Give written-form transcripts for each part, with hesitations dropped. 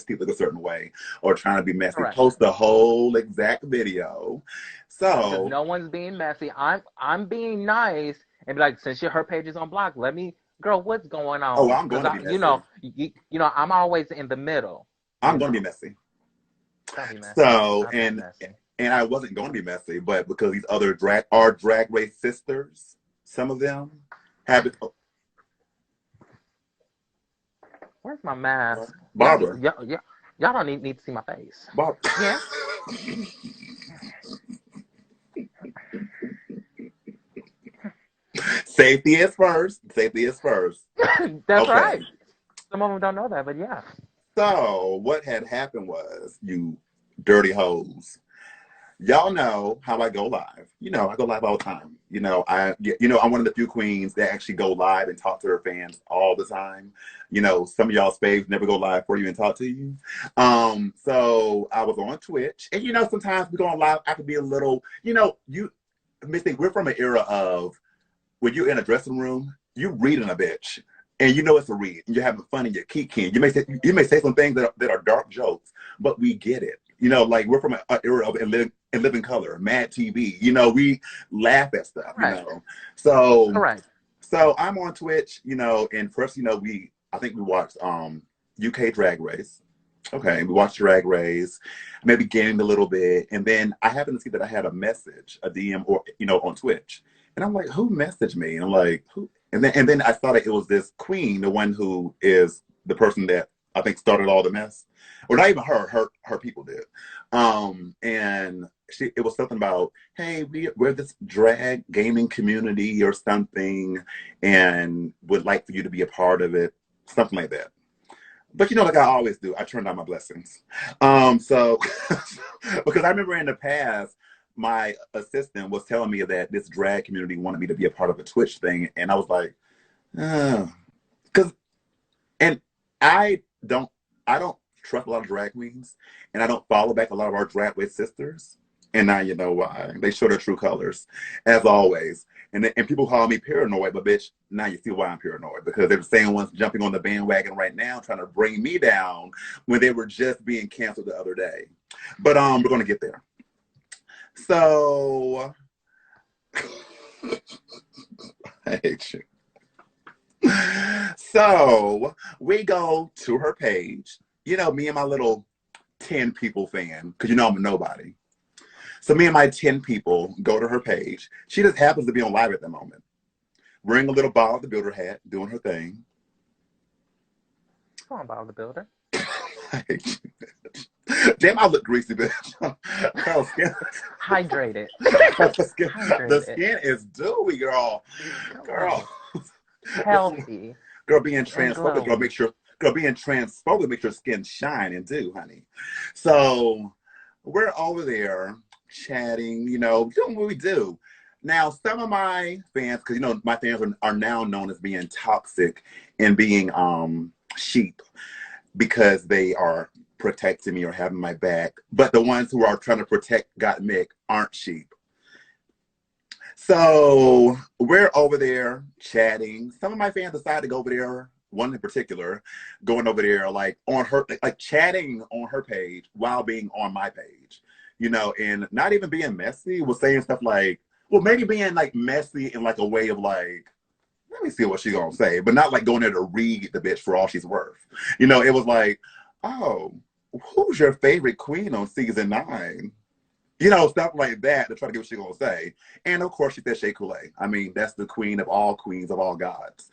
teeth look a certain way or trying to be messy. Correct. Post the whole exact video. Because So, no one's being messy. I'm being nice and be like, since her page is on block, let me, girl, what's going oh, on? I'm Because going to be messy. I'm always in the middle. I'm going to be messy. Don't be messy. So, I'll be messy. and I wasn't going to be messy, but because these other drag race sisters, some of them have it. Oh, Where's my mask? Barbara. Y'all don't need to see my face. Barbara. Yeah. Safety is first. Safety is first. That's Okay. right. Some of them don't know that, but yeah. So what had happened was, you dirty hoes, y'all know how I go live. I go live all the time. I'm one of the few queens that actually go live and talk to their fans all the time. Some of y'all's faves never go live for you and talk to you. So I was on Twitch, and sometimes we go on live. I could be a little, mystique. We're from an era of when you're in a dressing room, you reading a bitch. And it's a read, and you're having fun and you're kikiing. You may say some things that are dark jokes, but we get it. Like we're from an era of in living color, Mad TV. We laugh at stuff. Correct. So Correct. So I'm on Twitch. And first, I think we watched UK Drag Race. Okay, we watched Drag Race, maybe gained a little bit, and then I happened to see that I had a message, a DM, or on Twitch, and I'm like, who messaged me? And I'm like, who? And then I thought it was this queen, the one who is the person that I think started all the mess, or not even her people did. And it was something about, hey, we're this drag gaming community or something, and would like for you to be a part of it, something like that. But like I always do, I turned down my blessings. So because I remember in the past, my assistant was telling me that this drag community wanted me to be a part of a Twitch thing, and I was like, and I don't trust a lot of drag queens, and I don't follow back a lot of our drag race sisters. And now you know why. They show their true colors, as always. And people call me paranoid, but bitch, now you see why I'm paranoid. Because they're the same ones jumping on the bandwagon right now, trying to bring me down when they were just being canceled the other day. But we're gonna get there. So I hate you. So we go to her page. Me and my little 10 people fan, because I'm a nobody. So me and my 10 people go to her page. She just happens to be on live at the moment. Wearing a little Ball of the Builder hat, doing her thing. Come on, Ball of the Builder. Damn, I look greasy, bitch. Hydrated. The skin is dewy, girl. Girl. Healthy. Girl, being transphobic, being transphobic makes your skin shine and do, honey. So we're over there chatting, doing what we do. Now, some of my fans, because my fans are now known as being toxic and being sheep, because they are protecting me or having my back. But the ones who are trying to protect Gottmik aren't sheep. So we're over there chatting. Some of my fans decided to go over there, one in particular, going over there like on her, like chatting on her page while being on my page, and not even being messy, was saying stuff like, well, maybe being like messy in like a way of like, let me see what she's gonna say, but not like going there to read the bitch for all she's worth. It was like, oh, who's your favorite queen on season 9? Stuff like that to try to get what she's gonna say. And of course she said Shea Coulee. I mean, that's the queen of all queens of all gods.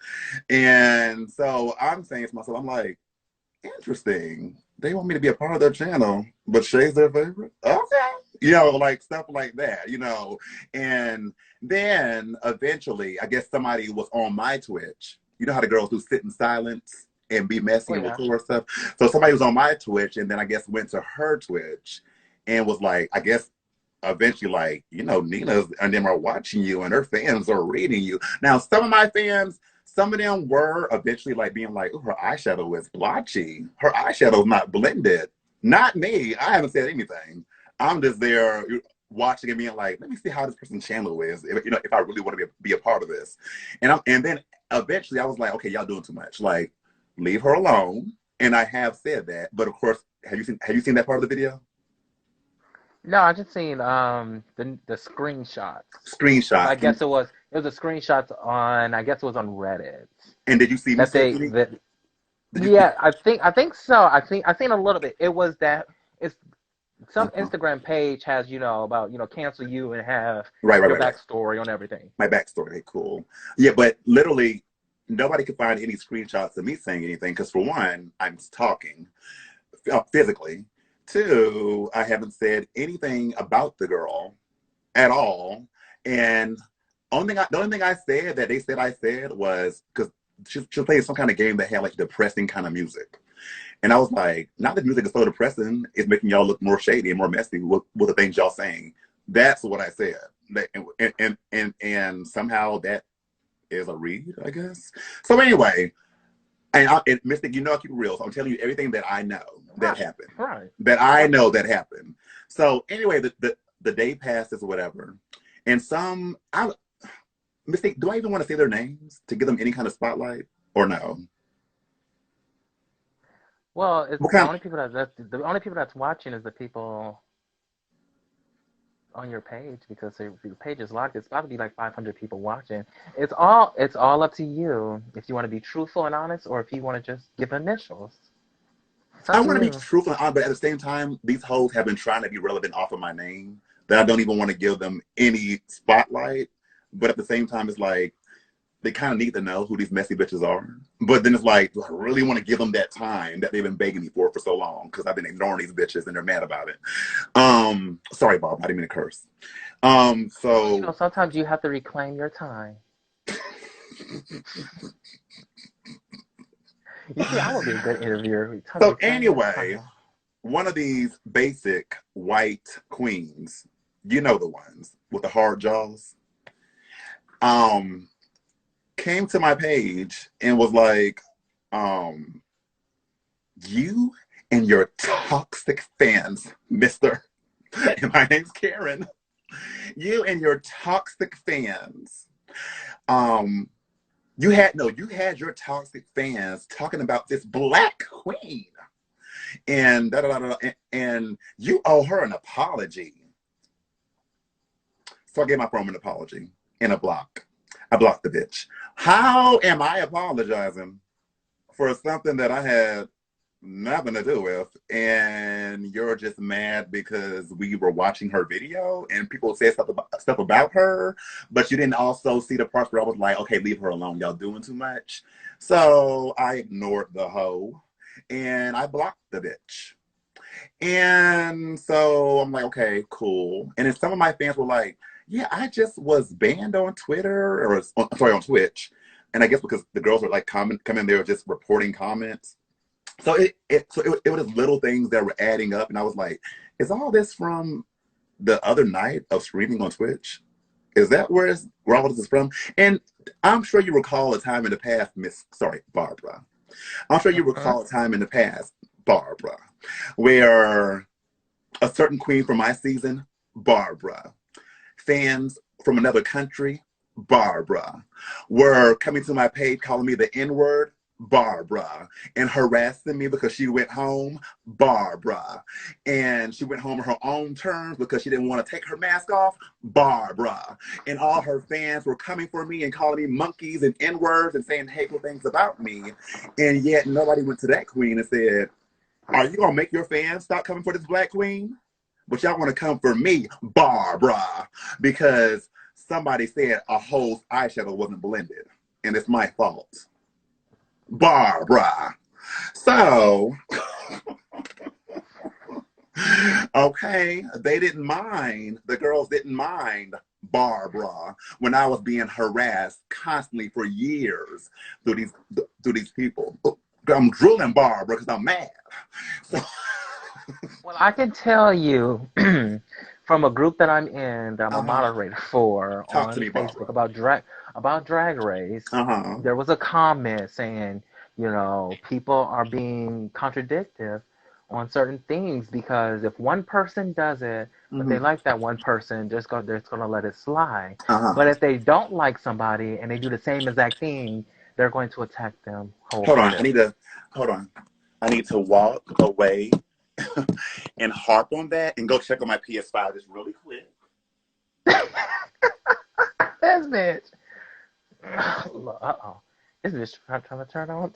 And so I'm saying to myself, I'm like, interesting. They want me to be a part of their channel, but Shay's their favorite? Okay. Like stuff like that, And then eventually, I guess somebody was on my Twitch. You know how the girls do sit in silence and be messy and record stuff? So somebody was on my Twitch, and then I guess went to her Twitch and was like, I guess eventually like, Nina and them are watching you and her fans are reading you. Now, some of my fans, some of them were eventually like being like, oh, her eyeshadow is blotchy. Her eyeshadow's not blended. Not me. I haven't said anything. I'm just there watching and being like, let me see how this person's channel is, if I really want to be a part of this. And then eventually I was like, okay, y'all doing too much. Like, leave her alone. And I have said that, but of course, have you seen that part of the video? No, I just seen the screenshots because I Screenshots. guess it was a screenshots on I guess it was on Reddit And did you see me that say they any? that Did you? yeah, I think so. I seen a little bit. It was that it's some Uh-huh. Instagram page has, about, cancel you and have Right, right, your right, right. backstory on everything. My backstory. Okay, cool. Yeah, but literally, nobody could find any screenshots of me saying anything because, for one, I'm talking physically. Two, I haven't said anything about the girl at all. And the only thing I said that they said I said was because she was playing some kind of game that had like depressing kind of music. And I was like, not that music is so depressing, it's making y'all look more shady and more messy with the things y'all saying. That's what I said. And somehow that is a read, I guess. So anyway, and Mystic, I'll keep it real. So I'm telling you everything that I know that Right, happened. right. That I Yep. know that happened. So anyway, the day passes or whatever. And Mystic, do I even want to say their names to give them any kind of spotlight? Or no? Well, it's What kind the only people that's watching is the people on your page because the page is locked. It's about to be like 500 people watching. It's all up to you if you want to be truthful and honest or if you want to just give initials. It's up I to want to be you. truthful and honest, but at the same time, these hoes have been trying to be relevant off of my name that I don't even want to give them any spotlight. But at the same time, it's like they kind of need to know who these messy bitches are. But then it's like, do I really want to give them that time that they've been begging me for so long? Because I've been ignoring these bitches and they're mad about it. Sorry, Bob, I didn't mean to curse. Well, So sometimes you have to reclaim your time. You see, I would be a good interviewer. Time to so reclaim your anyway, time. one of these basic white queens, you know the ones with the hard jaws, um, came to my page and was like, um, you and your toxic fans, mister. And my name's Karen. You and your toxic fans. Um, you had your toxic fans talking about this black queen and da, da, da, da, and you owe her an apology. So I gave my phone an apology and a block. I blocked the bitch. How am I apologizing for something that I had nothing to do with, and you're just mad because we were watching her video and people said stuff about her, but you didn't also see the parts where I was like, okay, leave her alone. Y'all doing too much. So I ignored the hoe and I blocked the bitch. And so I'm like, okay, cool. And then some of my fans were like, yeah, I just was banned on Twitter or sorry, on Twitch. And I guess because the girls were like coming there just reporting comments. So it was little things that were adding up, and I was like, is all this from the other night of streaming on Twitch? Is that where all this is from? And I'm sure you recall a time in the past, Barbara. I'm sure you Uh-huh. recall a time in the past, Barbara, where a certain queen from my season, Barbara, fans from another country, Barbara, were coming to my page calling me the N word, Barbara, and harassing me because she went home, Barbara, and she went home on her own terms because she didn't want to take her mask off, Barbara, and all her fans were coming for me and calling me monkeys and N words and saying hateful things about me, and yet nobody went to that queen and said, are you gonna make your fans stop coming for this black queen? But y'all want to come for me, Barbara, because somebody said a hoe's eyeshadow wasn't blended, and it's my fault, Barbara. So, okay, they didn't mind. The girls didn't mind Barbara when I was being harassed constantly for years through these people. I'm drooling Barbara because I'm mad. So, Well, I can tell you from a group that I'm in, that I'm a uh-huh. moderator for Talk to on me, Facebook Barbara. about Drag Race. Uh-huh. There was a comment saying, people are being contradictive on certain things because if one person does it, but they Mm-hmm. like that one person, they're just gonna let it slide. But Uh-huh. if they don't like somebody and they do the same exact thing, they're going to attack them Hold on. I need wholeheartedly. to hold on. I need to walk away and harp on that and go check on my PS5 just really quick. This bitch. Uh-oh. This bitch trying to turn on.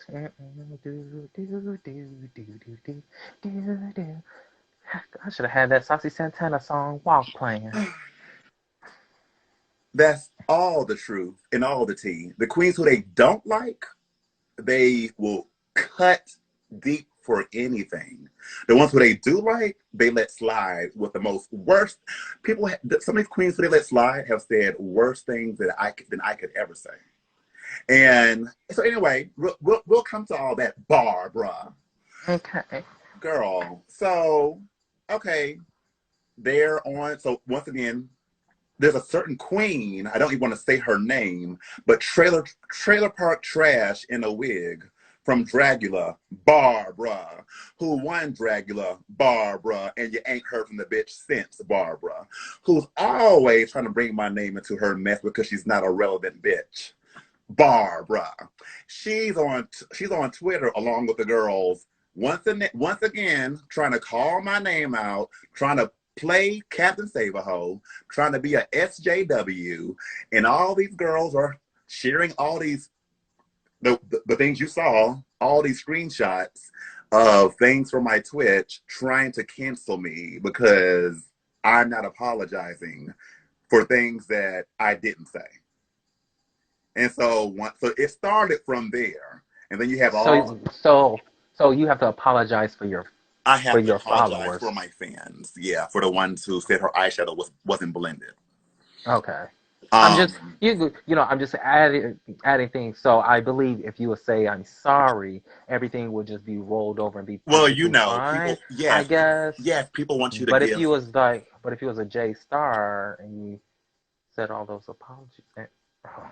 I should have had that Saucy Santana song Walk playing. That's all the truth and all the tea. The queens who they don't like, they will cut deep for anything. The ones who they do like, they let slide with the most worst people. Some of these queens who they let slide have said worse things that than I could ever say. And so anyway, we'll come to all that, Barbara. Okay. Girl. So, okay, they're on. So once again, there's a certain queen, I don't even want to say her name, but trailer park trash in a wig from Dragula, Barbara, who won Dragula, Barbara, and you ain't heard from the bitch since, Barbara, who's always trying to bring my name into her mess because she's not a relevant bitch. Barbara. She's on Twitter along with the girls once again trying to call my name out, trying to play Captain Save-A-Ho, trying to be a SJW, and all these girls are sharing all these the things you saw, all these screenshots of things from my Twitch trying to cancel me because I'm not apologizing for things that I didn't say. And so it started from there. And then you have all So you have to apologize I for have to your apologize for followers. my fans. Yeah, for the ones who said her eyeshadow wasn't blended. Okay. I'm just Um I'm just adding things. So I believe if you would say I'm sorry, everything would just be rolled over and be well, perfectly fine, I guess. yes, people want you to But if give. you was like, but if you was a J Star and you said all those apologies, oh,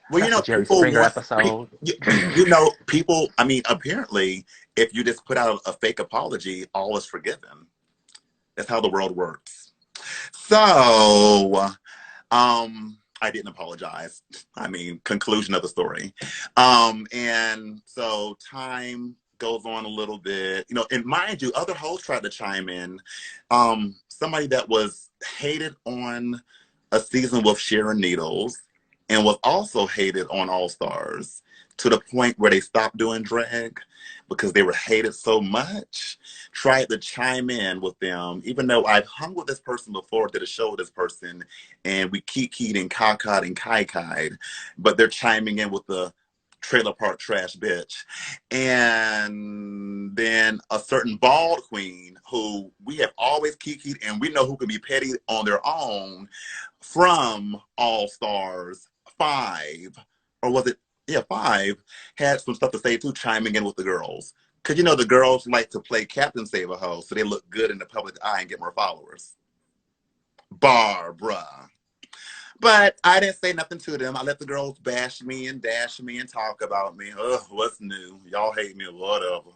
Well, that's a Jerry people Springer want episode. people. I mean, apparently, if you just put out a fake apology, all is forgiven. That's how the world works. So, I didn't apologize. I mean, conclusion of the story. And so time goes on a little bit, and mind you, other hosts tried to chime in. Somebody that was hated on a season with Sharon Needles and was also hated on All Stars to the point where they stopped doing drag because they were hated so much, tried to chime in with them, even though I've hung with this person before, did a show with this person, and we kikied and kakad and kaikai'd, but they're chiming in with the trailer park trash bitch. And then a certain bald queen who we have always kikied and we know who can be petty on their own from All Stars 5, or was it? Yeah, 5, had some stuff to say too, chiming in with the girls. Because the girls like to play Captain Save-A-Ho so they look good in the public eye and get more followers. Barbara. But I didn't say nothing to them. I let the girls bash me and dash me and talk about me. Ugh, what's new? Y'all hate me or whatever.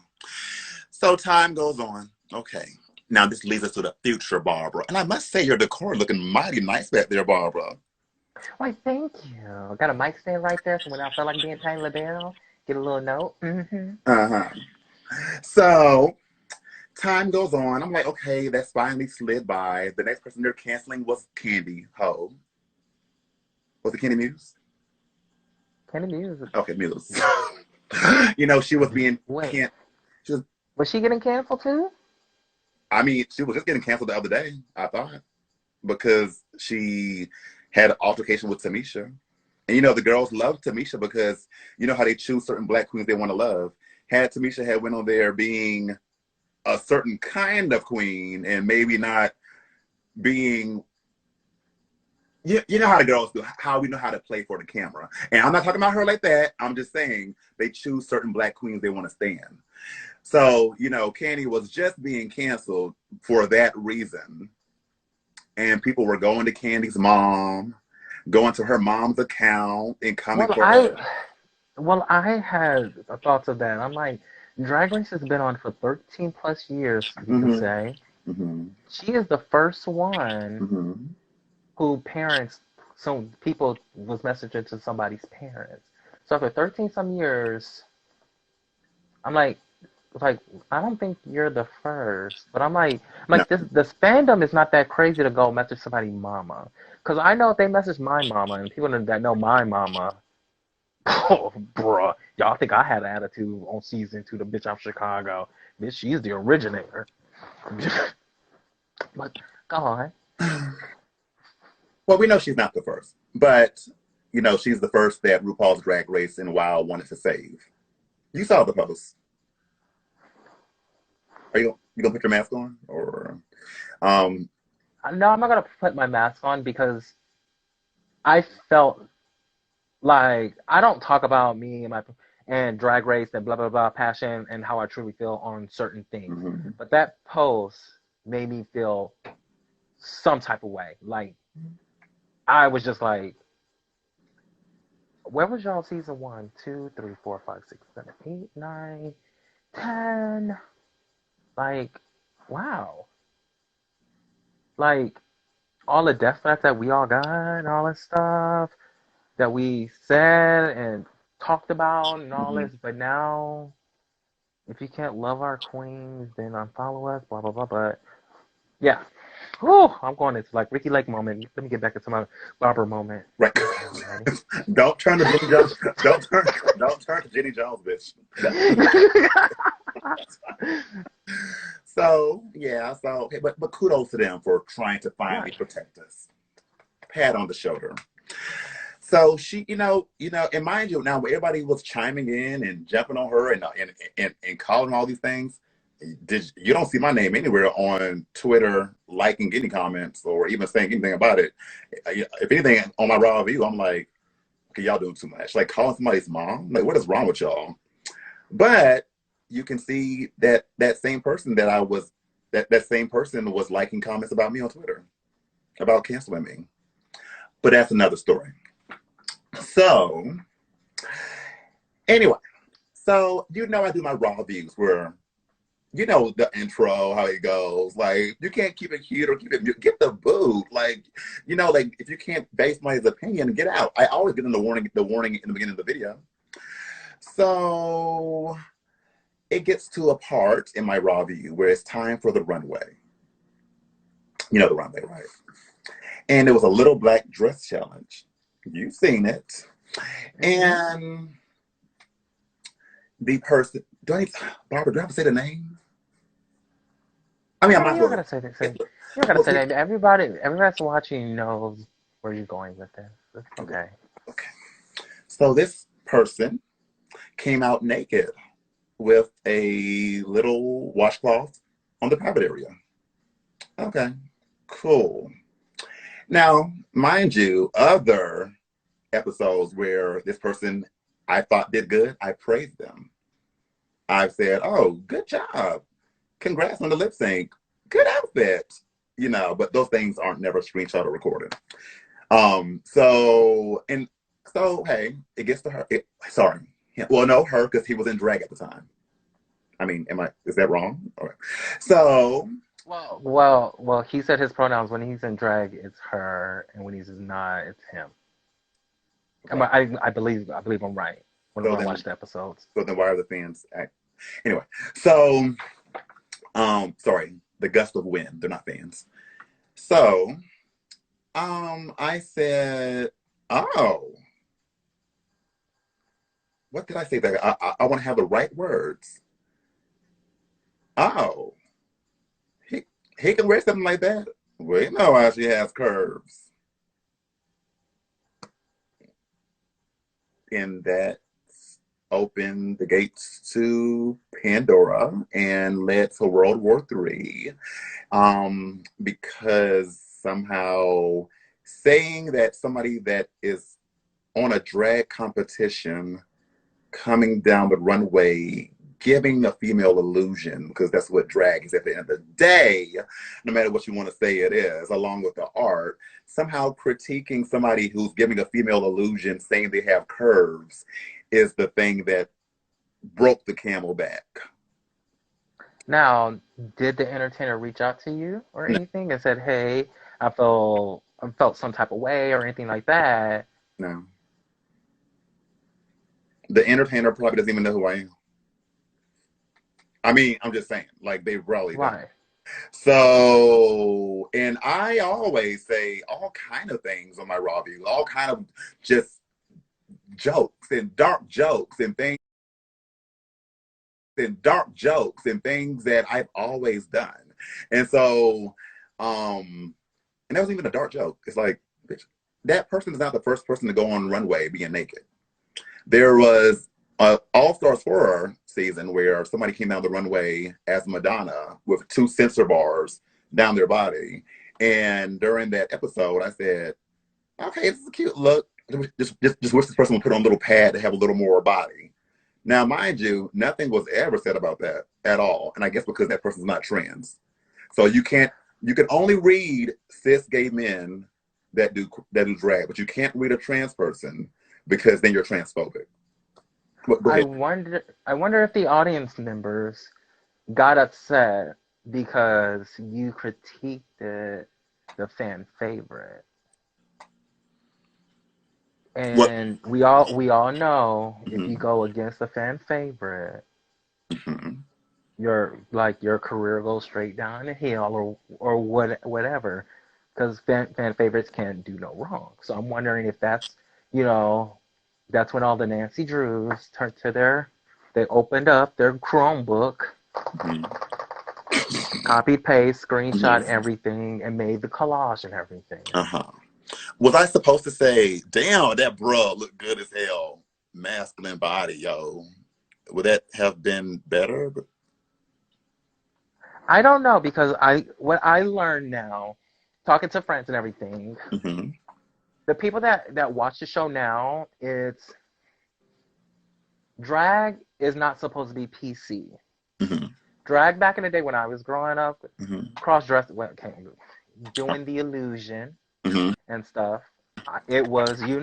So time goes on. Okay. Now this leads us to the future, Barbara. And I must say your decor looking mighty nice back there, Barbara. Why, thank you. Got a mic stand right there, so when I feel like being Tiny LaBelle, get a little note. Mm-hmm. Uh-huh. So time goes on. I'm like, okay, that's finally slid by. The next person they're canceling was Candy Ho. Was it Candy Muse? Kind of music. Okay, Muse. She was being Wait, can't. She was. was she getting canceled too? I mean, she was just getting canceled the other day. I thought because she had an altercation with Tamisha, and the girls love Tamisha because you know how they choose certain black queens they want to love. Had Tamisha had went on there being a certain kind of queen and maybe not being you know how the girls do, how we know how to play for the camera. And I'm not talking about her like that. I'm just saying they choose certain black queens they want to stand. So, Candy was just being canceled for that reason. And people were going to Candy's mom, going to her mom's account and coming Well, for I her. well I had thoughts of that. I'm like, Drag Race has been on for 13 plus years, you can Mm-hmm. say. Mm-hmm. She is the first one Mm-hmm. who parents, some people was messaging to somebody's parents. So after 13 some years, I'm like, like, I don't think you're the first, but I'm No. like this fandom is not that crazy to go message somebody mama, because I know if they message my mama and people that know my mama, oh, bruh, y'all think I had an attitude on season 2, the bitch out Chicago, bitch, she's the originator, but go on. Well, we know she's not the first, but she's the first that RuPaul's Drag Race and WoW wanted to save. You saw the post. Are you gonna put your mask on, or um? No, I'm not gonna put my mask on because I felt like I don't talk about me and my and drag race and blah blah blah passion and how I truly feel on certain things. Mhm. But that post made me feel some type of way. Like I was just like, where was y'all season 1, 2, 3, 4, 5, 6, 7, 8, 9, 10? Like, wow. Like all the death threats that we all got and all this stuff that we said and talked about and all Mhm. this, but now if you can't love our queens, then unfollow us, blah blah blah. But yeah, whew, I'm going into like Ricky Lake moment. Let me get back into my Barbara moment. Right. Okay, I'm ready. Don't turn to Jenny Jones. Don't turn to Jenny Jones, bitch. So yeah. So okay, but kudos to them for trying to finally Right. protect us. Pat on the shoulder. So she, and mind you, now everybody was chiming in and jumping on her and calling all these things. You don't see my name anywhere on Twitter, liking any comments or even saying anything about it. If anything, on my raw view, I'm like, okay, y'all doing too much. Like calling somebody's mom, like what is wrong with y'all? But you can see that same person that same person was liking comments about me on Twitter about canceling me. But that's another story. So anyway, so I do my raw views where the intro, how it goes. Like you can't keep it cute or keep it mute. Get the boot. Like, like if you can't base my opinion, get out. I always get in the warning in the beginning of the video. So it gets to a part in my raw view where it's time for the runway. You know the runway, right? And it was a little black dress challenge. You've seen it. Mm-hmm. And the person, Barbara, do I have to say the name? I mean, I No, might you as don't well. gotta say that. Say you don't gotta Well, say that. Everybody that's watching knows where you're going with this. It's okay. okay. So this person came out naked with a little washcloth on the private area. Okay, cool. Now, mind you, other episodes where this person I thought did good, I praised them. I've said, "Oh, good job! Congrats on the lip sync. Good outfit." But those things aren't never screenshot or recorded. So hey, it gets to her. Sorry. Well, no, her because he was in drag at the time. I mean, is that wrong? All right. So Well. He said his pronouns when he's in drag, it's her, and when he's not, it's him. okay. I believe I'm right when So I then watch the episodes. so then why are the fans act anyway? So sorry, the gust of wind. They're not fans. So I said, oh, what did I say that I want to have the right words. Oh, he he can wear something like that. We know how she has curves. And that opened the gates to Pandora and led to World War III. Because somehow saying that somebody that is on a drag competition coming down the runway giving a female illusion, because that's what drag is at the end of the day, no matter what you want to say it is, along with the art, somehow critiquing somebody who's giving a female illusion, saying they have curves, is the thing that broke the camel back. Now, did the entertainer reach out to you or No, anything and said, "Hey, I felt some type of way" or anything like that? no. The entertainer probably doesn't even know who I am. I mean, I'm just saying, like they really don't. Right. So, and I always say all kind of things on my raw view, all kind of just jokes and dark jokes and things that I've always done. And so, and that wasn't even a dark joke. It's like, bitch, that person is not the first person to go on runway being naked. There was a All Stars 4 season where somebody came down the runway as Madonna with two sensor bars down their body. And during that episode, I said, okay, this is a cute look. Just wish this person would put on a little pad to have a little more body. Now, mind you, nothing was ever said about that at all. And I guess because that person's not trans. So you can only read cis gay men that do drag, but you can't read a trans person because then you're transphobic. Go I ahead. wonder. I wonder if the audience members got upset because you critiqued the fan favorite. What? And we all know if you Mm-hmm. go against a fan favorite, Mm-hmm. your career goes straight down the hill or whatever, because fan favorites can't do no wrong. So I'm wondering if you know that's when all the Nancy Drews turned to they opened up their Chromebook, Mm-hmm. copied paste, screenshot Mm-hmm. everything, and made the collage and everything. Uh-huh. Was I supposed to say, damn, that bruh looked good as hell, masculine body, yo? Would that have been better? I don't know because what I learned now, talking to friends and everything, Mm-hmm. the people that watch the show now, it's drag is not supposed to be PC. Mm-hmm. Drag back in the day when I was growing up, Mm-hmm. cross dressing, doing the illusion Mm-hmm. and stuff. It was, you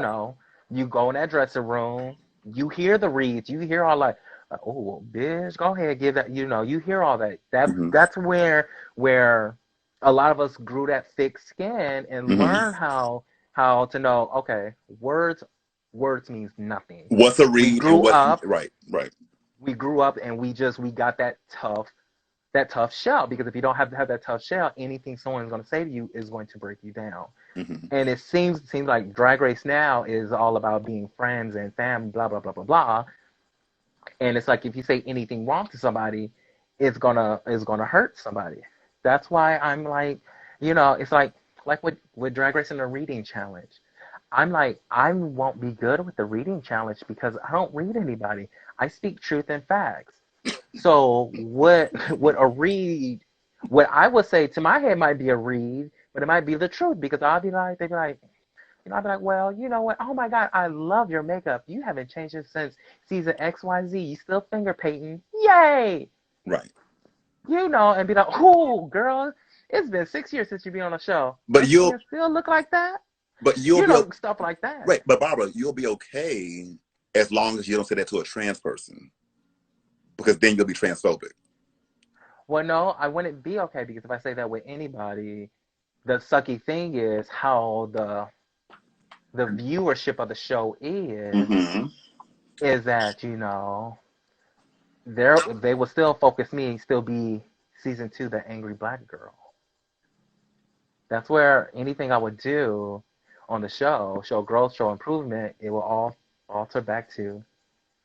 go in that dressing room, you hear the reads, you hear all like, oh, well, bitch, go ahead, give that, you hear all that. Mm-hmm. That's where a lot of us grew that thick skin and Mm-hmm. learned how to know, okay, words means nothing. What's a We read and grew what's up, right, right. we grew up and we got that tough shell, because if you don't have to have that tough shell, anything someone's going to say to you is going to break you down. Mm-hmm. And it seems like Drag Race now is all about being friends and family, blah blah blah blah blah. And it's like if you say anything wrong to somebody, it's gonna hurt somebody. That's why I'm like, it's like with Drag Race and the reading challenge. I'm like, I won't be good with the reading challenge because I don't read anybody. I speak truth and facts. So what would a read? What I would say to my head might be a read, but it might be the truth, because they'd be like, I'd be like, well, you know what? Oh my God, I love your makeup. You haven't changed it since season XYZ. You still finger painting. Yay! Right. And be like, oh, girl, it's been 6 years since you've been on a show. But Your skin still look like that? you'll be Stuff like that. right. But Barbara, you'll be okay as long as you don't say that to a trans person, because then you'll be transphobic. Well, no, I wouldn't be okay, because if I say that with anybody, the sucky thing is how the viewership of the show Mm-hmm. is that they will still focus me, still be season 2, the angry black girl. That's where anything I would do on the show growth, show improvement, it will all alter back to,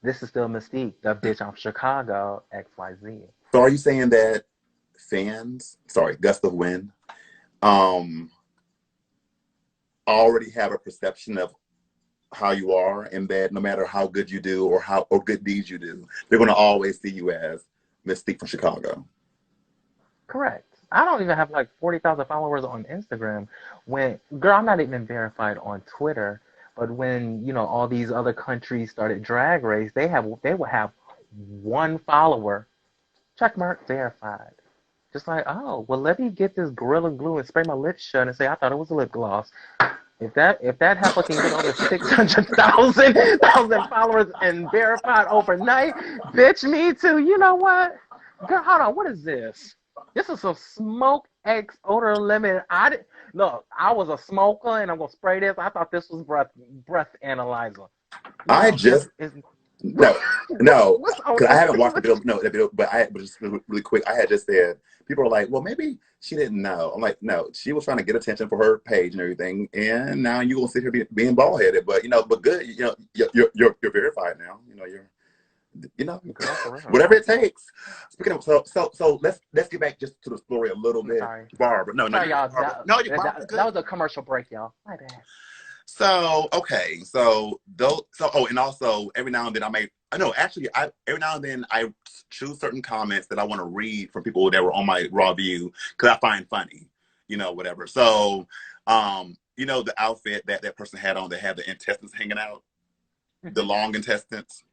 this is still Mystique, the bitch, I'm Chicago, XYZ. So are you saying that fans, sorry, gust of wind, um, already have a perception of how you are, and that no matter how good you do or good deeds you do, they're going to always see you as Mystique from Chicago? Correct. I don't even have like 40,000 followers on Instagram. Girl, I'm not even verified on Twitter. But when, all these other countries started Drag Race, they would have one follower, check mark, verified. Just like, oh, well, let me get this Gorilla Glue and spray my lips shut and say I thought it was a lip gloss. If that heifer can get over 600,000 followers and verified overnight, bitch, me too. You know what? Girl, hold on. What is this? This is some Smoke X odor limit. Look. I was a smoker, and I'm gonna spray this. I thought this was breath analyzer. I This just is. No, no, What's all because I this haven't watched the with video. No, the video, but just really quick. I had just said people are like, well, maybe she didn't know. I'm like, no, she was trying to get attention for her page and everything, and now you gonna sit here being bald headed. But but good. You're verified now. You're girl for real? whatever it takes. Speaking of, so let's get back just to the story a little I'm bit, sorry. Barbara. No, Sorry, you're good, y'all. Barbara. No, you're Barbara. You're That good. was a commercial break, y'all. My bad. So okay, so those, oh, and also every now and then I know actually I every now and then I choose certain comments that I want to read from people that were on my raw view because I find funny, whatever. So, the outfit that person had on, that had the intestines hanging out, the long intestines.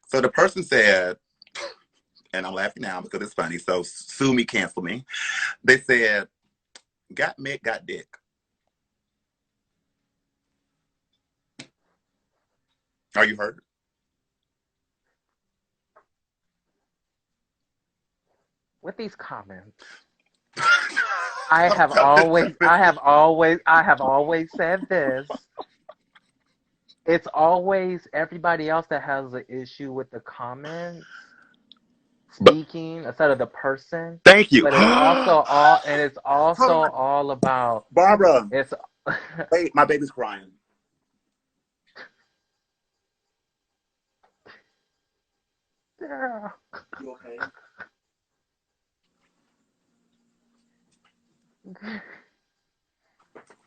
So the person said, and I'm laughing now because it's funny. So sue me, cancel me. They said, "Got Mick, got dick." Are you hurt? With these comments, I have always said this. It's always everybody else that has an issue with the comments But speaking instead of the person. thank you. But it's also Hold on, all about Barbara. it's Wait, my baby's crying. yeah. You okay?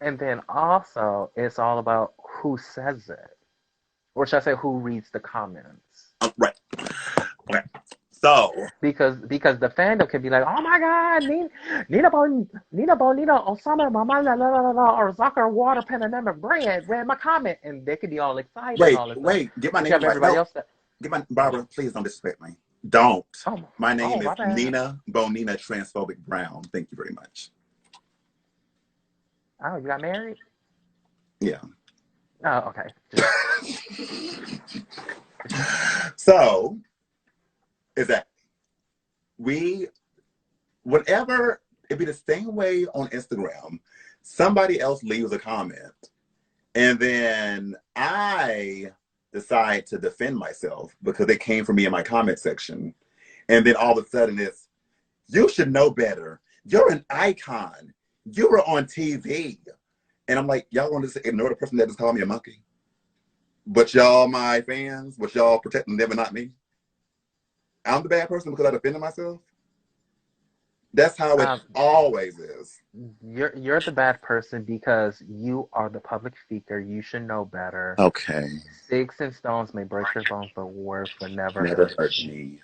And then also it's all about who says it. Or should I say who reads the comments? Right. Okay. So Because the fandom can be like, oh my God, Nina Bonita Osama Mama la la la la or Zucker Water Pandemic Bread read my comment, and they could be all excited and all this stuff. wait. Get my But you name have right. everybody No, else that get my Barbara. Please don't disrespect me. Don't. oh My name is my bad. Nina Bonina Transphobic Brown. Thank you very much. Oh, you got married? Yeah. Oh, okay. Just checking. So is that we whatever it be the same way on Instagram. Somebody else leaves a comment, and then I decide to defend myself because they came from me in my comment section. And then all of a sudden it's, you should know better. You're an icon. You were on TV. And I'm like, y'all want to ignore the person that just called me a monkey? But y'all my fans, but y'all protecting them and not me? I'm the bad person because I defended myself? That's how it Um, always is. you're the bad person because you are the public figure. You should know better. Okay. Sticks and stones may break your bones, but words would never Never hurt hurt you. me.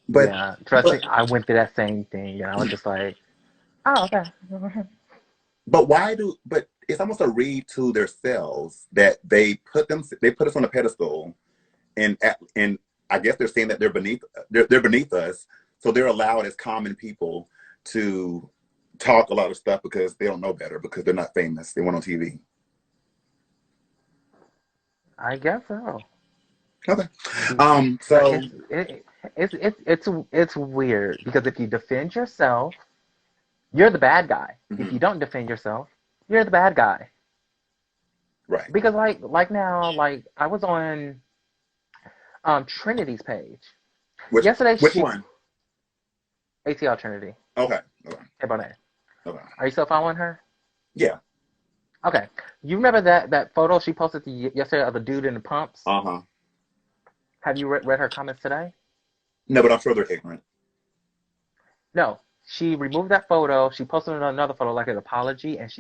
But Yeah, trust me, but I went through that same thing, and I was just like, oh, okay. but it's almost a read to themselves that they put us on a pedestal, and I guess they're saying that they're beneath us, so they're allowed as common people to talk a lot of stuff because they don't know better because they're not famous. They weren't on TV. I guess so. Okay. Be- But So it's weird because if you defend yourself, you're the bad guy. If mhm, you don't defend yourself, you're the bad guy. right. Because like now, like I was on Trinity's page Which yesterday. which She one? ATL Trinity. Okay. Okay. Hey Bonet, Okay. are you still following her? Yeah. Okay. You remember that photo she posted yesterday of the dude in the pumps? Uh-huh. Have you read her comments today? No, but I'm sure they're ignorant. No. She removed that photo. She posted another photo like an apology, and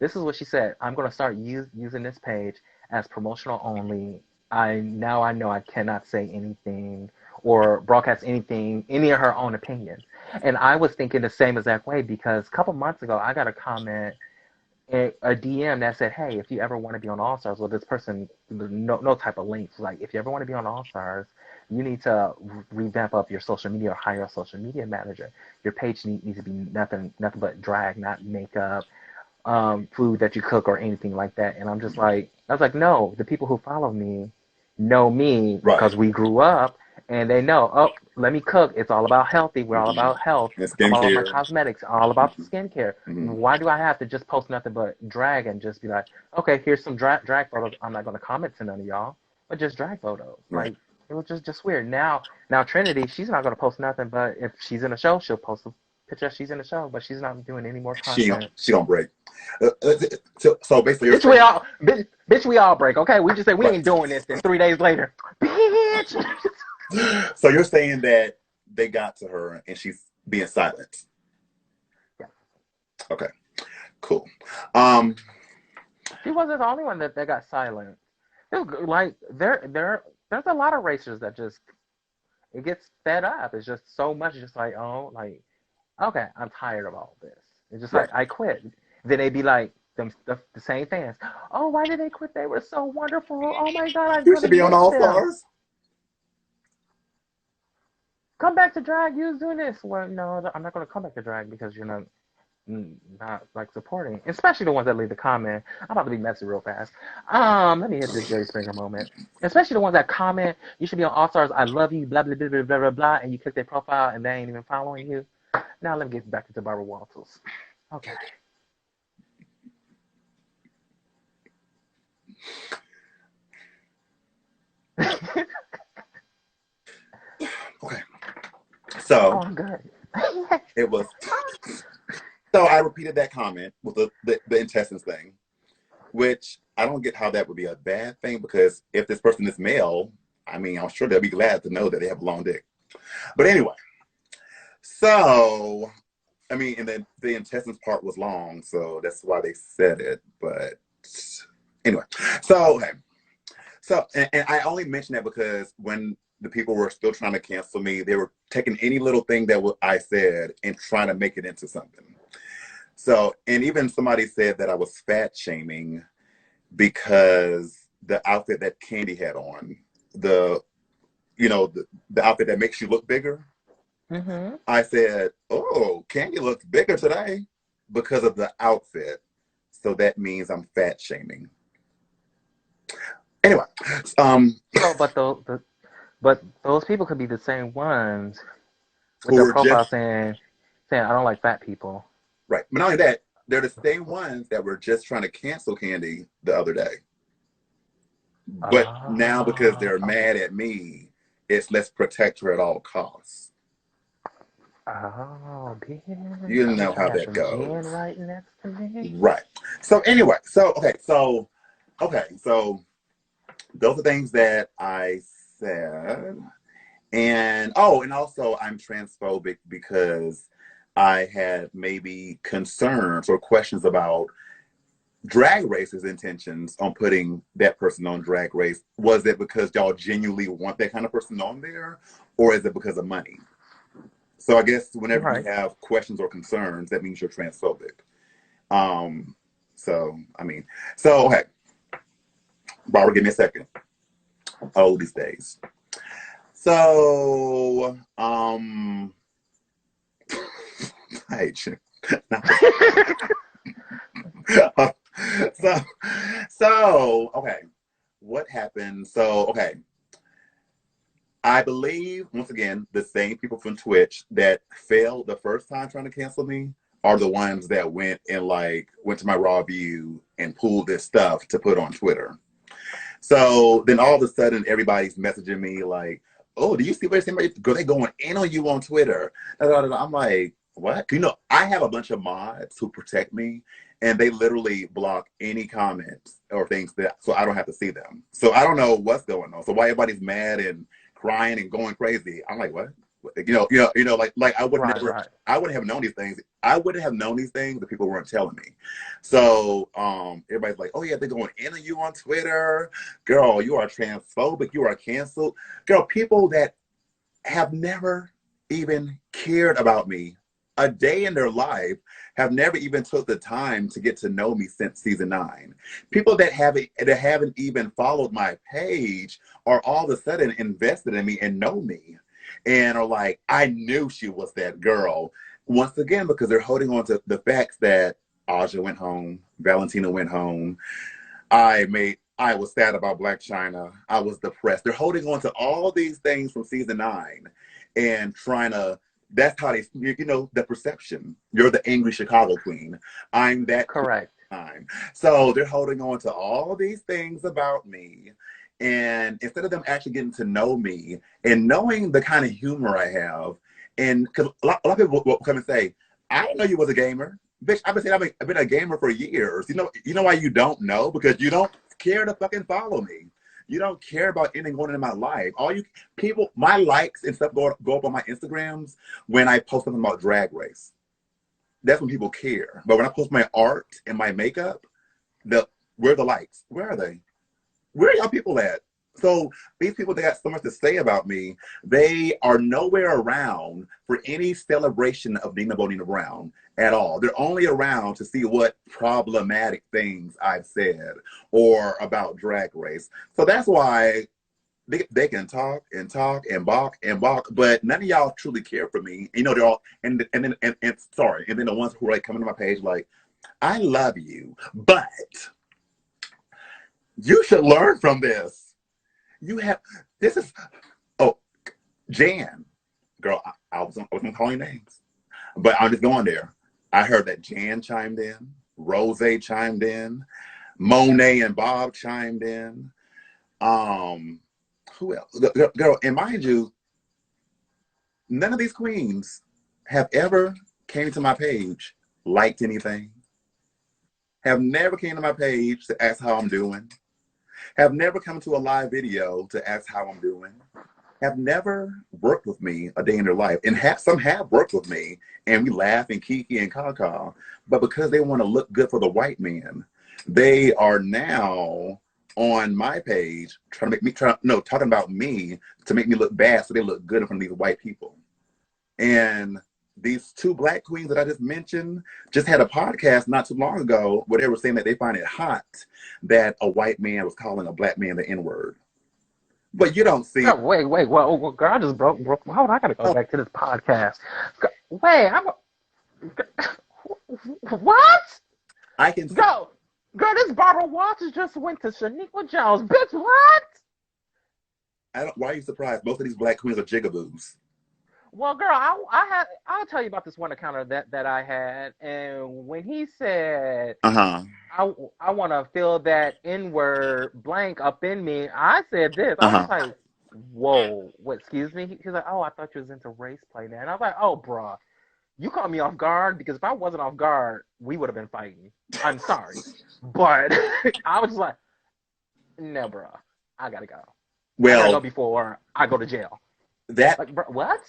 this is what she said. I'm going to start using this page as promotional only. I know I cannot say anything or broadcast anything, any of her own opinions. And I was thinking the same exact way because a couple months ago I got a comment, a DM that said, "Hey, if you ever want to be on All Stars," well, this person, no type of links. Like, if you ever want to be on All Stars, you need to revamp up your social media or hire a social media manager. Your page needs to be nothing but drag, not makeup, food that you cook or anything like that. And I'm just like, I was like, no, the people who follow me know me Right. because we grew up and they know, oh, let me cook. It's all about healthy. We're all Mm-hmm. about health. And I'm all about my skincare. cosmetics, all about the Mm-hmm. skincare. Mm-hmm. Why do I have to just post nothing but drag and just be like, okay, here's some drag photos. I'm not going to comment to none of y'all, but just drag photos. Right. Like, It was just weird. Now Trinity, she's not gonna post nothing, but if she's in a show, she'll post a picture she's in the show, but she's not doing any more content. She gonna break. So basically, you're Bitch, we saying, all bitch, we all break. Okay, we just say we right. ain't doing this. Then 3 days later, bitch. So you're saying that they got to her and she's being silent. Yeah, Okay, cool. Um, she wasn't the only one that got silent. Like there's a lot of racers that just it gets fed up. It's just so much. Just like like okay, I'm tired of all this. It's just right. like I quit. Then they be like the same fans. Oh, why did they quit? They were so wonderful. Oh my god, I'm You should gonna be on miss All them. Stars. Come back to drag. You was doing this. Well, no, I'm not gonna come back to drag because you're not like supporting, especially the ones that leave the comment. I'm about to be messy real fast. Let me hit this Jerry Springer moment. Especially the ones that comment, you should be on All Stars. I love you. Blah blah blah blah blah blah blah. And you click their profile and they ain't even following you. Now let me get back into Barbara Walters. Okay. Okay. Oh, So I'm good. it was. So I repeated that comment with the intestines thing, which I don't get how that would be a bad thing because if this person is male, I mean, I'm sure they'll be glad to know that they have a long dick. But anyway, so I mean, and then the intestines part was long, so that's why they said it. But anyway, so okay. So, and I only mention that because when the people were still trying to cancel me, they were taking any little thing that I said and trying to make it into something. So, and even somebody said that I was fat shaming because the outfit that Candy had on, the, the outfit that makes you look bigger. Mm-hmm. I said, oh, Candy looks bigger today because of the outfit. So that means I'm fat shaming. Anyway, So, but those people could be the same ones with who their were profile just saying I don't like fat people. right. But not only that, they're the same ones that were just trying to cancel Candy the other day. But now because Oh, they're mad at me, it's let's protect her at all costs. oh, bitch! You I know wish I how had that some gin goes. right next to me. Right. So anyway, so those are things that I said. And and also I'm transphobic because I had maybe concerns or questions about Drag Race's intentions on putting that person on Drag Race. Was it because y'all genuinely want that kind of person on there, or is it because of money? So I guess whenever you Right. have questions or concerns, that means you're transphobic. Um, so I mean, so okay, Barbara, give me a second. Oh, these days. So, I hate you. so, okay. What happened? So, okay. I believe, once again, the same people from Twitch that failed the first time trying to cancel me are the ones that went to my raw view and pulled this stuff to put on Twitter. So then all of a sudden, everybody's messaging me like, "Oh, do you see what they going in on you on Twitter?" I'm like, "What?" I have a bunch of mods who protect me, and they literally block any comments or things so I don't have to see them. So I don't know what's going on. So why everybody's mad and crying and going crazy? I'm like, what? Like Right. Right. I wouldn't have known these things. I wouldn't have known these things if people weren't telling me. So everybody's like, oh yeah, they're going in on you on Twitter. Girl, you are transphobic, you are canceled. Girl, people that have never even cared about me a day in their life have never even took the time to get to know me since season 9. People that haven't even followed my page are all of a sudden invested in me and know me and are like, I knew she was that girl. Once again, because they're holding on to the facts that Aja went home, Valentina went home. I was sad about Black China. I was depressed. They're holding on to all these things from season 9 and trying to. That's how the perception. You're the angry Chicago queen. I'm that queen Correct. time. So they're holding on to all these things about me And instead of them actually getting to know me and knowing the kind of humor I have, and because a lot of people will come and say, I didn't know you was a gamer. Bitch, I've been saying I've been a gamer for years. You know why you don't know? Because you don't care to fucking follow me. You don't care about anything going on in my life. All you people, my likes and stuff go up on my Instagrams when I post something about Drag Race. That's when people care. But when I post my art and my makeup, where are the likes? Where are they? Where are y'all people at? So these people that got so much to say about me, they are nowhere around for any celebration of Nina Bonina Brown at all. They're only around to see what problematic things I've said or about Drag Race. So that's why they can talk and talk and balk, but none of y'all truly care for me. You know, they're all and sorry, and then the ones who are like coming to my page like, I love you, but you should learn from this. You have this is oh Jan, girl. I wasn't calling names, but I'm just going there. I heard that Jan chimed in, Rose chimed in, Monet and Bob chimed in. Who else? Girl, and mind you, none of these queens have ever came to my page, liked anything, have never came to my page to ask how I'm doing, have never come to a live video to ask how I'm doing, have never worked with me a day in their life. And some have worked with me, and we laugh and kiki and caca, but because they want to look good for the white man, they are now on my page trying to make me talking about me to make me look bad so they look good in front of these white people. And these two black queens that I just mentioned just had a podcast not too long ago where they were saying that they find it hot that a white man was calling a black man the N-word. But you don't see. Girl, wait. Well, girl, I just broke. Hold on, I gotta go back to this podcast. Wait, what? I can go. Girl, this Barbara Walters just went to Shaniqua Jones. Bitch, what? Why are you surprised? Most of these black queens are jigaboos. Well, girl, I'll tell you about this one encounter that I had, and when he said, I want to feel that N-word blank up in me, I said this. I was like, whoa, what? Excuse me? He's like, oh, I thought you was into race play now, and I was like, oh, bruh, you caught me off guard because if I wasn't off guard, we would have been fighting. I'm sorry, but I was like, no, bruh, I gotta go. Well, I gotta go before I go to jail. Like, bruh, what?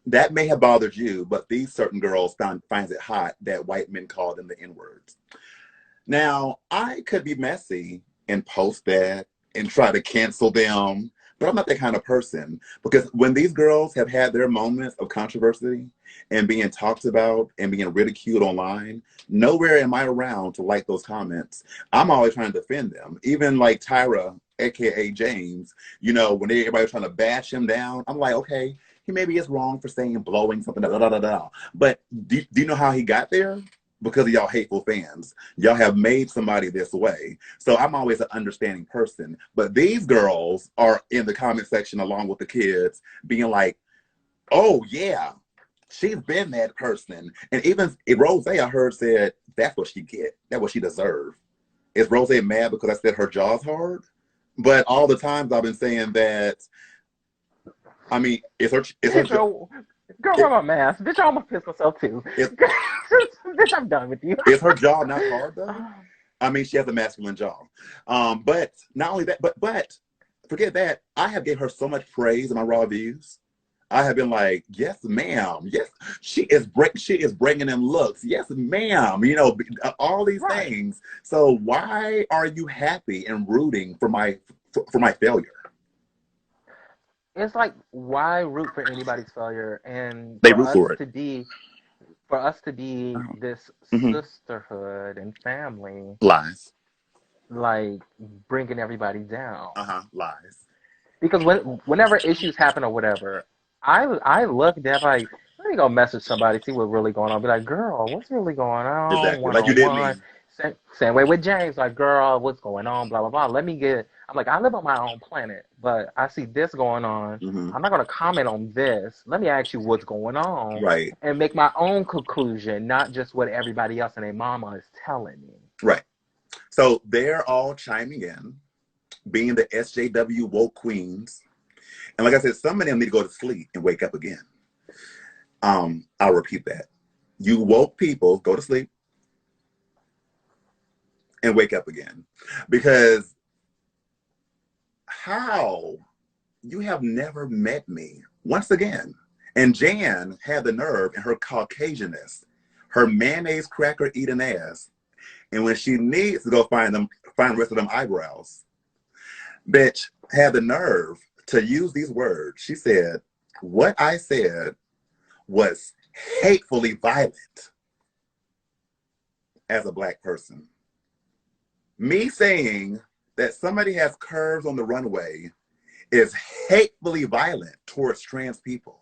That may have bothered you, but these certain girls finds it hot that white men call them the N-words. Now, I could be messy and post that and try to cancel them, but I'm not that kind of person. Because when these girls have had their moments of controversy and being talked about and being ridiculed online, nowhere am I around to like those comments. I'm always trying to defend them. Even like Tyra, aka James, you know, when everybody was trying to bash him down, I'm like, okay, he maybe is wrong for saying blowing something, but do you know how he got there? Because of y'all hateful fans. Y'all have made somebody this way. So I'm always an understanding person. But these girls are in the comment section along with the kids being like, oh yeah, she's been that person. And even Rose, I heard, said, that's what she get. That's what she deserves. Is Rose mad because I said her jaw's hard? But all the times I've been saying that, I mean, it's her Girl, run my mask. Bitch, I almost pissed myself too. Bitch, I'm done with you. Is her jaw not hard though? I mean, she has a masculine jaw. But not only that, but forget that. I have gave her so much praise in my raw views. I have been like, yes, ma'am. Yes, she is bringing them looks. Yes, ma'am. You know, all these things. So why are you happy and rooting for my failure? It's like, why root for anybody's failure? And they root for it. For us to be this sisterhood and family. Lies. Like bringing everybody down. Lies. Because whenever issues happen or whatever, I look at that like, let me go message somebody, see what's really going on. Be like, girl, what's really going on? Exactly. Like you did me. Same way with James, like, girl, what's going on? Blah, blah, blah. I'm like, I live on my own planet, but I see this going on. I'm not going to comment on this. Let me ask you what's going on. Right. And make my own conclusion, not just what everybody else and their mama is telling me. Right. So they're all chiming in. being the SJW woke queens. And like I said, some of them need to go to sleep and wake up again. I'll repeat that. You woke people, go to sleep and wake up again. Because how? You have never met me. Once again. And Jan had the nerve in her Caucasianness, her mayonnaise cracker eating ass. And when she needs to go find the rest of them eyebrows, bitch had the nerve to use these words. She said, what I said was hatefully violent as a Black person. Me saying that somebody has curves on the runway is hatefully violent towards trans people.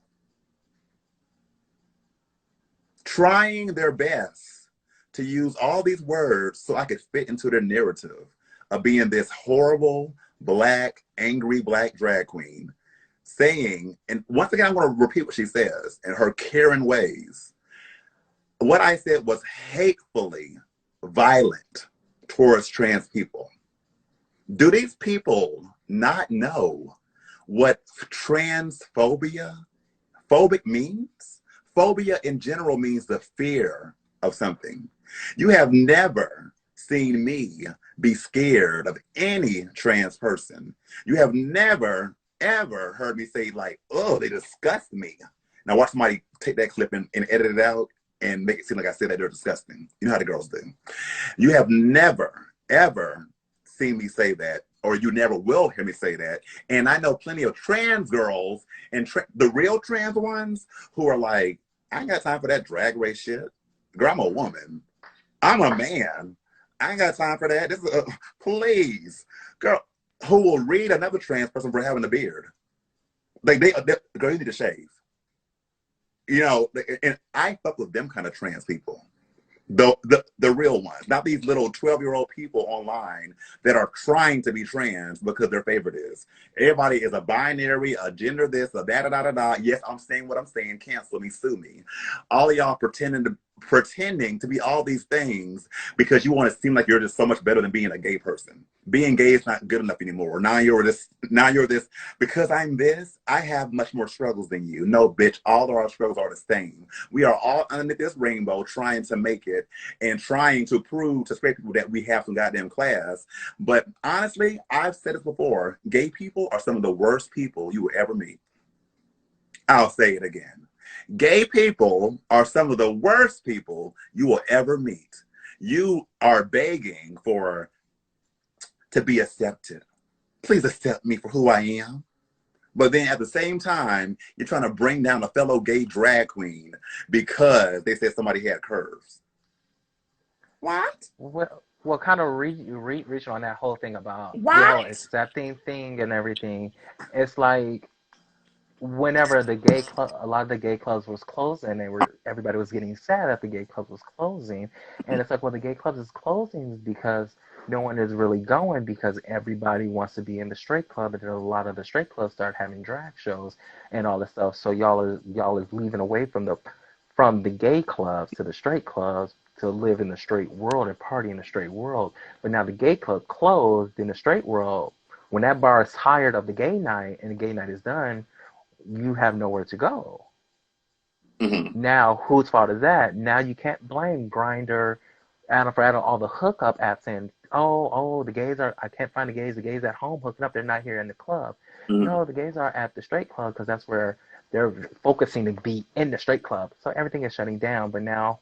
Trying their best to use all these words so I could fit into their narrative of being this horrible, Black, angry Black drag queen, saying, and once again, I'm going to repeat what she says in her Karen ways. What I said was hatefully violent towards trans people. Do these people not know what transphobic means? Phobia in general means the fear of something. You have never seen me be scared of any trans person. You have never, ever heard me say like, oh, they disgust me. Now watch somebody take that clip and edit it out and make it seem like I said that they're disgusting. You know how the girls do. You have never, ever seen me say that, or you never will hear me say that. And I know plenty of trans girls and the real trans ones who are like, I ain't got time for that drag race shit. Girl, I'm a woman. I'm a man. I ain't got time for that. This is please. Girl, who will read another trans person for having a beard? Like, girl, you need to shave. You know, and I fuck with them kind of trans people. The real ones, not these little 12-year-old people online that are trying to be trans because their favorite is. Everybody is a binary, a gender this, a da da da da da. Yes, I'm saying what I'm saying. Cancel me, sue me. All of y'all pretending to be all these things because you want to seem like you're just so much better than being a gay person. Being gay is not good enough anymore. Now you're this. Because I'm this, I have much more struggles than you. No, bitch, all of our struggles are the same. We are all underneath this rainbow trying to make it and trying to prove to straight people that we have some goddamn class. But honestly, I've said it before, gay people are some of the worst people you will ever meet. I'll say it again. Gay people are some of the worst people you will ever meet. You are begging to be accepted. Please accept me for who I am. But then at the same time, you're trying to bring down a fellow gay drag queen because they said somebody had curves. What? Well, kind of reaching on that whole thing about the whole What? accepting thing and everything. It's like whenever a lot of the gay clubs was closing, everybody was getting sad that the gay club was closing, and it's like, well, the gay clubs is closing because no one is really going because everybody wants to be in the straight club, and then a lot of the straight clubs start having drag shows and all this stuff. So y'all is leaving away from the gay clubs to the straight clubs to live in the straight world and party in the straight world. But now the gay club closed in the straight world. When that bar is tired of the gay night and the gay night is done, you have nowhere to go. Mm-hmm. Now, whose fault is that? Now you can't blame Grindr, Adam for adding all the hookup apps in. Oh, the gays are, I can't find the gays. The gays at home hooking up. They're not here in the club. Mm-hmm. No, the gays are at the straight club because that's where they're focusing to be in the straight club. So everything is shutting down. But now,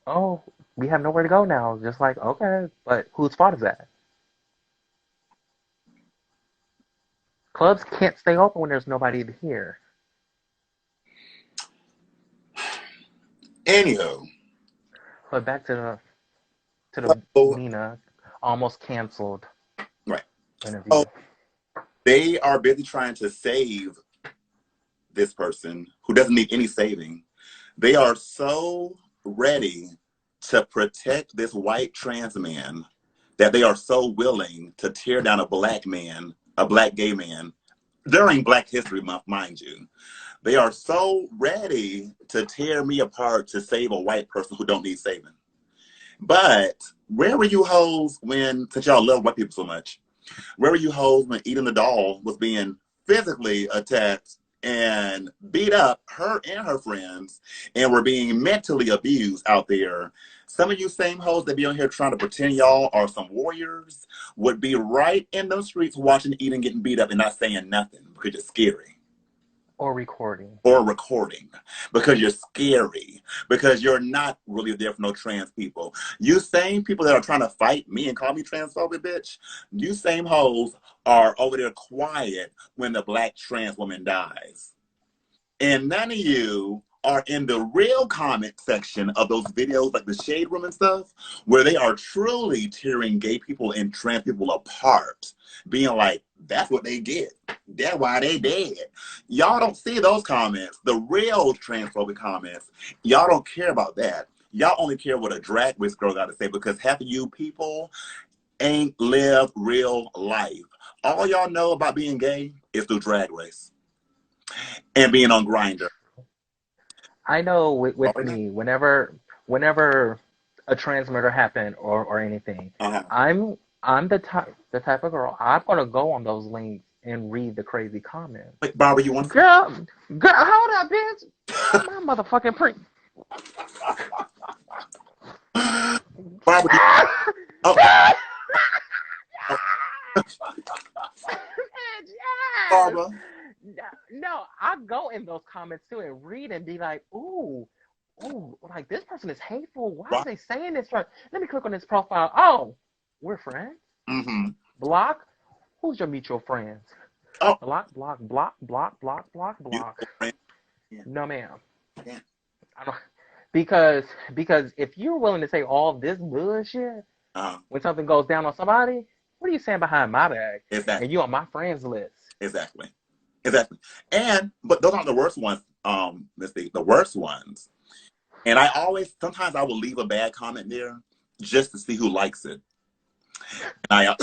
oh, we have nowhere to go now. Just like, okay, but whose fault is that? Clubs can't stay open when there's nobody here. Anywho. But back to the So, Nina almost canceled right. interview. So they are busy trying to save this person who doesn't need any saving. They are so ready to protect this white trans man that they are so willing to tear down a black man, a black gay man, during Black History Month, mind you. They are so ready to tear me apart to save a white person who don't need saving. But where were you hoes when, since y'all love white people so much, Where were you hoes when Eden the doll was being physically attacked and beat up, her and her friends, and were being mentally abused out there? Some of you same hoes that be on here trying to pretend y'all are some warriors would be right in those streets watching Eden getting beat up and not saying nothing because it's scary. Or recording. Or recording because you're scary, because you're not really there for no trans people. You same people that are trying to fight me and call me transphobic, bitch, you same hoes are over there quiet when the black trans woman dies. And none of you are in the real comment section of those videos, like the shade room and stuff, where they are truly tearing gay people and trans people apart, being like, that's what they get. That's why they dead. Y'all don't see those comments, the real transphobic comments. Y'all don't care about that. Y'all only care what a drag race girl got to say, because half of you people ain't lived real life. All y'all know about being gay is through Drag Race and being on Grindr. I know with me, whenever a trans murder happened or anything, Uh-huh. I'm the type of girl, I'm gonna go on those links and read the crazy comments. Wait, Barbara, you want to? Girl, hold up, bitch. My motherfucking pre. Barbara, oh, oh, Barbara. No, I go in those comments too and read and be like, ooh, like this person is hateful. Why are they saying this? Let me click on this profile. Oh, we're friends. Mm-hmm. Block. Who's your mutual friends? Oh, Block, block, block, block, block, block, you block. friend. No, ma'am. Yeah. I don't, because if you're willing to say all this bullshit Uh-huh. when something goes down on somebody, what are you saying behind my back? Exactly. And you on my friends list? Exactly. Exactly. But those aren't the worst ones, Mystique. The worst ones. And sometimes I will leave a bad comment there just to see who likes it. And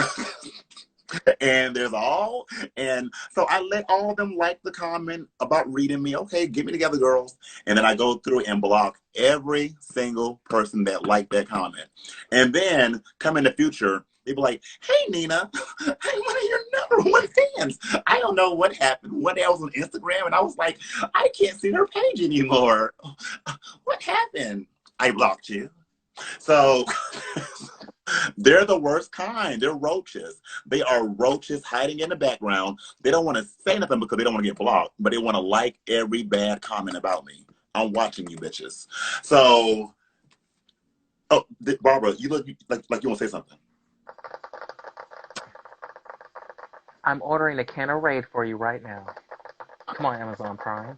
and so I let all of them like the comment about reading me. Okay, get me together, girls. And then I go through and block every single person that liked that comment. And then come in the future, they be like, hey, Nina, I'm one of your number one fans. I don't know what happened. One day I was on Instagram and I was like, I can't see her page anymore. What happened? I blocked you. So they're the worst kind. They're roaches. They are roaches hiding in the background. They don't want to say nothing because they don't want to get blocked, but they want to like every bad comment about me. I'm watching you bitches. So, Barbara, you look like you want to say something. I'm ordering a can of Raid for you right now. Come on, Amazon Prime.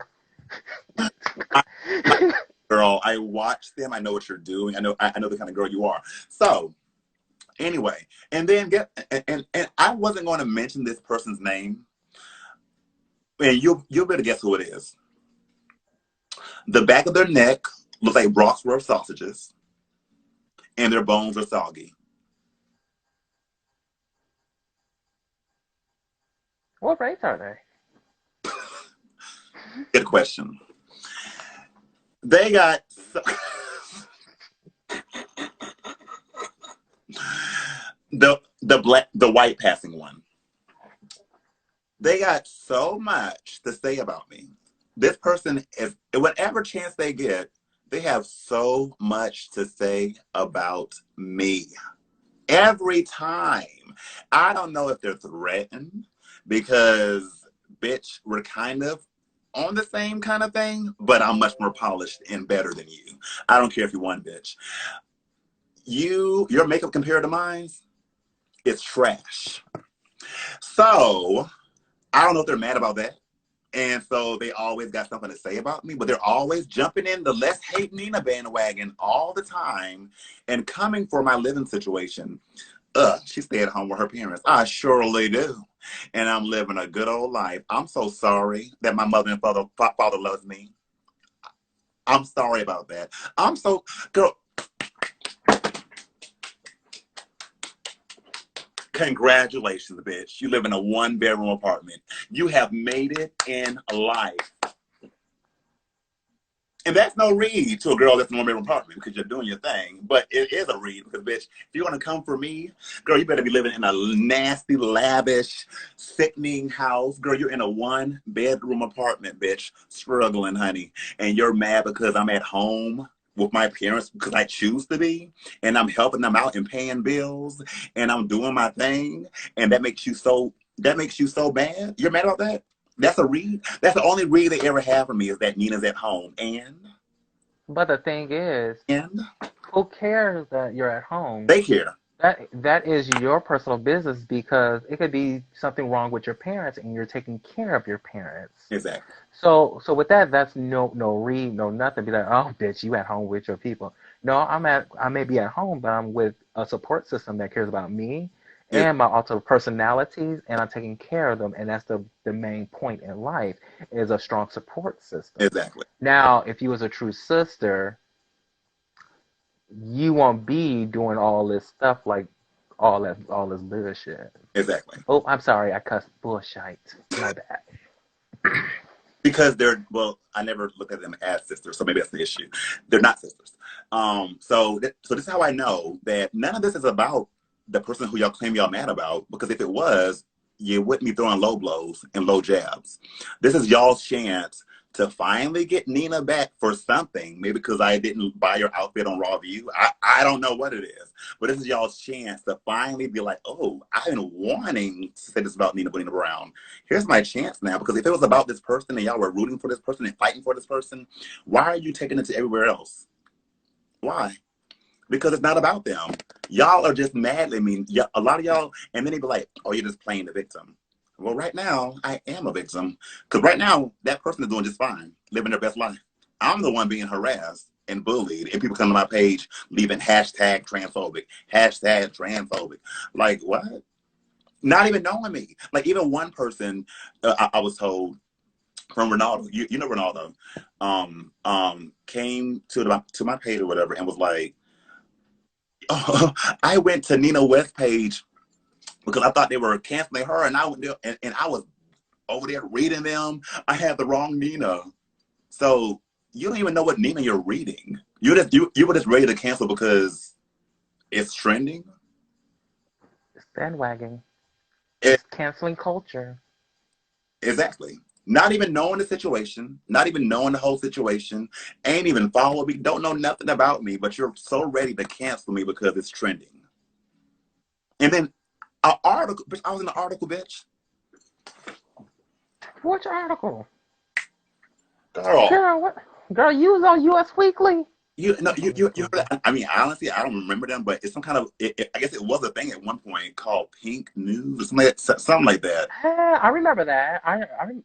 Girl, I watch them. I know what you're doing. I know the kind of girl you are. So, anyway, and then and I wasn't going to mention this person's name, and you'll better guess who it is. The back of their neck looks like Bronxworth sausages, and their bones are soggy. What race are they? Good question. They got the white passing one. They got so much to say about me. This person is, whatever chance they get, they have so much to say about me. Every time. I don't know if they're threatened because, bitch, we're kind of on the same kind of thing, but I'm much more polished and better than you. I don't care if you won, bitch. Your makeup compared to mine, it's trash. So I don't know if they're mad about that. And so they always got something to say about me, but they're always jumping in the let's hate Nina bandwagon all the time and coming for my living situation. She stayed at home with her parents. I surely do. And I'm living a good old life. I'm so sorry that my mother and father loves me. I'm sorry about that. Girl, congratulations, bitch. You live in a 1-bedroom apartment. You have made it in life. And that's no read to a girl that's in a one-bedroom apartment because you're doing your thing. But it is a read because, bitch, if you're going to come for me, girl, you better be living in a nasty, lavish, sickening house. Girl, you're in a one-bedroom apartment, bitch, struggling, honey. And you're mad because I'm at home with my parents because I choose to be. And I'm helping them out and paying bills. And I'm doing my thing. And that makes you so bad. You're mad about that? That's a read. That's the only read they ever have for me is that Nina's at home. But the thing is, And who cares that you're at home? they care. That is your personal business because it could be something wrong with your parents and you're taking care of your parents. Exactly. So with that, that's no read, no nothing. Be like, oh, bitch, you at home with your people. No, I may be at home, but I'm with a support system that cares about me It, and my altered personalities, and I'm taking care of them. And that's the main point in life is a strong support system. exactly. Now, if you was a true sister, you won't be doing all this stuff like all this bullshit. Exactly. Oh, I'm sorry, I cussed bullshit. My bad. Because well, I never looked at them as sisters, so maybe that's the issue. They're not sisters. So this is how I know that none of this is about the person who y'all claim y'all mad about, because if it was, you wouldn't be throwing low blows and low jabs. This is y'all's chance to finally get Nina back for something. Maybe because I didn't buy your outfit on Raw View. I don't know what it is. But this is y'all's chance to finally be like, oh, I've been wanting to say this about Nina Bonina Brown. Here's my chance now. Because if it was about this person and y'all were rooting for this person and fighting for this person, why are you taking it to everywhere else? Why? Because it's not about them. Y'all are just mad at me. A lot of y'all, and then they be like, oh, you're just playing the victim. Well, right now, I am a victim. Because right now, that person is doing just fine, living their best life. I'm the one being harassed and bullied, and people come to my page leaving hashtag transphobic, hashtag transphobic. Like, what? Not even knowing me. Like, even one person, I was told, from Ronaldo, you know Ronaldo, came to my page or whatever and was like, oh, I went to Nina West's page because I thought they were canceling her, and I went there, and I was over there reading them. I had the wrong Nina. So you don't even know what Nina you're reading. You were just ready to cancel because it's trending. It's bandwagon. It, It's canceling culture. exactly. Not even knowing the situation, not even knowing the whole situation, ain't even follow me, don't know nothing about me, but you're so ready to cancel me because it's trending. And then an article, bitch, I was in the article, bitch. Which article? Girl, Girl, what? Girl, you was on US Weekly. you no, On you heard that? I mean, honestly, I don't remember them, but it's some kind of. I guess it was a thing at one point called Pink News or something like that. Yeah, I remember that.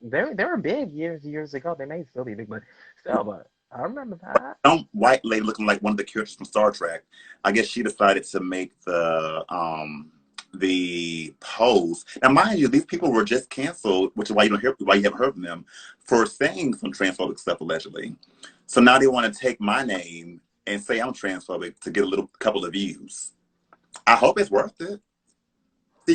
They were big years ago. They may still be big, but still, but I remember that. Some white lady looking like one of the characters from Star Trek. I guess she decided to make the post. Now, mind you, these people were just canceled, which is why you haven't heard from them for saying some transphobic stuff allegedly. So now they want to take my name and say I'm transphobic to get a little couple of views. I hope it's worth it.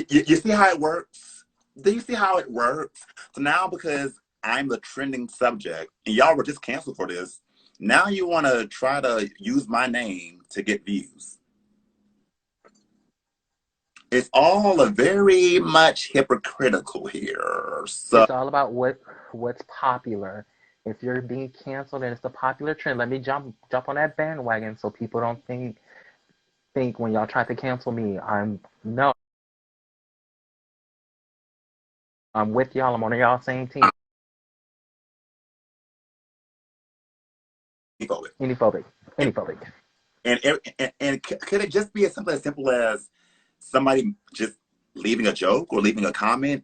You see how it works? Do you see how it works? So now because I'm the trending subject and y'all were just canceled for this, now you want to try to use my name to get views. It's all a very much hypocritical here. So It's all about what's popular. If you're being canceled and it's the popular trend, let me jump on that bandwagon so people don't think when y'all try to cancel me, I'm with y'all. I'm on y'all same team. Anyphobic, anyphobic. and could it just be as simple as somebody just leaving a joke or leaving a comment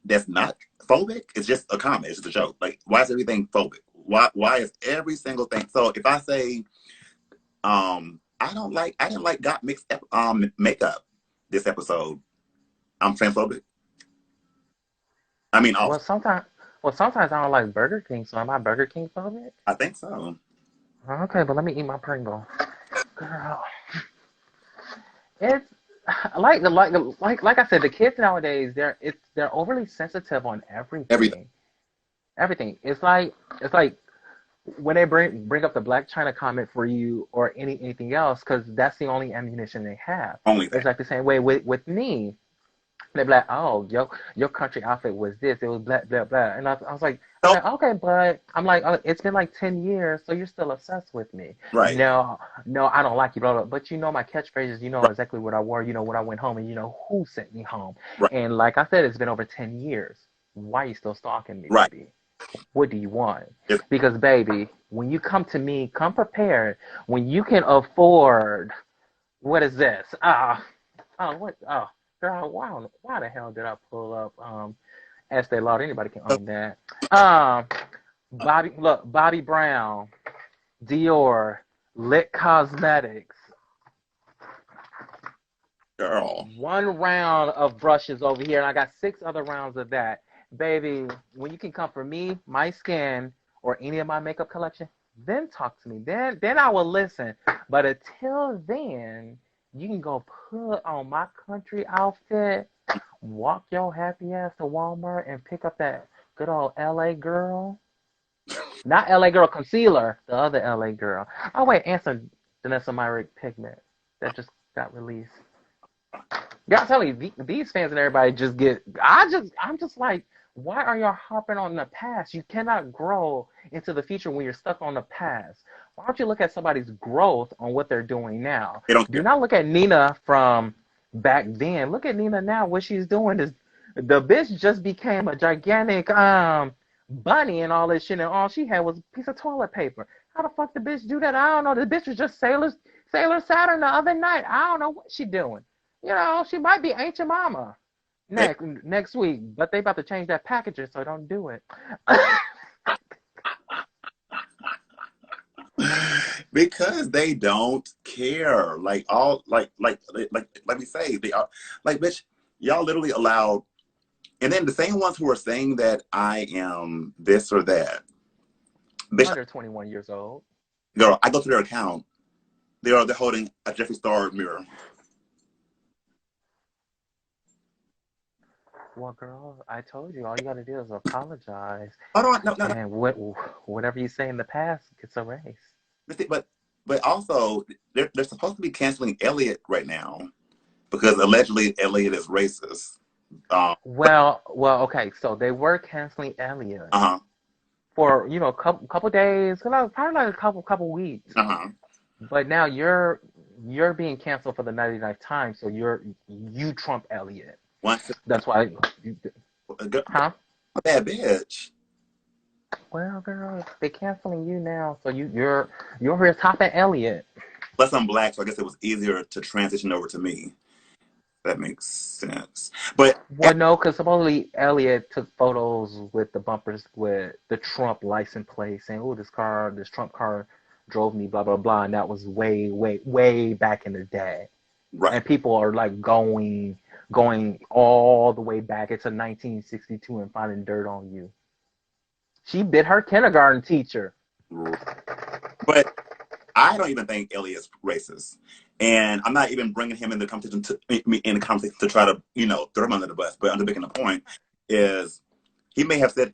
that's not phobic? It's just a comment. It's just a joke. Like, why is everything phobic? Why is every single thing? So if I say, I didn't like got mixed makeup this episode, I'm transphobic. I mean, Well, sometimes, sometimes I don't like Burger King, so am I Burger King phobic? I think so. Okay, but let me eat my Pringle. Girl, it's like I said, the kids nowadays they're overly sensitive on Everything. everything. Everything. It's like when they bring up the Black China comment for you or anything else, because that's the only ammunition they have. Only thing. It's like the same way with me. They'd be like, oh, your country outfit was this. It was blah, blah, blah. And I was like, Nope. okay, but I'm like, it's been like 10 years, so you're still obsessed with me. Right. No, no, I don't like you, blah, blah. But you know my catchphrases, you know Right. exactly what I wore, you know when I went home, and you know who sent me home. Right. And like I said, it's been over 10 years. Why are you still stalking me, Right. baby? What do you want? It's, Because, baby, when you come to me, come prepared. When you can afford, what is this? What? Oh, girl, why the hell did I pull up Estee Lauder? Anybody can own that. Bobby Brown, Dior, Lit Cosmetics. girl. One round of brushes over here, and I got 6 other rounds of that. Baby, when you can come for me, my skin, or any of my makeup collection, then talk to me. Then I will listen. But until then, you can go put on my country outfit, walk your happy ass to Walmart and pick up that good old LA girl. Not LA girl concealer, the other LA girl. Oh wait, and some Denessa pigment that just got released. Yeah, I'm telling you, these fans and everybody just get. I'm just like, why are y'all harping on the past? You cannot grow into the future when you're stuck on the past. Why don't you look at somebody's growth on what they're doing now? They don't Do care. not look at Nina from back then. Look at Nina now. What she's doing is the bitch just became a gigantic bunny and all this shit, and all she had was a piece of toilet paper. How the fuck the bitch do that? I don't know. The bitch was just Sailor Saturn the other night. I don't know what she doing. You know, she might be Ancient Mama next week, but they about to change that packaging, so don't do it. Because they don't care. Like we say, they are like, bitch, y'all literally allowed, and then the same ones who are saying that I am this or that, bitch, Under 21 years old. girl, I go to their account. They're holding a Jeffree Star mirror. Well, girl, I told you all you gotta do is apologize, Oh no. and whatever you say in the past gets erased. But also they're supposed to be canceling Elliot right now because allegedly Elliot is racist. Okay. So they were canceling Elliot Uh-huh. for a couple days, probably like a couple weeks. Uh-huh. But now you're being canceled for the 99th time, so you trump Elliot. Once That's why. Huh? a bad bitch. Well, girl, they're canceling you now, so you're over here topping Elliot. Plus I'm black, so I guess it was easier to transition over to me. That makes sense. But Well, no, because supposedly Elliot took photos with the bumpers with the Trump license plate, saying, "Oh, this Trump car drove me," blah blah blah, and that was way, way, way back in the day. right. And people are like going all the way back into 1962 and finding dirt on you. She bit her kindergarten teacher. But I don't even think Elliot's racist. And I'm not even bringing him in the competition to try to, throw him under the bus. But I'm making the point is he may have said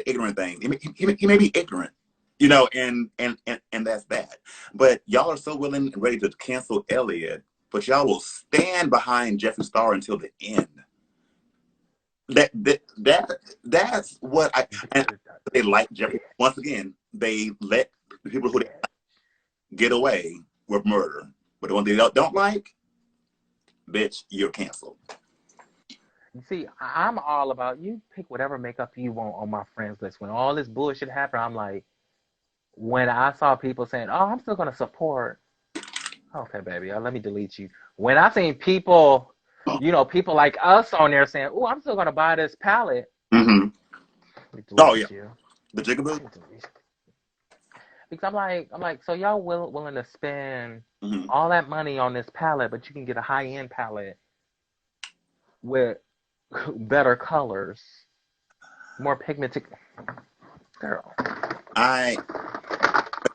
ignorant things. He may be ignorant, and that's that. But y'all are so willing and ready to cancel Elliot, but y'all will stand behind Jeffree Star until the end. That's what and they like Jeffree. Once again, they let the people who they get away with murder. But the one they don't like, bitch, you're canceled. See, I'm all about you pick whatever makeup you want on my friends list. When all this bullshit happened, I'm like, when I saw people saying, "Oh, I'm still gonna support," okay, baby, let me delete you. When I seen people, people like us on there saying, "Oh, I'm still gonna buy this palette," Mm-hmm. let me Oh yeah, delete you. the jigaboo. Because I'm like, so y'all willing to spend Mm-hmm. all that money on this palette, but you can get a high end palette with better colors, more pigmented. Girl, I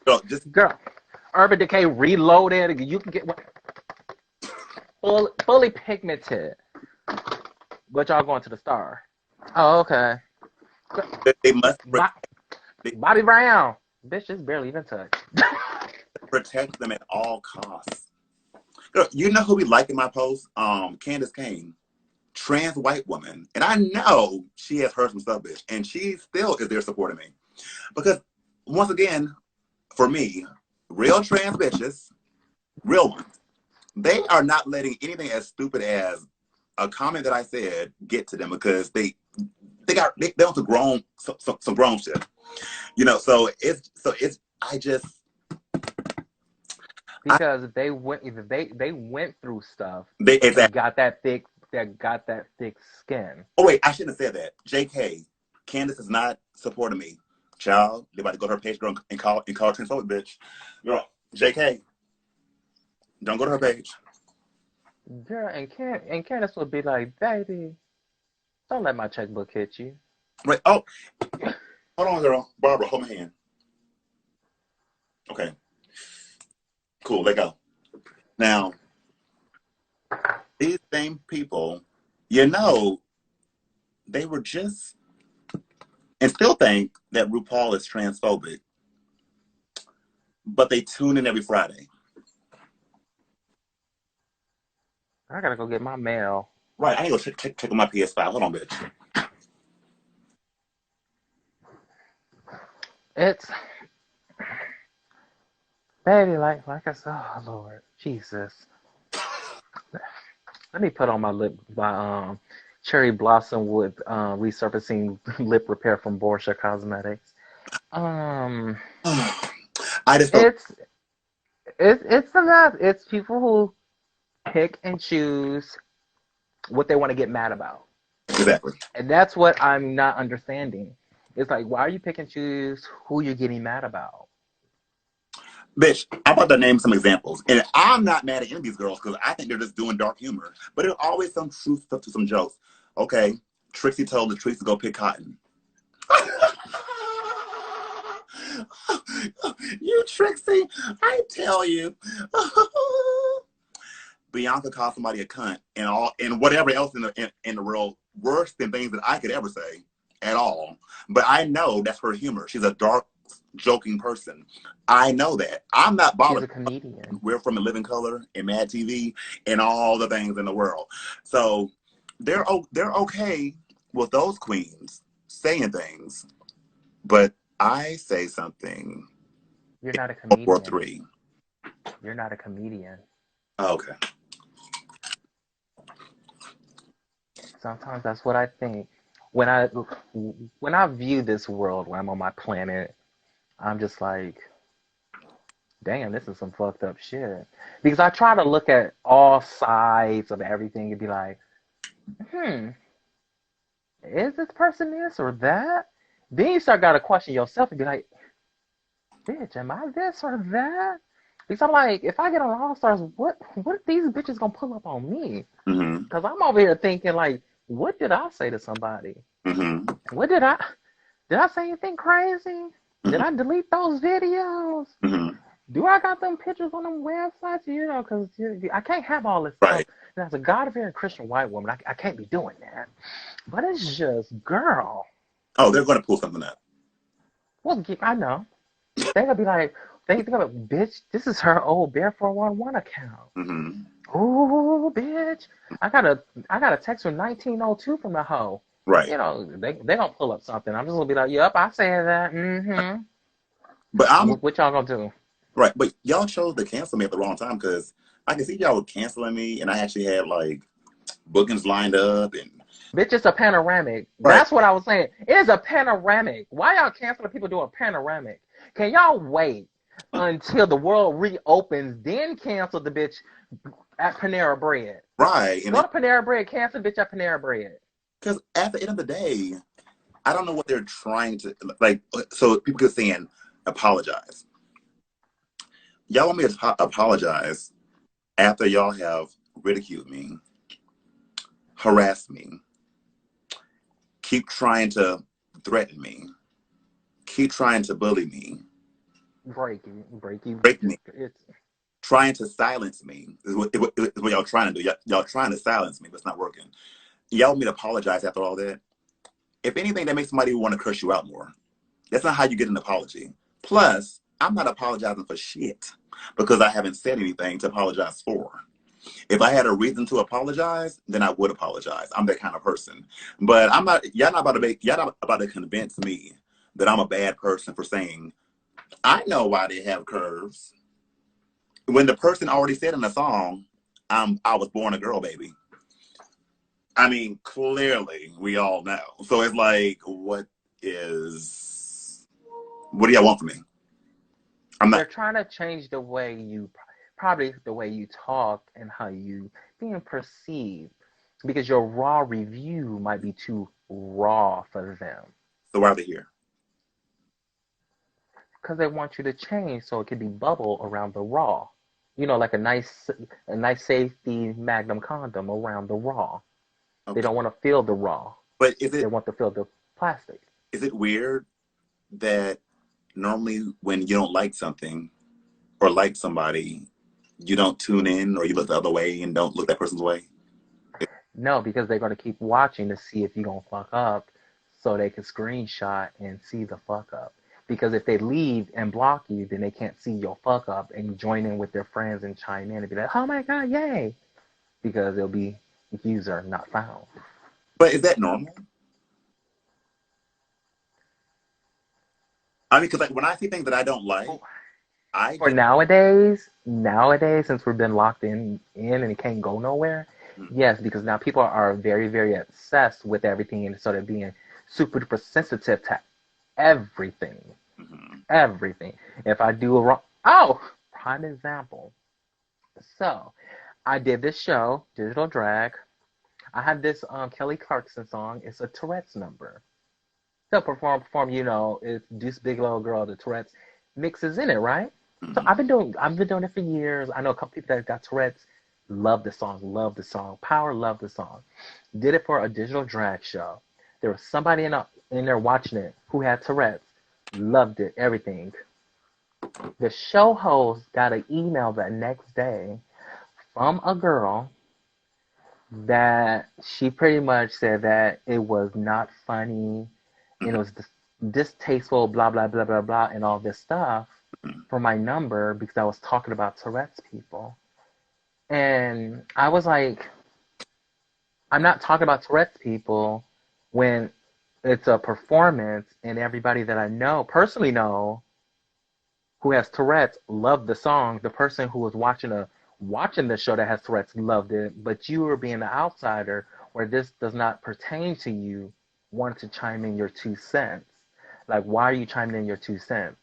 girl, just girl, Urban Decay Reloaded. You can get fully pigmented, but y'all going to the star. Oh, okay. they must. Bobby Brown. Bitch, just barely even touched. Protect them at all costs. Girl, you know who we like in my post? Candace Kane, trans white woman. And I know she has heard some stuff, bitch. And she still is there supporting me. Because, once again, for me, real trans bitches, real ones, they are not letting anything as stupid as a comment that I said get to them, because they on some grown shit. You know, so it's I just Because they went through stuff they exactly. and got that thick skin. Oh wait, I shouldn't have said that. JK, Candace is not supporting me. Child, they about to go to her page, girl, and call her transphobic bitch. Girl, JK, don't go to her page. Girl, and Candace would be like, baby, don't let my checkbook hit you. Right. Oh, hold on, girl. Barbara, hold my hand. Okay. Cool, let go. Now, these same people, you know, they were just, and still think that RuPaul is transphobic, but they tune in every Friday. I gotta go get my mail. Right, I need to go check on my PS5. Hold on, bitch. It's, baby, like I said, oh Lord, Jesus. Let me put on my cherry blossom with resurfacing lip repair from Borsha Cosmetics. I just don't. It's enough. It's people who pick and choose what they want to get mad about. Exactly. And that's what I'm not understanding. It's like, why are you pick and choose who you're getting mad about? Bitch, I'm about to name some examples. And I'm not mad at any of these girls because I think they're just doing dark humor. But there's always some truth stuff to some jokes. Okay, Trixie told Latrice to go pick cotton. You, Trixie, I tell you. Bianca called somebody a cunt and whatever else in the world worse than things that I could ever say at all. But I know that's her humor. She's a dark, joking person. I know that. I'm not bothered. She's a comedian. We're from A Living Color and Mad TV and all the things in the world. So they're okay with those queens saying things. But I say something. You're not a comedian. World War III. You're not a comedian. Okay. Sometimes that's what I think. When I view this world, when I'm on my planet, I'm just like, damn, this is some fucked up shit. Because I try to look at all sides of everything and be like, is this person this or that? Then you start gotta question yourself and be like, bitch, am I this or that? Because I'm like, if I get on All Stars, what are these bitches gonna pull up on me? Because I'm over here thinking like, what did I say to somebody? What did I say anything crazy? Did I delete those videos? Do I got them pictures on them websites? You know, because I can't have all this stuff. And as a God-fearing Christian white woman, I can't be doing that. But it's just, girl. Oh, they're going to pull something up. Well, I know. They're going to be like, think about, bitch, this is her old Bear 411 account. Ooh, bitch. I got a text from 1902 from the hoe. Right. You know, they're going to pull up something. I'm just going to be like, yep, I said that. But what y'all going to do? Right, but y'all chose to cancel me at the wrong time because I can see y'all were canceling me, and I actually had like bookings lined up and. Bitch, it's a panoramic. Right. That's what I was saying. It is a panoramic. Why y'all canceling people doing panoramic? Can y'all wait until the world reopens, then cancel the bitch at Panera Bread? Right. Go to Panera Bread, cancel the bitch at Panera Bread. Because at the end of the day, I don't know what they're trying to like. So people keep saying apologize. Y'all want me to apologize after y'all have ridiculed me, harassed me, keep trying to threaten me, keep trying to bully me, break me, trying to silence me is what y'all trying to do. Y'all trying to silence me, but it's not working. Y'all want me to apologize after all that? If anything, that makes somebody want to curse you out more. That's not how you get an apology. Plus, I'm not apologizing for shit because I haven't said anything to apologize for. If I had a reason to apologize, then I would apologize. I'm that kind of person. But I'm not. Y'all not about to convince me that I'm a bad person for saying I know why they have curves. When the person already said in the song, I was born a girl, baby. I mean, clearly we all know. So it's like, what do y'all want from me? I'm They're not. trying to change the way you, probably the way you talk and how you being perceived, because your raw review might be too raw for them. So why are they here? Because they want you to change so it can be bubble around the raw. You know, like a nice safety magnum condom around the raw. They Okay. don't want to feel the raw. But They want to feel the plastic. is it weird that normally when you don't like something or like somebody, you don't tune in or you look the other way and don't look that person's way? No, because they're going to keep watching to see if you're going to fuck up so they can screenshot and see the fuck up. Because if they leave and block you, then they can't see your fuck up and join in with their friends and chime in and be like, oh my God, yay. Because it'll be user not found. But is that normal? I mean, because like when I see things that I don't like, I For just nowadays, since we've been locked in and it can't go nowhere, yes, because now people are very, very obsessed with everything, and so they're being super duper sensitive to everything. mm-hmm. Everything. If I do a wrong, oh, prime example. So, I did this show, Digital Drag. I had this Kelly Clarkson song. It's a Tourette's number. So perform. It's this big little girl. The Tourette's mixes in it, right? So Mm-hmm. I've been doing it for years. I know a couple people that got Tourette's. Love the song. Love the song. Power. Love the song. Did it for a digital drag show. There was somebody in there watching it who had Tourette's. Loved it. Everything. The show host got an email that next day from a girl that she pretty much said that it was not funny and it was distasteful, blah, blah, blah, blah, blah, and all this stuff for my number because I was talking about Tourette's people. And I was like, I'm not talking about Tourette's people when it's a performance and everybody that I know, personally know, who has Tourette's loved the song. The person who was watching the show that has Tourette's loved it, but you were being the outsider where this does not pertain to you, wanted to chime in your 2 cents. Like, why are you chiming in your 2 cents?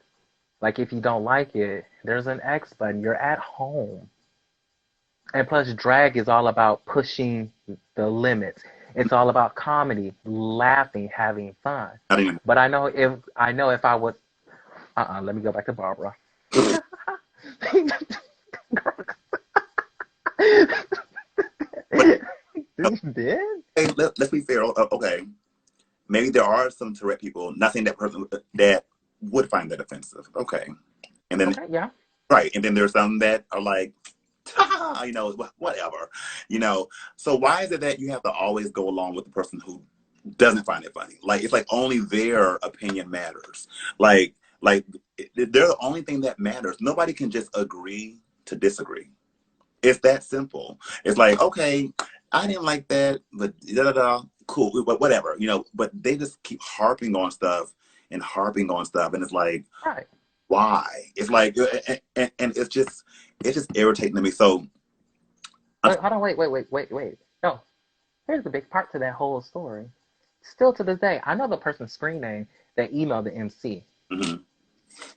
Like, if you don't like it, there's an X button. You're at home. And plus, drag is all about pushing the limits. It's all about comedy, laughing, having fun. I didn't. But I know if I was, let me go back to Barbara. But Did? hey, let's be fair. Okay, maybe there are some Tourette people. Not saying that person that would find that offensive. Okay, and then Okay, yeah. right, and then there's some that are like, whatever, you know. So why is it that you have to always go along with the person who doesn't find it funny? Like it's like only their opinion matters. Like they're the only thing that matters. Nobody can just agree to disagree. It's that simple. It's like, okay, I didn't like that, but da da da, cool, but whatever, you know. But they just keep harping on stuff, and it's like, Right. why? It's like, and it's just irritating to me. So, I'm, Wait, hold on, wait. No, here's the big part to that whole story. Still to this day, I know the person's screen name that emailed the MC. mhm,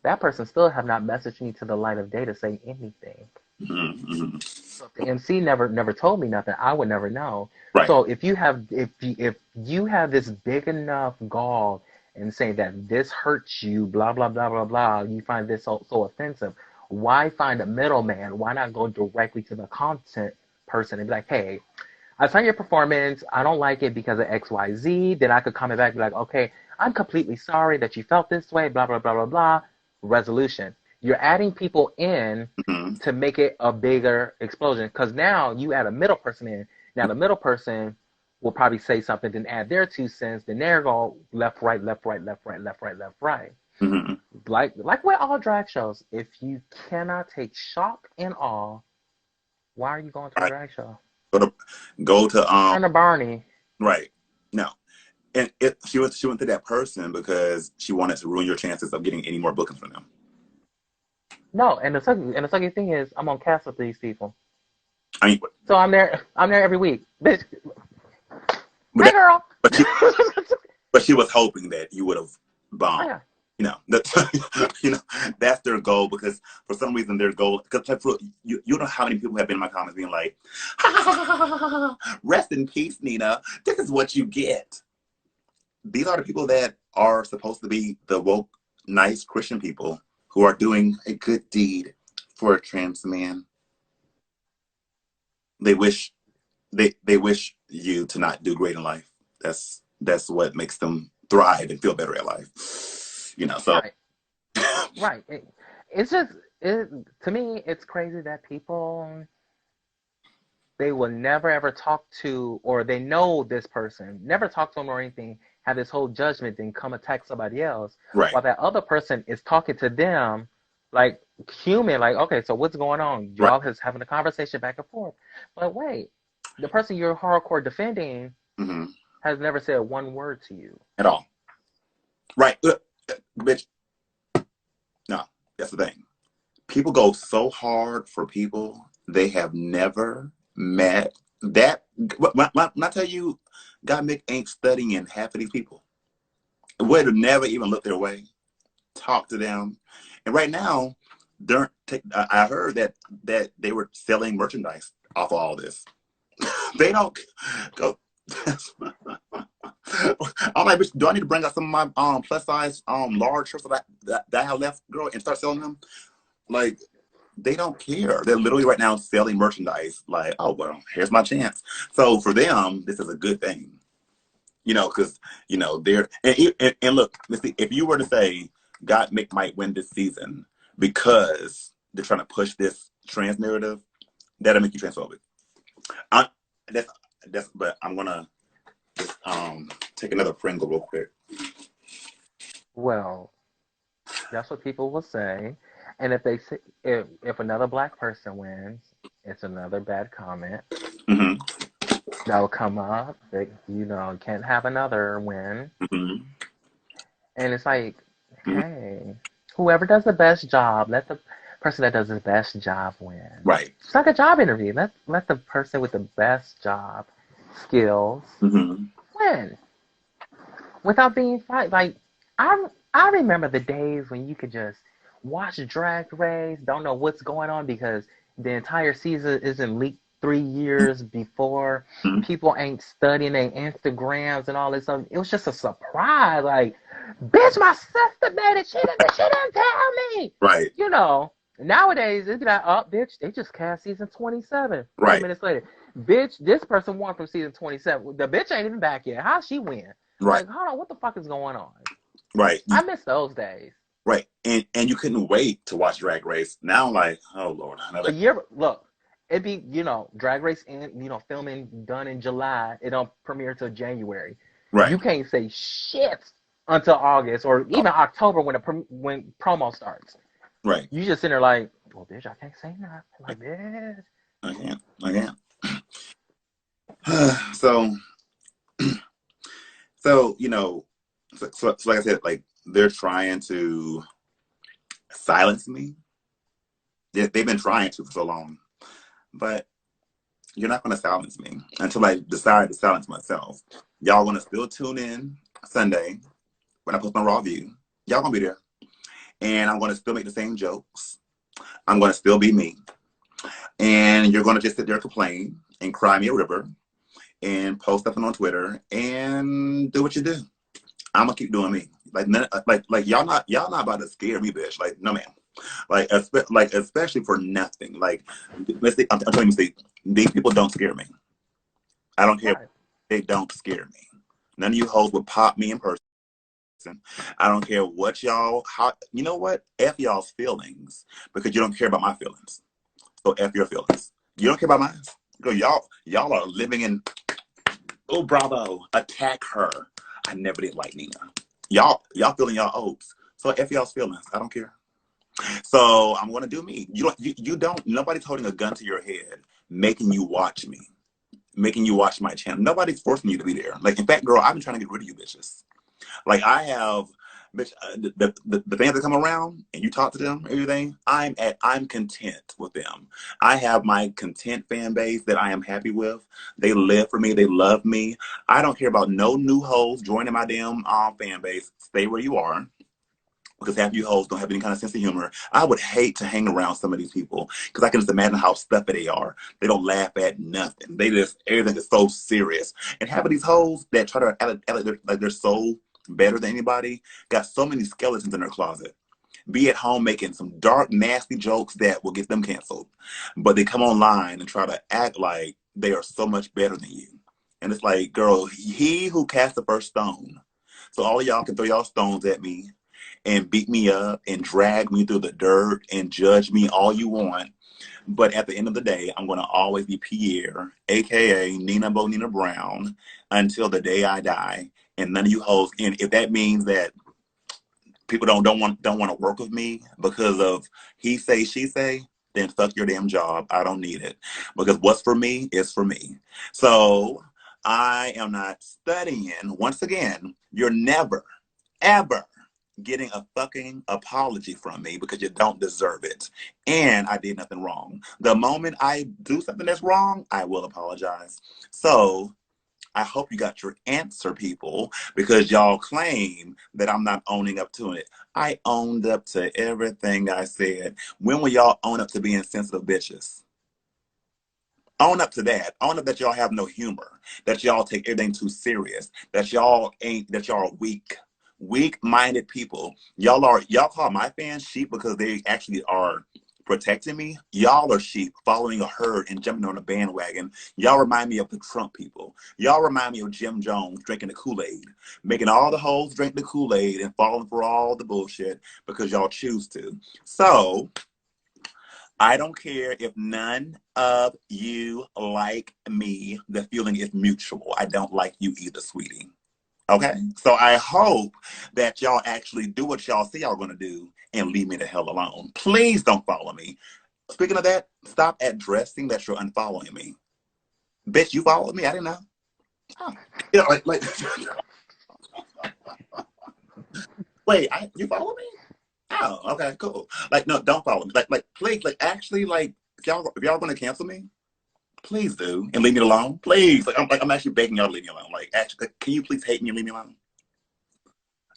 That person still have not messaged me to the light of day to say anything. mhm, mhm. So if the MC never told me nothing, I would never know. Right. So if you have this big enough gall and saying that this hurts you, blah blah blah blah blah, you find this so offensive, why find a middleman? Why not go directly to the content person and be like, hey, I saw your performance. I don't like it because of XYZ. Then I could comment back and be like, okay, I'm completely sorry that you felt this way, blah, blah, blah, blah, blah. Resolution. You're adding people in Mhm. to make it a bigger explosion. Because now you add a middle person in. Now the middle person will probably say something, then add their 2 cents. Then they're going left, right, left, right, left, right, left, right, left, right. Mhm. like with all drag shows, if you cannot take shock and awe, why are you going to a Right. drag show? Go to Turn to Barney. right. No. And she went to that person because she wanted to ruin your chances of getting any more bookings from them. No, and the sucky thing is, I'm on cast with these people, I mean, so I'm there every week, bitch. but Hey, girl. but she but she was hoping that you would have Oh, bombed. yeah. You know, that's their goal, because for some reason their goal, because you know how many people have been in my comments being like, rest in peace, Nina. This is what you get. These are the people that are supposed to be the woke, nice Christian people who are doing a good deed for a trans man. They wish they wish you to not do great in life. That's what makes them thrive and feel better at life. You know, so Right. Right. It's just to me, it's crazy that people, they will never ever talk to, or they know this person, never talk to them or anything, have this whole judgment, then come attack somebody else, right, while that other person is talking to them like human, like, okay, so what's going on? right, Y'all is having a conversation back and forth. But wait, the person you're hardcore defending mm-hmm. has never said one word to you. At all. Right. Bitch. No, that's the thing. People go so hard for people they have never met. That when I tell you, God Mick ain't studying half of these people. Would have never even looked their way, talk to them, and right now, I heard that they were selling merchandise off of all this. They don't go. I'm like, bitch, do I need to bring out some of my plus size large shirts that I have left, girl, and start selling them? Like, they don't care. They're literally right now selling merchandise. Like, oh well, here's my chance. So for them, this is a good thing, you know, because they're and look, Missy, if you were to say God might win this season because they're trying to push this trans narrative, that'll make you transphobic. I, that's. But I'm gonna just take another Pringle real quick. Well, that's what people will say. And if they say, if another black person wins, it's another bad comment Mm-hmm. that will come up. That can't have another win. Mm-hmm. And it's like, Mm-hmm. hey, whoever does the best job, let the person that does the best job win. Right. It's like a job interview. Let the person with the best job skills Mm-hmm. win without being fight. Like I remember the days when you could just watch Drag Race, don't know what's going on because the entire season isn't leaked 3 years before. Mm-hmm. People ain't studying their Instagrams and all this stuff. It was just a surprise. Like, bitch, my sister made it. She didn't tell me. Right. Nowadays, it's like, oh, bitch, they just cast season 27. Right. 10 minutes later. Bitch, this person won from season 27. The bitch ain't even back yet. How'd she win? Right. Like, hold on, what the fuck is going on? Right. I miss those days. Right. And you couldn't wait to watch Drag Race. Now, like, oh Lord, A year, look, it'd be, Drag Race in, filming done in July. It don't premiere till January. Right. You can't say shit until August or even October when promo starts. Right. You just sitting there like, well, bitch, I can't say nothing. Like, bitch. I can't. So, so like I said, like they're trying to silence me. They've been trying to for so long, but you're not going to silence me until I decide to silence myself. Y'all want to still tune in Sunday when I post my raw view. Y'all gonna be there, and I'm going to still make the same jokes. I'm going to still be me, and you're going to just sit there and complain and cry me a river and post something on Twitter and do what you do. I'm gonna keep doing me. Like y'all not about to scare me, bitch. Like, no, ma'am. Like especially for nothing. Like, I'm telling you, these people don't scare me. I don't care. Right. They don't scare me. None of you hoes would pop me in person. I don't care what you know what? F y'all's feelings because you don't care about my feelings. So F your feelings. You don't care about mine. Go, y'all are living in, oh, bravo, attack her. I never did like Nina. Y'all feeling y'all oats. So F y'all's feelings. I don't care. So I'm gonna do me. You don't nobody's holding a gun to your head, making you watch me, making you watch my channel. Nobody's forcing you to be there. Like in fact, girl, I've been trying to get rid of you bitches. Like I have, bitch, the fans that come around and you talk to them, everything. I'm content with them. I have my content fan base that I am happy with. They live for me. They love me. I don't care about no new hoes joining my damn fan base. Stay where you are. Because half you hoes don't have any kind of sense of humor. I would hate to hang around some of these people because I can just imagine how stuffy they are. They don't laugh at nothing. They just, everything is so serious. And half of these hoes that try to act like they're so better than anybody got so many skeletons in their closet. Be at home making some dark, nasty jokes that will get them canceled. But they come online and try to act like they are so much better than you. And it's like, girl, he who cast the first stone. So all of y'all can throw y'all stones at me and beat me up and drag me through the dirt and judge me all you want. But at the end of the day, I'm going to always be Pierre, aka Nina Bonina Brown, until the day I die. And none of you hoes. And if that means that people don't want to work with me because of he say she say, then fuck your damn job. I don't need it because what's for me is for me. So I am not studying. Once again, you're never ever getting a fucking apology from me because you don't deserve it. And I did nothing wrong. The moment I do something that's wrong, I will apologize. So I hope you got your answer, people, because y'all claim that I'm not owning up to it. I owned up to everything I said. When will y'all own up to being sensitive bitches? Own up to that. Own up that y'all have no humor, that y'all take everything too serious, that y'all are weak. Weak-minded people. Y'all call my fans sheep because they actually are protecting me. Y'all are sheep following a herd and jumping on a bandwagon. Y'all remind me of the Trump people. Y'all remind me of Jim Jones drinking the Kool-Aid, making all the hoes drink the Kool-Aid and falling for all the bullshit because y'all choose to. So I don't care if none of you like me. The feeling is mutual. I don't like you either, sweetie. Okay? So I hope that y'all actually do what y'all say y'all gonna do and leave me the hell alone. Please don't follow me. Speaking of that, stop addressing that you're unfollowing me. Bitch, you followed me? I didn't know. Oh. You know, wait, you follow me? Oh, okay, cool. Like, no, don't follow me. Please, actually, if y'all gonna cancel me, please do and leave me alone. Please, I'm actually begging y'all to leave me alone. Like, actually, can you please hate me and leave me alone?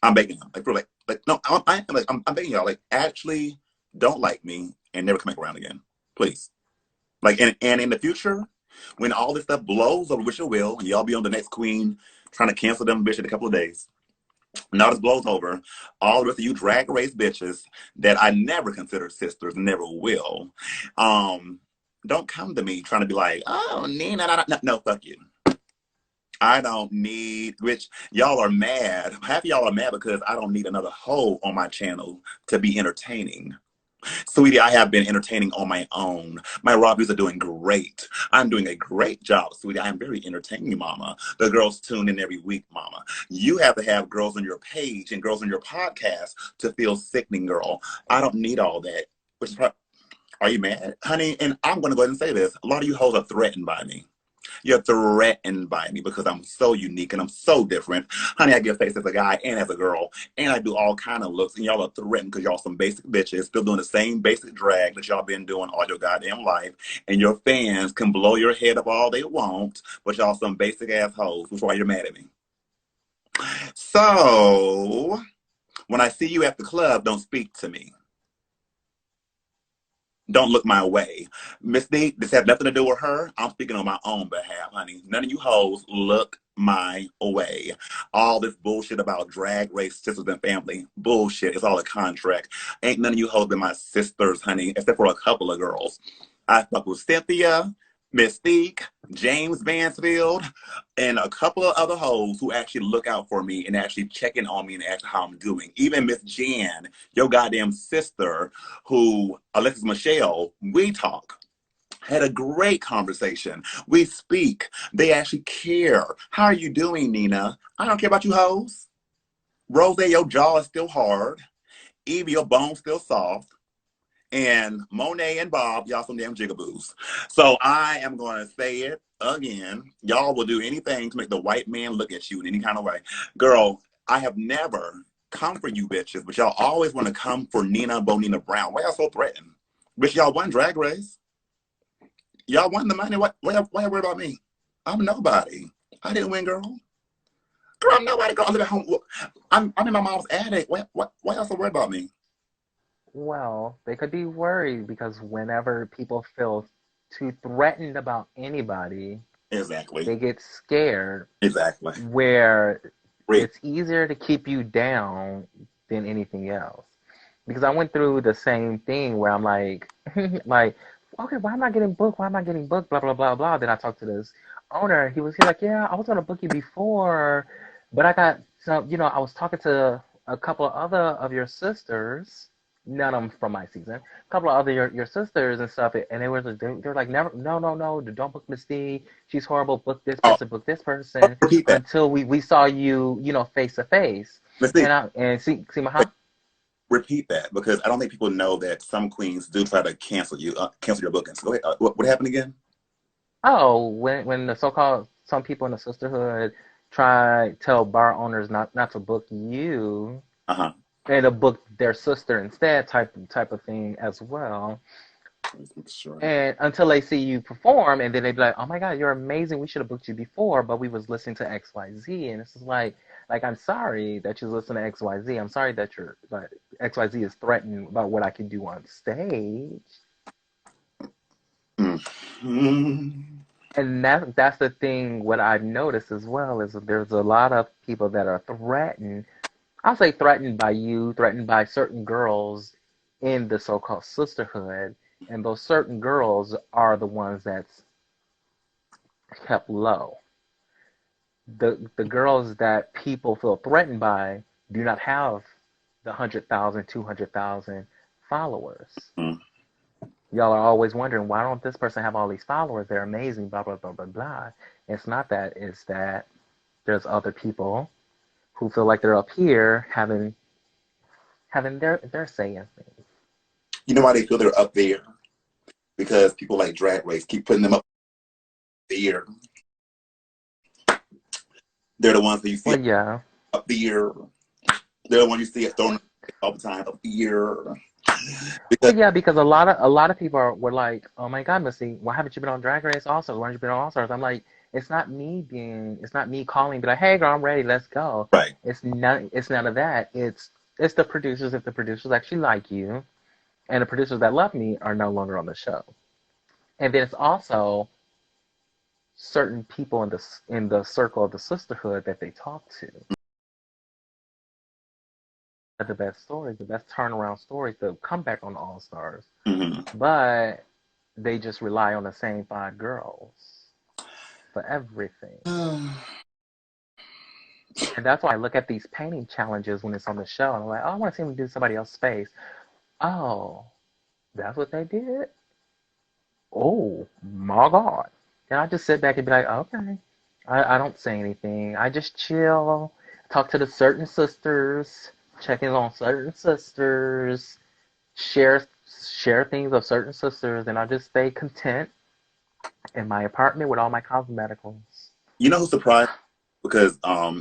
I'm begging y'all. Like, for no, I'm begging y'all. Like, actually, don't like me and never come back around again, please. Like, and in the future, when all this stuff blows over, which it will, and y'all be on the next queen trying to cancel them bitch in a couple of days. Now this blows over, all the rest of you drag race bitches that I never considered sisters, never will. Don't come to me trying to be like, oh, Nina, no, fuck you. I don't need, which y'all are mad. Half of y'all are mad because I don't need another hoe on my channel to be entertaining. Sweetie, I have been entertaining on my own. My raw views are doing great. I'm doing a great job, sweetie. I am very entertaining, mama. The girls tune in every week, mama. You have to have girls on your page and girls on your podcast to feel sickening, girl. I don't need all that. Which is are you mad? Honey, and I'm going to go ahead and say this. A lot of you hoes are threatened by me. You're threatened by me because I'm so unique and I'm so different. Honey, I give face as a guy and as a girl. And I do all kind of looks. And y'all are threatened because y'all some basic bitches still doing the same basic drag that y'all been doing all your goddamn life. And your fans can blow your head up all they want, but y'all some basic assholes, which is why you're mad at me. So when I see you at the club, don't speak to me. Don't look my way. Mystique, this has nothing to do with her. I'm speaking on my own behalf, honey. None of you hoes look my way. All this bullshit about drag race, sisters and family, bullshit. It's all a contract. Ain't none of you hoes been my sisters, honey, except for a couple of girls. I fuck with Cynthia, Mystique, James Mansfield, and a couple of other hoes who actually look out for me and actually check in on me and ask how I'm doing. Even Miss Jan, your goddamn sister, who, Alexis Michelle, we talk. Had a great conversation. We speak. They actually care. How are you doing, Nina? I don't care about you hoes. Rose, your jaw is still hard. Evie, your bone's still soft. And Monet and Bob, y'all some damn jigaboos. So I am going to say it again. Y'all will do anything to make the white man look at you in any kind of way. Girl, I have never come for you bitches, but y'all always want to come for Nina Bonina Brown. Why y'all so threatened? Bitch, y'all won Drag Race. Y'all won the money. Why y'all worried about me? I'm nobody. I didn't win, girl. Girl, I'm nobody. Girl, I live at home. Look, I'm in my mom's attic. Why y'all so worried about me? Well, they could be worried because whenever people feel too threatened about anybody, Exactly. they get scared, Exactly. where Great. it's easier to keep you down than anything else. Because I went through the same thing where I'm like, like, okay, why am I getting booked? Why am I getting booked? Blah blah blah blah. Then I talked to this owner. He's like, yeah, I was gonna book you before, but I got some. I was talking to a couple of other of your sisters. None of them from my season. A couple of other your sisters and stuff, and they were like, never, no, no, no, don't book Mystique. She's horrible. Oh, Book this person repeat that. until we saw you, face to face. Mystique, And see my repeat that because I don't think people know that some queens do try to cancel your bookings. Go ahead. What happened again? Oh, when the so-called some people in the sisterhood tell bar owners not to book you Uh-huh. and to book their sister instead, type of thing as well. Sure. And until they see you perform, and then they be like, "Oh my God, you're amazing. We should have booked you before, but we was listening to XYZ." And it's just like I'm sorry that you listen to XYZ. I'm sorry that XYZ is threatening about what I can do on stage. Mm-hmm. And that's the thing. What I've noticed as well is that there's a lot of people that are threatened. I'll say threatened by you, threatened by certain girls in the so-called sisterhood, and those certain girls are the ones that's kept low. The girls that people feel threatened by do not have the 100,000, 200,000 followers. Y'all are always wondering, why don't this person have all these followers? They're amazing, blah blah blah blah blah. It's not that. It's that there's other people who feel like they're up here having their say in things. You know why they feel they're up there? Because people like Drag Race keep putting them up there. They're the ones that you see Well, yeah. up there. They're the ones you see thrown all the time up here. Well, Because yeah, because a lot of people were like, "Oh my God, Missy, why haven't you been on Drag Race also? Why haven't you been on All Stars?" I'm like, it's not me calling, be like, "Hey, girl, I'm ready, let's go." right. It's none of that. It's the producers. If the producers actually like you, and the producers that love me are no longer on the show, and then it's also certain people in the circle of the sisterhood that they talk to. The best stories, the best turnaround stories, the comeback on All Stars, Mm-hmm. but they just rely on the same five girls for everything. And that's why I look at these painting challenges when it's on the show, and I'm like, oh, I want to see them do somebody else's face. Oh, that's what they did? Oh, my God. And I just sit back and be like, okay. I don't say anything. I just chill, talk to the certain sisters, check in on certain sisters, share share things of certain sisters, and I just stay content in my apartment with all my cosmeticals. You know who's surprised? Because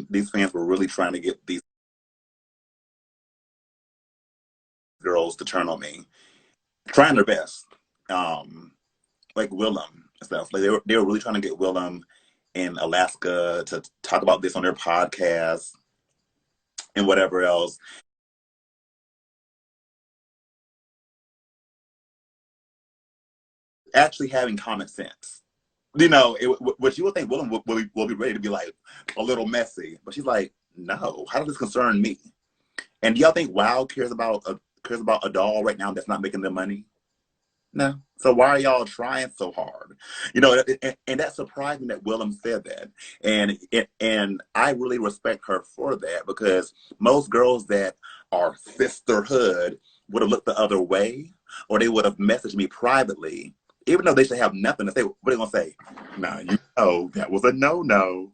these fans were really trying to get these girls to turn on me, trying their best. Um, like Willem and stuff. Like they were really trying to get Willem in Alaska to talk about this on their podcast and whatever else. Actually having common sense. What you would think Willem will be ready to be like a little messy, but she's like, no, how does this concern me? And do y'all think WoW cares about a doll right now that's not making them money? No. So why are y'all trying so hard? And that surprised me that Willem said that. And I really respect her for that because most girls that are sisterhood would have looked the other way or they would have messaged me privately, even though they should have nothing to say. What are they gonna say? Nah, that was a no-no.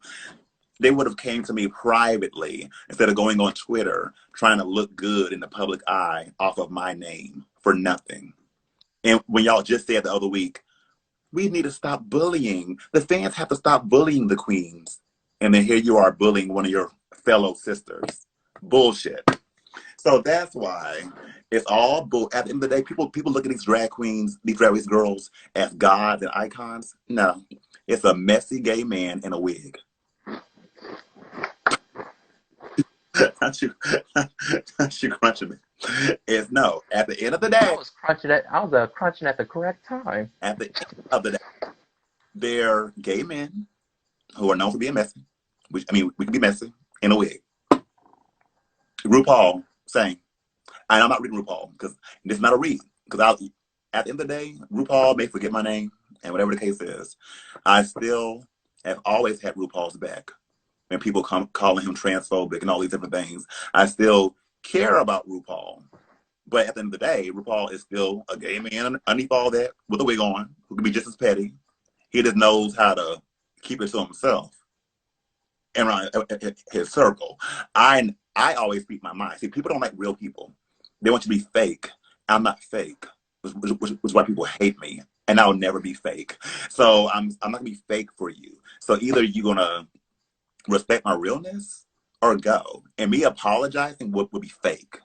they would have came to me privately instead of going on Twitter trying to look good in the public eye off of my name for nothing. And when y'all just said the other week, we need to stop bullying. The fans have to stop bullying the queens. And then here you are bullying one of your fellow sisters. Bullshit. So that's why it's all bull. At the end of the day, people look at these drag queens, these drag race girls as gods and icons. No, it's a messy gay man in a wig. Not you, not you crunching me. It's no. At the end of the day, I was crunching at the correct time. at the end of the day, they're gay men who are known for being messy. I mean, we can be messy in a wig. RuPaul saying, and I'm not reading RuPaul because this is not a read. Because at the end of the day, RuPaul may forget my name, and whatever the case is, I still have always had RuPaul's back. When people come calling him transphobic and all these different things, I still care about RuPaul. But at the end of the day, RuPaul is still a gay man underneath all that with a wig on, who can be just as petty. He just knows how to keep it to himself and around his circle. I always speak my mind. See, people don't like real people. They want you to be fake. I'm not fake, which is why people hate me. And I'll never be fake. So I'm not gonna be fake for you. So either you're gonna respect my realness or go. And me apologizing would be fake.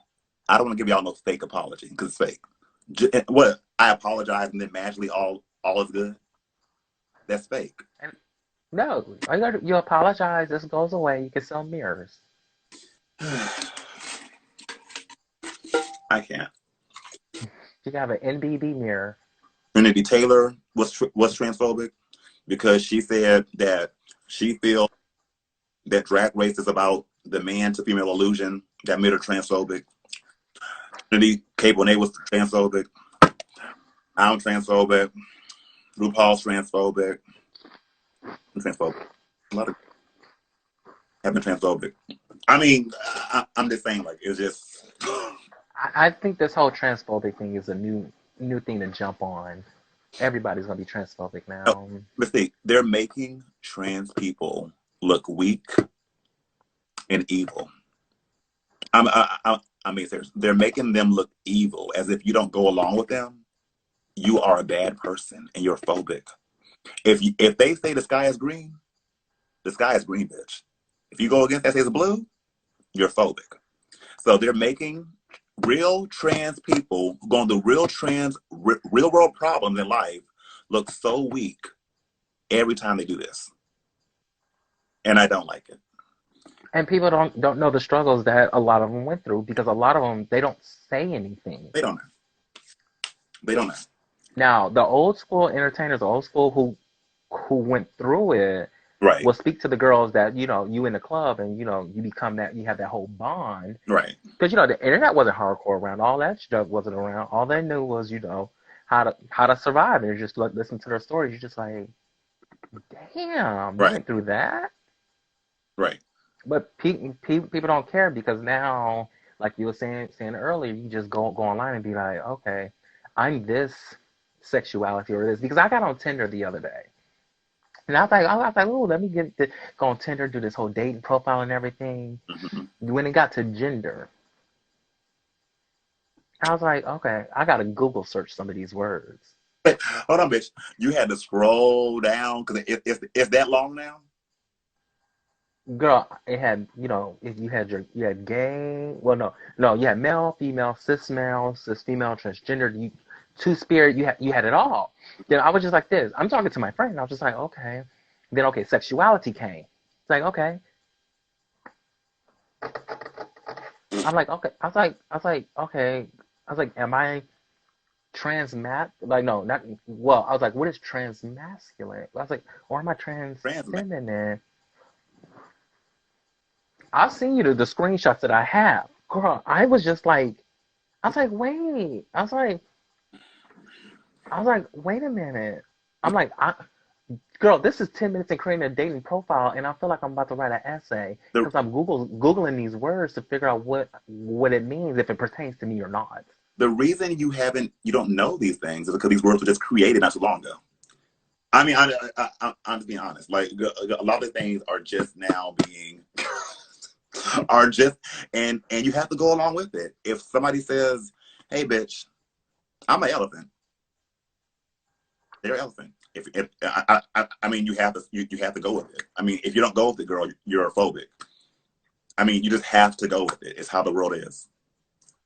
I don't want to give y'all no fake apology because it's fake. What? I apologize and then magically all is good? That's fake. And no, you apologize. This goes away. You can sell mirrors. I can't. You can have an NBD mirror. Trinity Taylor was transphobic because she said that she feels that Drag Race is about the man to female illusion. That made her transphobic. Trinity K. Bonet was transphobic. I'm transphobic. RuPaul's transphobic. I'm transphobic. A lot of have been transphobic. I mean, I'm just saying, like, it's just. I think this whole transphobic thing is a new thing to jump on. Everybody's gonna be transphobic now. No, mystique. They're making trans people look weak and evil. I mean, seriously, they're making them look evil, as if you don't go along with them, you are a bad person and you're phobic. If they say the sky is green, the sky is green, bitch. If you go against that says blue, you're phobic. So they're making real trans people going through real world problems in life look so weak every time they do this, and I don't like it. And people don't know the struggles that a lot of them went through because a lot of them they don't say anything. They don't know. They don't know. Now the old school entertainers, the old school who went through it, right, will speak to the girls that you in the club and you become that you have that whole bond, right? Because the internet wasn't hardcore around, all that stuff wasn't around. All they knew was how to survive, and just listen to their stories. You're just like, damn, you right, went through that. Right. But people don't care because now, like you were saying earlier, you just go online and be like, okay, I'm this sexuality or this, because I got on Tinder the other day, and I was like, oh, let me go on Tinder, do this whole dating profile and everything. Mm-hmm. When it got to gender, I was like, okay, I gotta Google search some of these words. Wait, hold on, bitch. You had to scroll down because it's that long now. Girl, it had, if you had gay, well, no, you had male, female, cis male, cis female, transgender, two spirit, you had it all. Then I was just like this. I'm talking to my friend, and I was just like, okay. Then okay, sexuality came. It's like, okay. I'm like, okay. Okay. I was like, am I like, no, not, well, I was like, what is transmasculine? I was like, or am I trans feminine? I'll send you the screenshots that I have. Girl, I was like, wait. I was like, wait a minute. I'm like, girl, this is 10 minutes in creating a dating profile, and I feel like I'm about to write an essay because I'm Googling these words to figure out what it means, if it pertains to me or not. The reason you don't know these things is because these words were just created not so long ago. I mean, I'm just being honest. Like a lot of things are just now being are just and you have to go along with it. If somebody says, "Hey, bitch, I'm an elephant," they're an elephant. If I mean, you have to go with it. I mean, if you don't go with it, girl, you're a phobic. I mean, you just have to go with it. It's how the world is.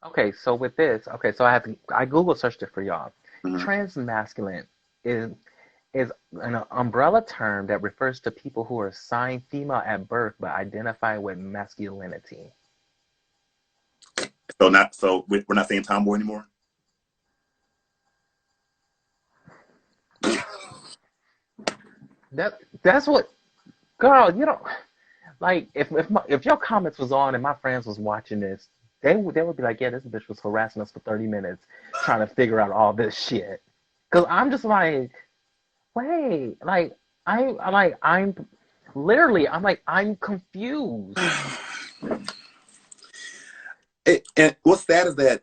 Okay, so with this, okay, so I Google searched it for y'all. Mm-hmm. Transmasculine is is an umbrella term that refers to people who are assigned female at birth but identify with masculinity. So we're not saying tomboy anymore. That's what, girl. You don't like if your comments was on and my friends was watching this, they would be like, yeah, this bitch was harassing us for 30 minutes trying to figure out all this shit. Cause I'm just like, wait, like I'm literally I'm like I'm confused. And what's sad is that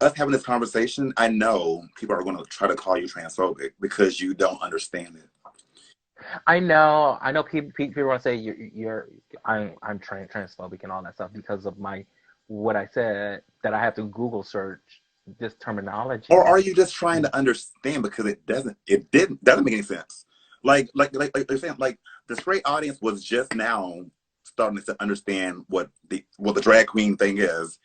us having this conversation, I know people are going to try to call you transphobic because you don't understand it. I know people want to say I'm transphobic and all that stuff because of my what I said that I have to Google search this Or terminology. are you just trying to understand because doesn't make any sense. Like you're saying, like the straight audience was just now starting to understand what the drag queen thing is,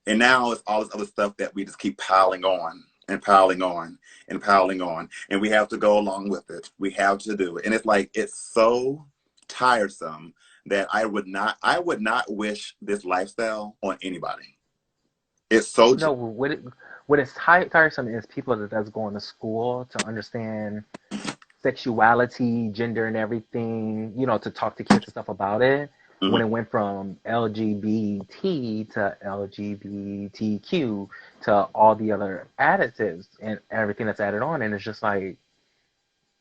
and now it's all this other stuff that we just keep piling on and piling on and piling on, and we have to go along with it. We have to do it, and it's like it's so tiresome that I would not wish this lifestyle on anybody. It's so No, what is tiresome is people that's going to school to understand sexuality, gender, and everything, to talk to kids and stuff about it. mhm. When it went from LGBT to LGBTQ to all the other additives and everything that's added on, and it's just like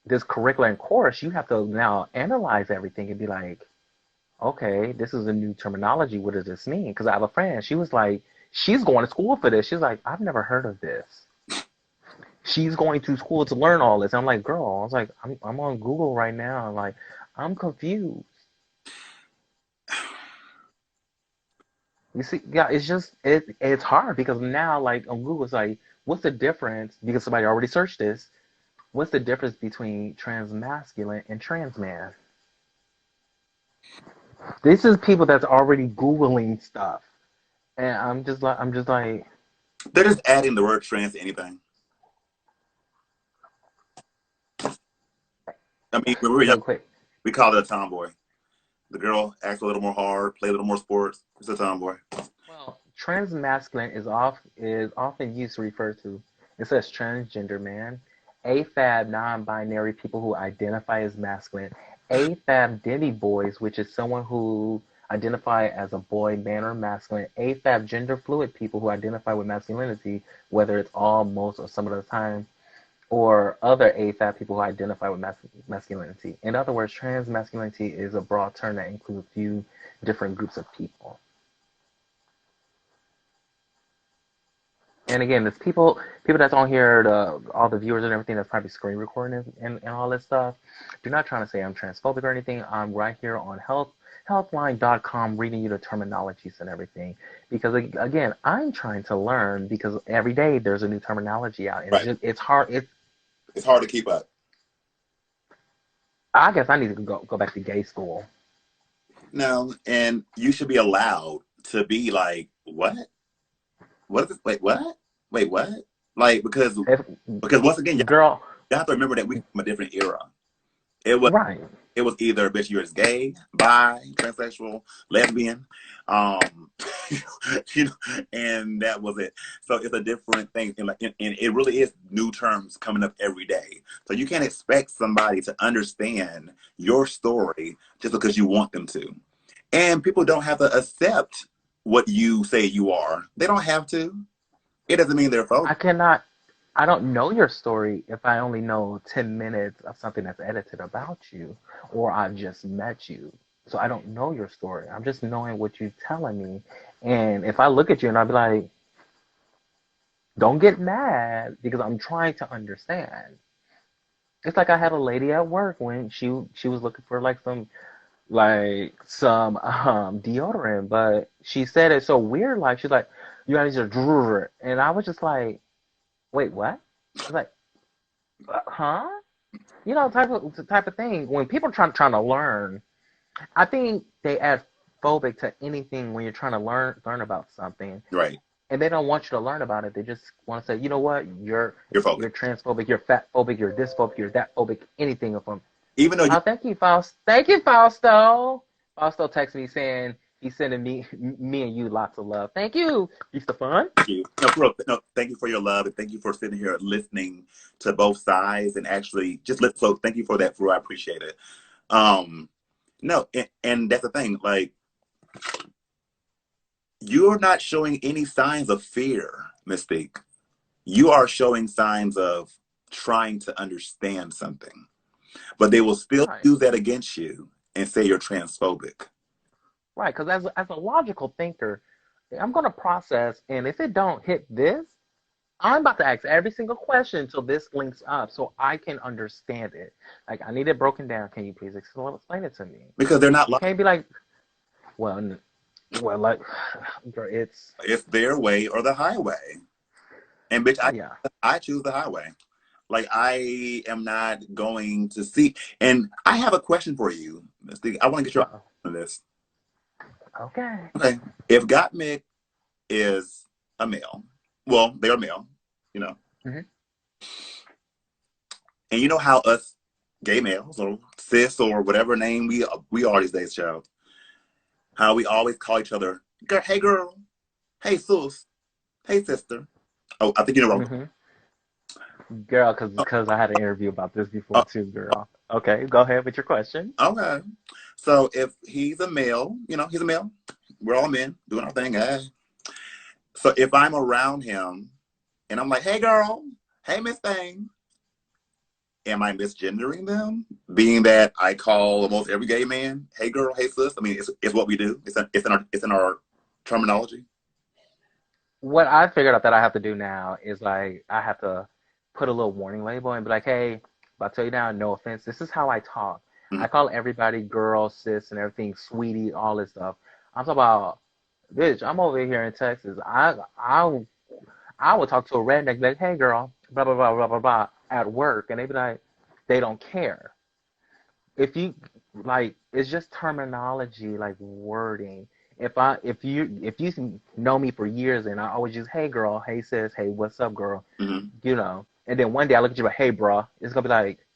this curriculum course, you have to now analyze everything and be like, okay, this is a new terminology. What does this mean? Because I have a friend, she was like, she's going to school for this. She's like, I've never heard of this. She's going to school to learn all this. I'm like, girl, I was like, I'm on Google right now. I'm like, I'm confused. You see, yeah, it's hard because now like on Google it's like, what's the difference? Because somebody already searched this. What's the difference between transmasculine and trans man? This is people that's already Googling stuff. And I'm just like, They're just adding the word trans to anything. I mean, when we were young, real quick. we called it a tomboy. The girl acts a little more hard, play a little more sports. It's a tomboy. Well, transmasculine is often used to refer to. It says transgender man, AFAB non-binary people who identify as masculine, AFAB demi-boys, which is someone who identify as a boy, man, or masculine, AFAB gender fluid people who identify with masculinity, whether it's all, most, or some of the time, or other AFAB people who identify with masculinity. In other words, transmasculinity is a broad term that includes a few different groups of people. And again, there's people that's on here, all the viewers and everything that's probably screen recording and all this stuff. Do not trying to say I'm transphobic or anything. I'm right here on healthline.com reading you the terminologies and everything. Because again, I'm trying to learn because every day there's a new terminology out, and Right. it's hard. It's hard to keep up. I guess I need to go back to gay school. No, and you should be allowed to be like, what? What is this? Wait, what? Wait, what? Like If because once again, girl, you have to remember that we from a different era. It was right. it was either bitch you're gay, bi, transsexual, lesbian, um, you know, and that was it. So it's a different thing, and it really is new terms coming up every day. So you can't expect somebody to understand your story just because you want them to. And people don't have to accept what you say you are. They don't have to. It doesn't mean they're I phobic. cannot. I don't know your story if I only know 10 minutes of something that's edited about you or I've just met you. So I don't know your story. I'm just knowing what you're telling me. And if I look at you and I'll be like, don't get mad because I'm trying to understand. It's like I had a lady at work when she was looking for some deodorant, but she said it so weird, like she's like, you gotta just drrrr. And I was just like, wait, what? I was like, huh? You know, type of thing. When people are trying to learn, I think they add phobic to anything when you're trying to learn about something, Right. and they don't want you to learn about it. They just want to say, you know what, You're you're phobic. transphobic, you're fat phobic, you're this phobic, you're that phobic, anything of them. Even though you Oh, thank you, Faust. Thank you, Fausto. Fausto texted me saying he's sending me and you lots of love. Thank you. Easter fun. thank you. No, for real, no, thank you for your love and thank you for sitting here listening to both sides and actually just listen. So thank you for that, Fru. I appreciate it. Um, no, and that's the thing. Like, you're not showing any signs of fear, Mystique. You are showing signs of trying to understand something, but they will still Right. use that against you and say you're transphobic. Right. Because as a logical thinker, I'm gonna process, and if it don't hit this, I'm about to ask every single question until this links up so I can understand it. Like I need it broken down. Can you please explain it to me? Because they're not You like can't be like, well, well, like, girl, it's their way or the highway. And bitch, yeah. I choose the highway. Like I am not going to see. And I have a question for you, Mystique. I want to get your Uh-oh. on this. Okay. Okay, if Gottmik is a male, well, they're male, you know, Mm-hmm. and you know how us gay males or cis or whatever name we are these days, child, how we always call each other, hey girl, hey sus, hey sister. Oh, I think you know what I'm Mm-hmm. Girl, because going. cause I had an interview about this Oh, before too, girl. Okay, go ahead with your question. okay. So if he's a male, you know, he's a male. We're all men doing our thing. Eh? So if I'm around him and I'm like, hey girl, hey Miss Thing, am I misgendering them? Being that I call almost every gay man, hey girl, hey sis. I mean, it's what we do. It's in our terminology. What I figured out that I have to do now is like I have to put a little warning label and be like, hey, I'll tell you now, no offense, this is how I talk. Mhm. I call everybody girl, sis, and everything, sweetie, all this stuff. I'm talking about, bitch, I'm over here in Texas. I would talk to a redneck like, hey girl, blah blah blah blah blah blah at work, and they be like, they don't care. If you like, it's just terminology, like wording. If you know me for years and I always use hey girl, hey sis, hey what's up girl, Mhm. and then one day I look at you like hey bro, it's gonna be like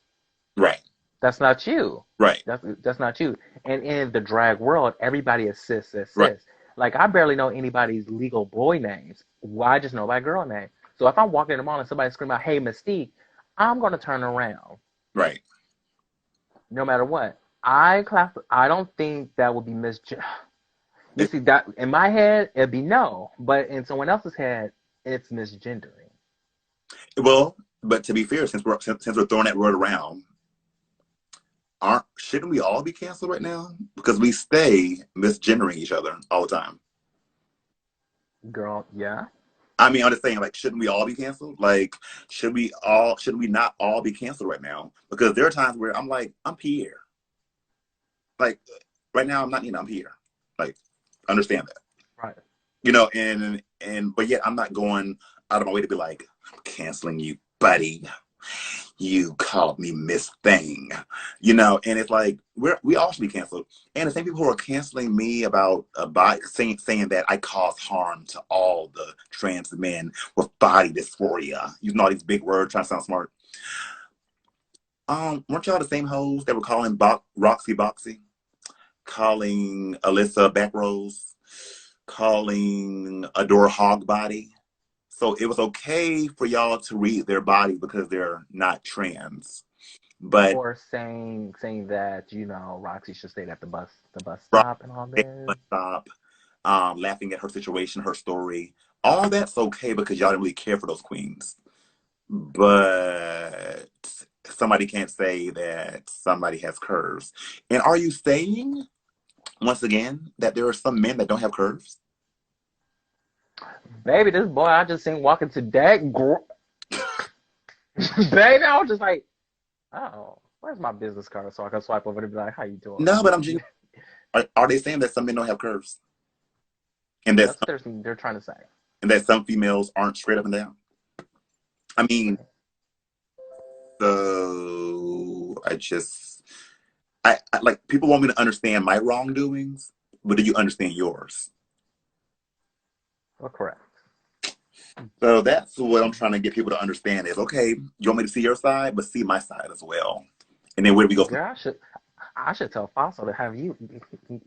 Right. that's not you. Right. That's not you. And in the drag world, everybody is sis, sis, Right. sis. Like I barely know anybody's legal boy names. Well, I just know my girl name. So if I'm walking in the mall and somebody scream out, "Hey, Mystique," I'm gonna turn around, Right. no matter what. I don't think that would be You It, see that in my head, it'd be no, but in someone else's head, it's misgendering. well, but to be fair, since we're throwing that word around, aren't shouldn't we all be canceled right now? Because we stay misgendering each other all the time. Girl, yeah. I mean, I'm just saying, like, shouldn't we all be canceled? Like, should we not all be canceled right now? Because there are times where I'm like, I'm Pierre. Like, right now, I'm not, I'm Pierre. Like, understand that. Right. But yet I'm not going out of my way to be like, I'm canceling you, buddy. You called me Miss Thing, and it's like we all should be canceled. And the same people who are canceling me about saying that I cause harm to all the trans men with body dysphoria, using all these big words, trying to sound smart. Weren't y'all the same hoes that were calling Roxy Boxy, calling Alyssa Backrose, calling Adore Hog Body? So it was okay for y'all to read their body because they're not trans. But Or saying that Roxy should stay at the bus stop and all this. stop laughing at her situation, her story, all that's okay because y'all didn't really care for those queens. But somebody can't say that somebody has curves. And are you saying, once again, that there are some men that don't have curves? Baby, this boy I just seen walking to that baby, I was just like, Oh, where's my business card so I can swipe over and be like, "How you doing?" No, but I'm genuine. Are they saying that some men don't have curves, and That's what they're trying to say. some females aren't straight up and down? I mean, so I like people want me to understand my wrongdoings, but do you understand yours? Well, correct. So that's what I'm trying to get people to understand is okay, you want me to see your side, but see my side as well. And then where do we go from Girl, I should tell Fossil to have you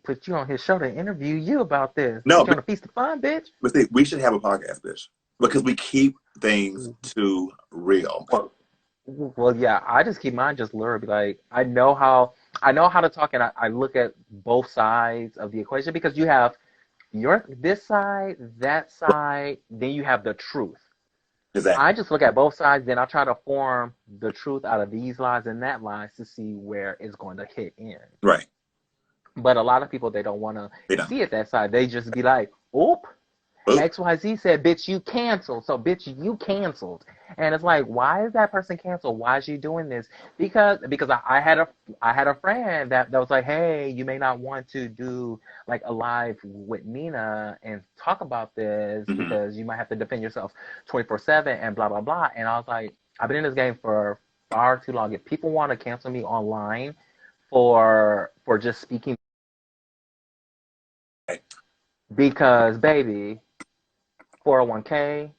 put you on his show to interview you about this. no, Put you on a feast of fun, bitch. but see, we should have a podcast, bitch. Because we keep things too real. Well, yeah. I just keep mine just lurid. Like I know how to talk, and I look at both sides of the equation because you have your this side, that side, then you have the truth. I Exactly. just look at both sides, then I try to form the truth out of these lies and that lies to see where it's going to hit in. Right. But a lot of people they don't want to They don't. see it that side. They just be like, "Oop, Oop. XYZ said, bitch, you canceled. So, bitch, you canceled." And it's like, why is that person canceled? Why is she doing this? Because I had a friend that was like, hey, you may not want to do like a live with Nina and talk about this Mm-hmm. because you might have to defend yourself 24/7 and blah blah blah. And I was like, I've been in this game for far too long. If people want to cancel me online for just speaking, Right. because baby, 401k,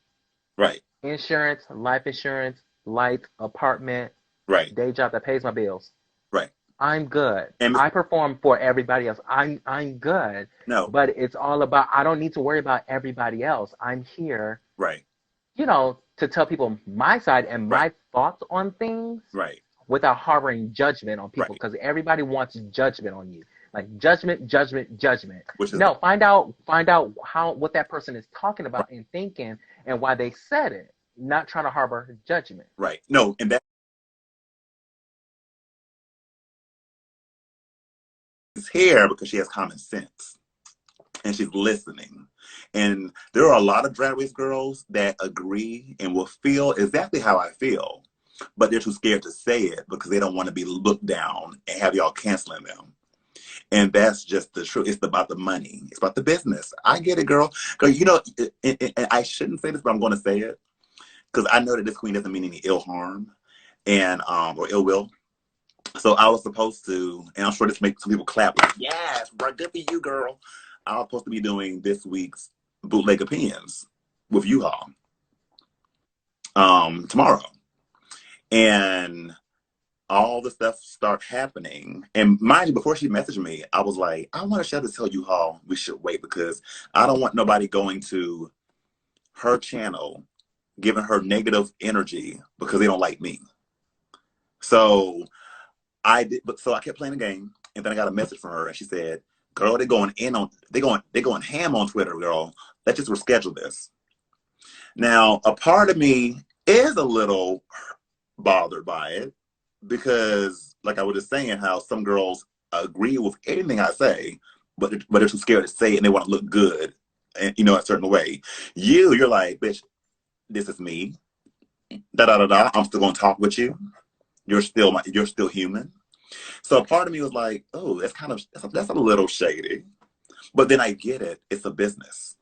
Right. insurance, life insurance, light, apartment, Right. day job that pays my bills. Right. I'm good. And I perform for everybody else. I'm good. no. But it's all about I don't need to worry about everybody else. I'm here, Right. to tell people my side and Right. my thoughts on things Right. without harboring judgment on people Right. because everybody wants judgment on you. Like judgment, judgment, judgment. Which is No, find out how what that person is talking right. about and thinking and why they said it. Not trying to harbor judgment. Right. No, and that is here because she has common sense and she's listening. And there are a lot of drag race girls that agree and will feel exactly how I feel, but they're too scared to say it because they don't want to be looked down and have y'all canceling them. And that's just the truth. It's about the money. It's about the business. I get it, girl. Because, and I shouldn't say this, but I'm going to say it because I know that this queen doesn't mean any ill harm and or ill will. So I was supposed to, and I'm sure this makes some people clap like, yes, bro, good for you, girl. I was supposed to be doing this week's bootleg opinions with you all tomorrow. And all the stuff start happening. And mind you, before she messaged me, I was like, I want to share this tell you how we should wait because I don't want nobody going to her channel giving her negative energy because they don't like me. So I did, but so I kept playing the game, and then I got a message from her, and she said, "Girl, they're going ham on Twitter, girl. Let's just reschedule this." Now, a part of me is a little bothered by it because, like I was just saying, how some girls agree with anything I say, but they're too scared to say it, and they want to look good, and a certain way. You're like, bitch, this is me. Da da da da. I'm still gonna talk with you. You're still human. So a part of me was like, oh, that's a little shady. But then I get it. It's a business.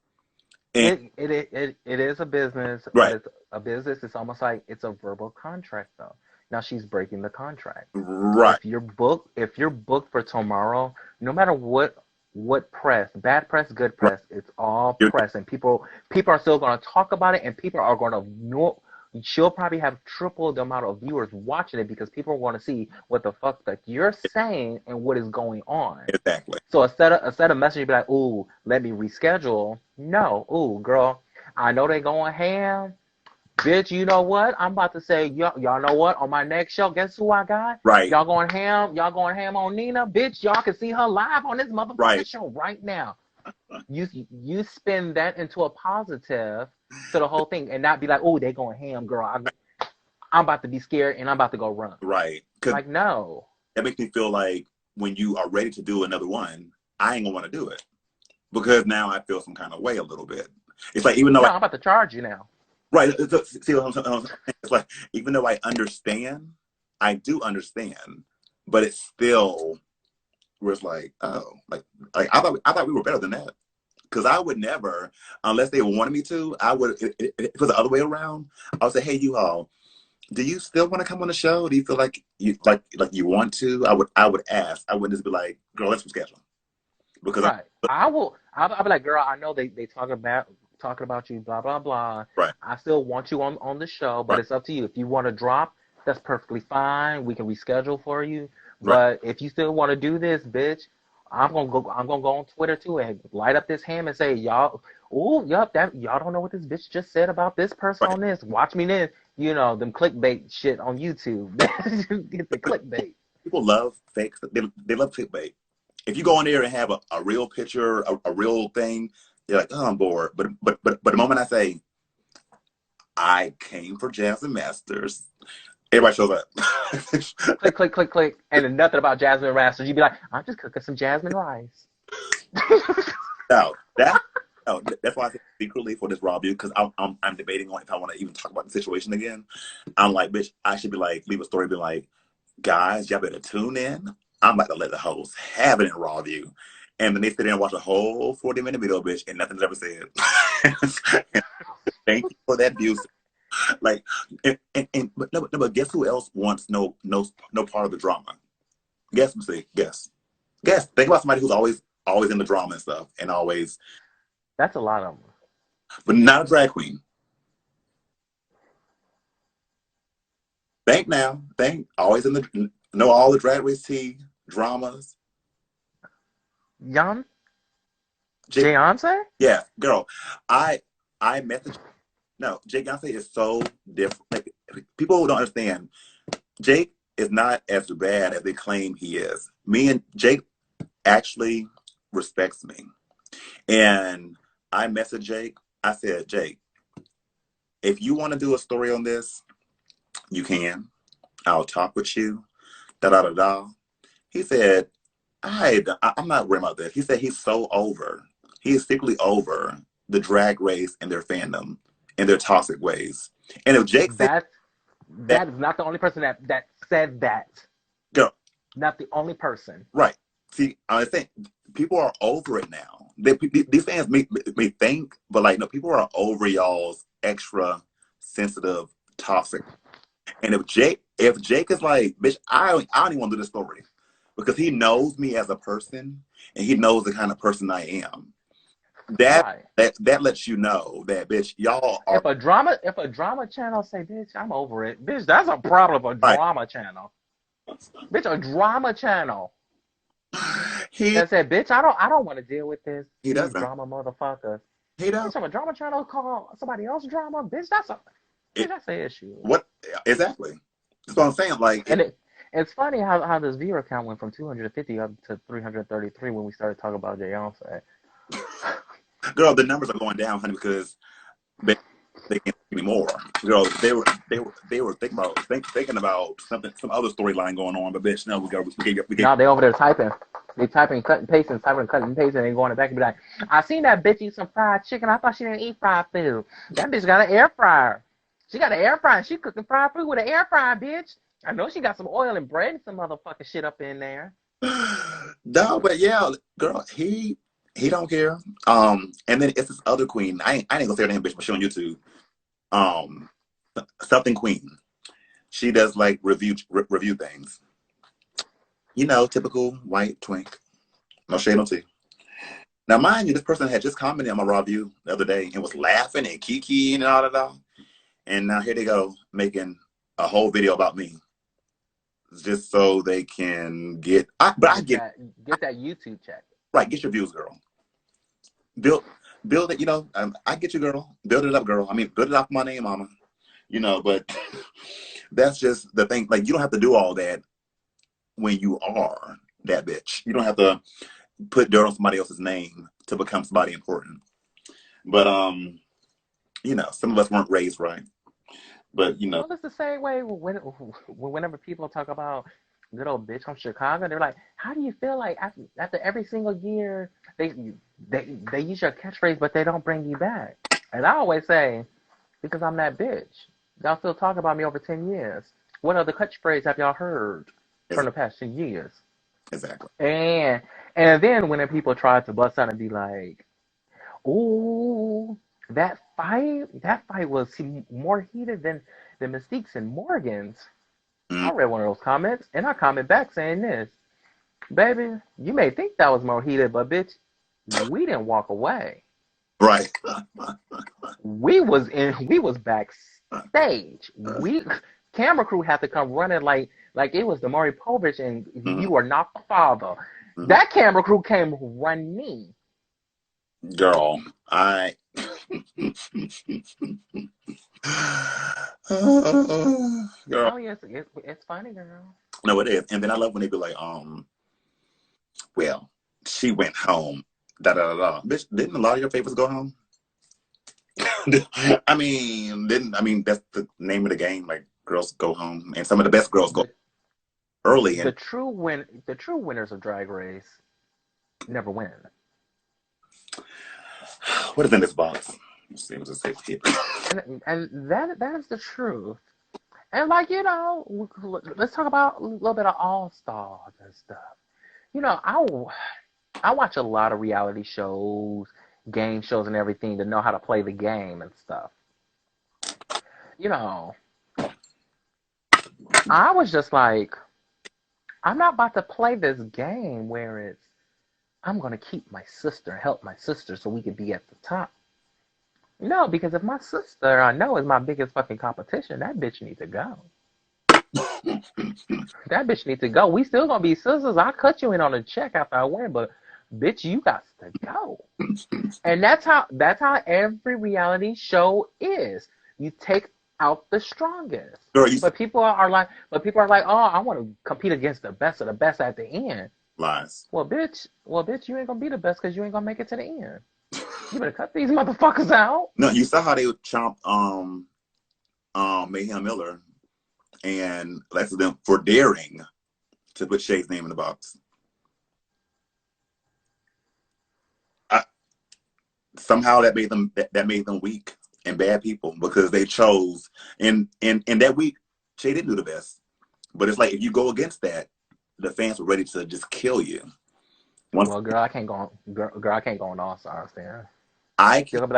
And It is a business, but right, it's a business. It's almost like it's a verbal contract, though. Now she's breaking the contract. right, If you're booked for tomorrow, no matter what press, bad press, good right. press, it's all You're press, and people are still going to talk about it, and people are going to know. She'll probably have triple the amount of viewers watching it because people want to see what the fuck that you're saying and what is going on. exactly So instead of messaging, be like, "Ooh, let me reschedule." No, ooh, girl, I know they going ham. Bitch, you know what? I'm about to say, y'all know what? On my next show, guess who I got? right, Y'all going ham? Y'all going ham on Nina? Bitch, y'all can see her live on this motherfucking right, show right now. You spin that into a positive to the whole thing and not be like, oh, they going ham, girl. I'm about to be scared and I'm about to go run. right. Because Like, no. that makes me feel like when you are ready to do another one, I ain't gonna want to do it because now I feel some kind of way a little bit. It's like even though No, I'm about to charge you now. right, see what I'm saying? It's like even though I understand, I do understand, but it's still where it's like, oh, like I thought we were better than that. Because I would never, unless they wanted me to, I would. If it was the other way around, I would say, "Hey, you all, do you still want to come on the show? Do you feel like you want to?" I would ask. I wouldn't just be like, "Girl, let's reschedule." Because I'm Right. I will. I'll be like, girl, I know they talking about you, blah blah blah. right, I still want you on the show, but right, it's up to you. If you want to drop, that's perfectly fine. We can reschedule for you. right. But if you still want to do this, bitch, I'm gonna go. I'm gonna go on Twitter too and light up this ham and say, y'all, oh, yup, that y'all don't know what this bitch just said about this person Right. on this. Watch me then. You know them clickbait shit on YouTube. Get the clickbait. People love fakes. They love clickbait. If you go on there and have a real picture, a real thing, they're like, "Oh, I'm bored." But the moment I say I came for Jasmine Masters, everybody shows up. Click, click, click, click, and then nothing about Jasmine Masters. You'd be like, I'm just cooking some jasmine rice. No, that's why I said secretly for this raw view because I'm debating on if I want to even talk about the situation again. I'm like, bitch, I should be like, leave a story, be like, guys, y'all better tune in. I'm about to let the host have it in raw view. And then they sit there and watch a whole 40-minute video, bitch, and nothing's ever said. Thank you for that view. Like, but no, but guess who else wants no part of the drama? Guess, see, guess. Think about somebody who's always in the drama and stuff, and always, That's a lot of them. but not a drag queen. Think always in the know all the drag race tea dramas. Yon? Jake, Beyonce? yeah, girl, I message. No, Jake Beyonce is so different. Like, people don't understand. Jake is not as bad as they claim he is. Me and Jake actually respects me. And I messaged Jake. I said, Jake, if you want to do a story on this, you can. I'll talk with you. Da da da da. He said, I'm not worried about this. He said he's so over. He is secretly over the drag race and their fandom and their toxic ways. And if Jake said That that, that is not the only person that said that. girl, Not the only person. right. See, I think people are over it now. These fans may think, but like, no, people are over y'all's extra sensitive, toxic. And if Jake is like, bitch, I don't even want to do this story because he knows me as a person and he knows the kind of person I am. That Right. that lets you know that, bitch, y'all are If a drama channel say, bitch, I'm over it, bitch, that's a problem of a right. drama channel. Bitch, a drama channel He that said, bitch, I don't want to deal with he these doesn't. drama motherfuckers. He Bitch, does. if a drama channel call somebody else drama, It, that's an issue. what exactly? That's what I'm saying. Like, And it's funny how this viewer count went from 250 up to 333 when we started talking about Beyonce. girl, the numbers are going down, honey, because they can't see me more. Girl, they were thinking about some other storyline going on, but bitch, no, we get Now they over there typing. They typing, cutting, pasting, typing, cutting, pasting, and going back and be like, I seen that bitch eat some fried chicken. I thought she didn't eat fried food. That bitch got an air fryer. She got an air fryer. She cooking fried food with an air fryer, bitch. I know she got some oil and bread and some motherfucking shit up in there. no, but yeah, girl, he don't care. And then it's this other queen. I ain't gonna say her name, bitch, but she on YouTube. Um, something queen. She does like review things. You know, typical white twink. No shade, no tea. Now, mind you, this person had just commented on my raw view the other day and was laughing and kiki and all that. And now here they go making a whole video about me just so they can get. But I Get that YouTube check. right. Get your views, girl. Build it. You know, I get you, girl. Build it up, girl. I mean, build it off my name, mama. You know, but that's just the thing. Like, you don't have to do all that when you are that bitch. You don't have to put dirt on somebody else's name to become somebody important. But you know, some of us weren't raised right. But you know, Well, it's the same way whenever people talk about good old bitch from Chicago, they're like, how do you feel like after every single year they use your catchphrase, but they don't bring you back? And I always say, because I'm that bitch. Y'all still talk about me over 10 years. What other catchphrase have y'all heard from the Exactly. past 2 years? Exactly. And and then when people try to bust out and be like, "Ooh, that fight was more heated than Mystique's and Morgan's." Mm, I read one of those comments and I comment back saying this, baby, you may think that was more heated, but bitch, we didn't walk away. right. We was backstage. We camera crew had to come running like it was the Maury Povich and Mm-hmm. you are not the father. Mm-hmm. That camera crew came running. Girl, I. Girl, Oh yes, it's funny, girl. no, it is. And then I love when they be like, well, she went home. Da da da da. Bitch, didn't a lot of your favorites go home? I mean, that's the name of the game. Like, girls go home, and some of the best girls go The early. the And true winners of Drag Race never win. what is in this box? Let's see what's it say here. And that is the truth. And like, let's talk about a little bit of All Stars and stuff. You know, I watch a lot of reality shows, game shows, and everything to know how to play the game and stuff. You know, I was just like, I'm not about to play this game where it's I'm gonna keep my sister, help my sister, so we can be at the top. No, because if my sister I know is my biggest fucking competition, that bitch needs to go. That bitch needs to go. We still gonna be sisters. I cut you in on a check after I win, but bitch, you got to go. And that's how every reality show is. You take out the strongest. Girl, you But people are like, oh, I want to compete against the best of the best at the end. lies. Well, bitch, you ain't gonna be the best because you ain't gonna make it to the end. You better cut these motherfuckers out. No, you saw how they chomped Mayhem Miller and lasted them for daring to put Shay's name in the box. I, somehow that made them weak and bad people because they chose and that week Shay didn't do the best. But it's like if you go against that, the fans were ready to just kill you. Once Well, girl, I can't go on. Girl, I can't go on All Stars then. I They're gonna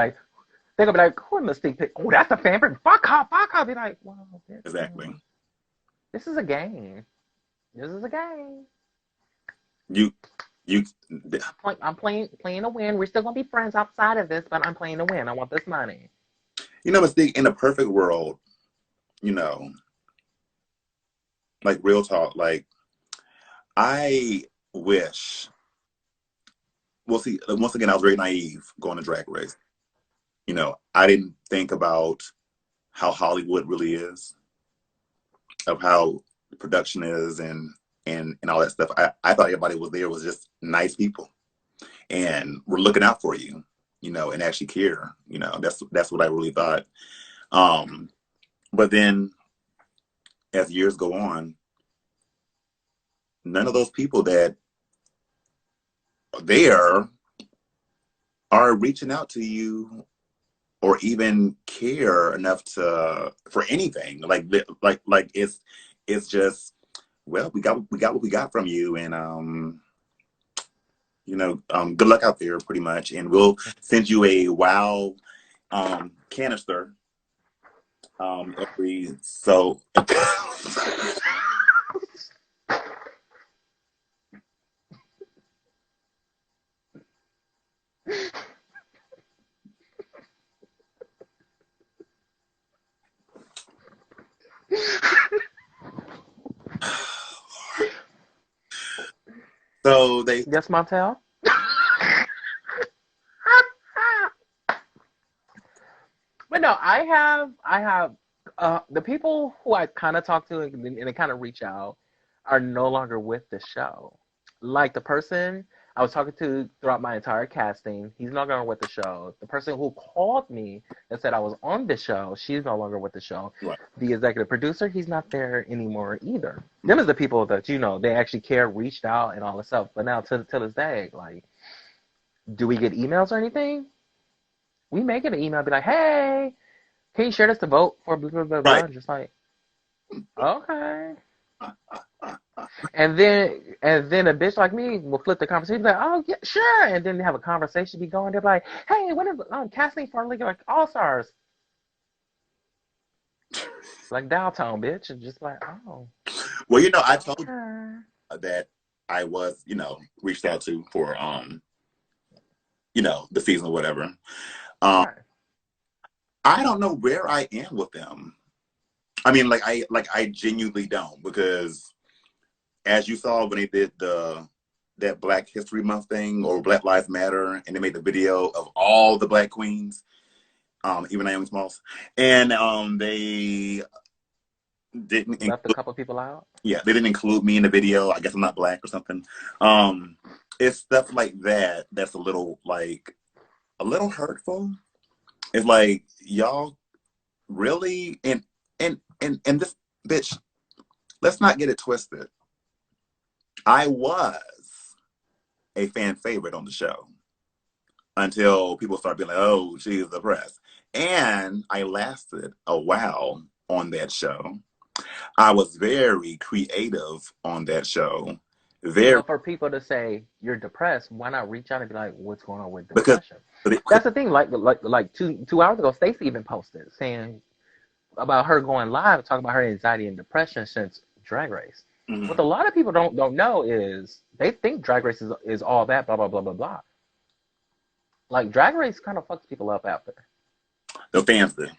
be like, who in Mystique pick? Oh, that's the favorite. Fuck her, fuck her. Be like, well, bitch, exactly this is a game. This is a game. you you I'm playing to win. We're still gonna be friends outside of this, but I'm playing to win. I want this money. you know Mystique in a perfect world, you know, like real talk, like I wish. Well, see, once again, I was very naive going to Drag Race. You know, I didn't think about how Hollywood really is, of how the production is, and all that stuff. I thought everybody was there was just nice people, and we're looking out for you, you know, and actually care. You know, that's what I really thought. Um, but then as years go on, none of those people that are there are reaching out to you or even care enough to for anything. Like it's just well, we got what we got from you, and good luck out there, pretty much, and we'll send you a wow canister every so. So they Yes, Montel. But no, I have the people who I kind of talk to and they kind of reach out are no longer with the show. Like the person I was talking to throughout my entire casting, he's no longer with the show. The person who called me and said I was on the show, she's no longer with the show. right, The executive producer, he's not there anymore either. Them is the people that they actually care, reached out and all this stuff. But now to this day, like, do we get emails or anything? We may get an email, be like, hey, can you share this to vote for blah blah blah blah? right. Just like, Okay. And then a bitch like me will flip the conversation, be like, oh yeah, sure, and then they have a conversation be going. They're like, hey, when is casting for like All Stars, like downtown, bitch, and just like, oh, Well, you know, I told okay, you that I was, you know, reached out to for you know, the season or whatever. Um, right. I don't know where I am with them. I mean, like I genuinely don't, because as you saw when they did that Black History Month thing or Black Lives Matter, and they made the video of all the Black queens, even Naomi Smalls, and they didn't Left a include, couple people out. yeah, they didn't include me in the video. I guess I'm not Black or something. It's stuff like that that's a little like a little hurtful. It's like, y'all really, and this bitch, let's not get it twisted. I was a fan favorite on the show until people start being like, oh, she's the press. And I lasted a while on that show. I was very creative on that show. Very, Well, for people to say you're depressed, why not reach out and be like, what's going on with because depression? That's the thing. Like 2 hours ago, Stacey even posted saying about her going live, talking about her anxiety and depression since Drag Race. What mm, a lot of people don't know is they think Drag Race is all that blah blah blah blah blah. Like Drag Race kind of fucks people up after. the fans did.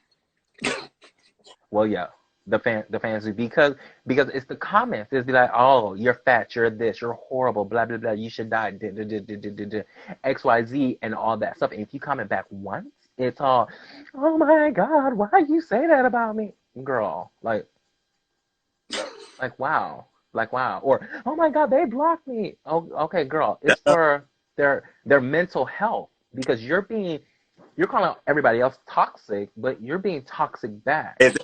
Well, yeah, the fans do because it's the comments. It's be like, oh, you're fat, you're this, you're horrible, blah blah blah, you should die, XYZ and all that stuff. And if you comment back once, it's all, oh my god, why you say that about me, girl? Wow, wow, or oh my god, they blocked me. Oh, okay, girl, it's for their mental health because you're calling everybody else toxic, but you're being toxic back. It's,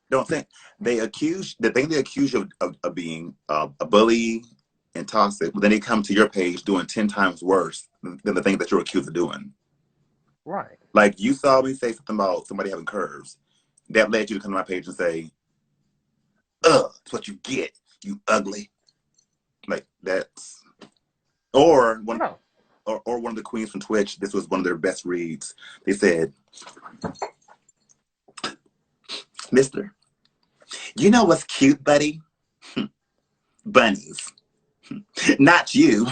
don't think the thing they accuse you of being a bully and toxic, but then they come to your page doing 10 times worse than the thing that you're accused of doing. Right. Like, you saw me say something about somebody having curves. That led you to come to my page and say, ugh, that's what you get, you ugly. Like, that's, or Oh one, no. or one of the queens from Twitch, this was one of their best reads. They said, Mister, you know what's cute, buddy? Bunnies. Not you.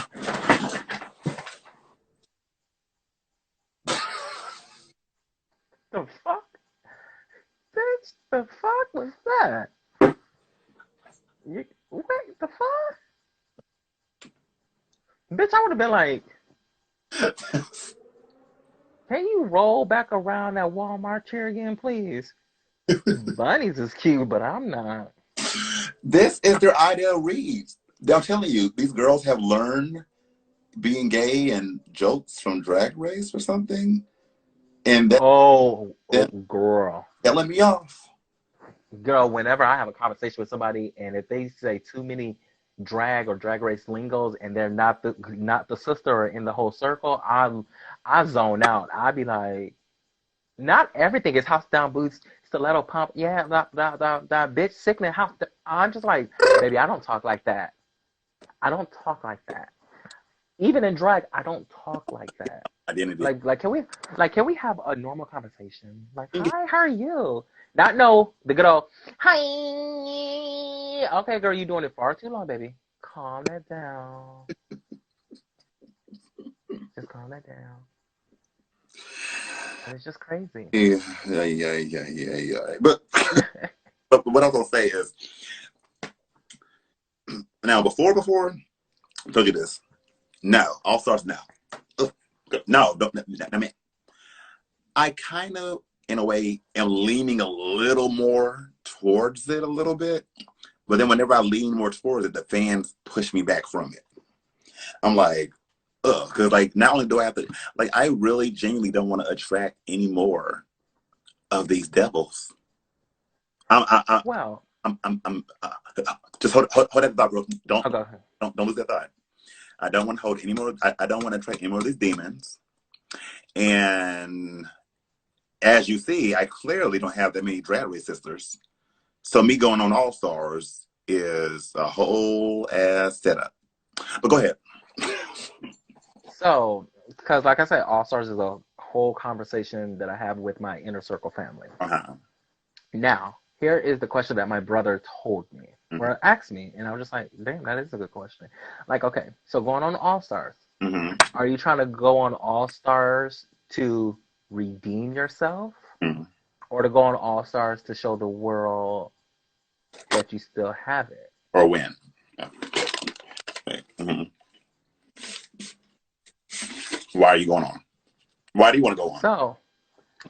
The fuck? Bitch, the fuck was that? Wait, the fuck? Bitch, I would have been like, can you roll back around that Walmart chair again, please? Bunnies is cute, but I'm not. This is their ideal reads. I'm telling you, these girls have learned being gay and jokes from Drag Race or something, and Oh, oh, that's girl. telling me off. Girl, whenever I have a conversation with somebody and if they say too many drag or drag race lingos and they're not the sister or in the whole circle, I zone out. I be like, not everything is house down boots, stiletto pump. Yeah, that bitch sickening house. I'm just like, baby, I don't talk like that. I don't talk like that. Even in drag, I don't talk like that. Identity. Can we have a normal conversation? Like, hi, how are you? Not no the good old hi. Okay, girl, you doing it far too long, baby. Calm that down. Just calm that down. And it's just crazy. Yeah, yeah. But what I was gonna say is, now before I told you this. No, all stars now. No, don't. I mean, I kind of, in a way, am leaning a little more towards it a little bit. But then whenever I lean more towards it, the fans push me back from it. I'm like, ugh, because like not only do I have to, like, I really genuinely don't want to attract any more of these devils. I'm, I, Well, I'm just hold that thought, bro. I'll go ahead. Don't lose that thought. I don't want to hold any more. I don't want to attract any more of these demons. And as you see, I clearly don't have that many drag race sisters. So me going on All Stars is a whole ass setup. But go ahead. So, because like I said, All Stars is a whole conversation that I have with my inner circle family. Uh-huh. Now, here is the question that my brother told me, Mm-hmm. or asked me, and I was just like, damn, that is a good question. Like, okay, so going on All Stars, Mm-hmm. are you trying to go on All Stars to redeem yourself, Mm-hmm. or to go on All Stars to show the world that you still have it? Or win. Yeah. Mm-hmm. Why are you going on? Why do you want to go on? So,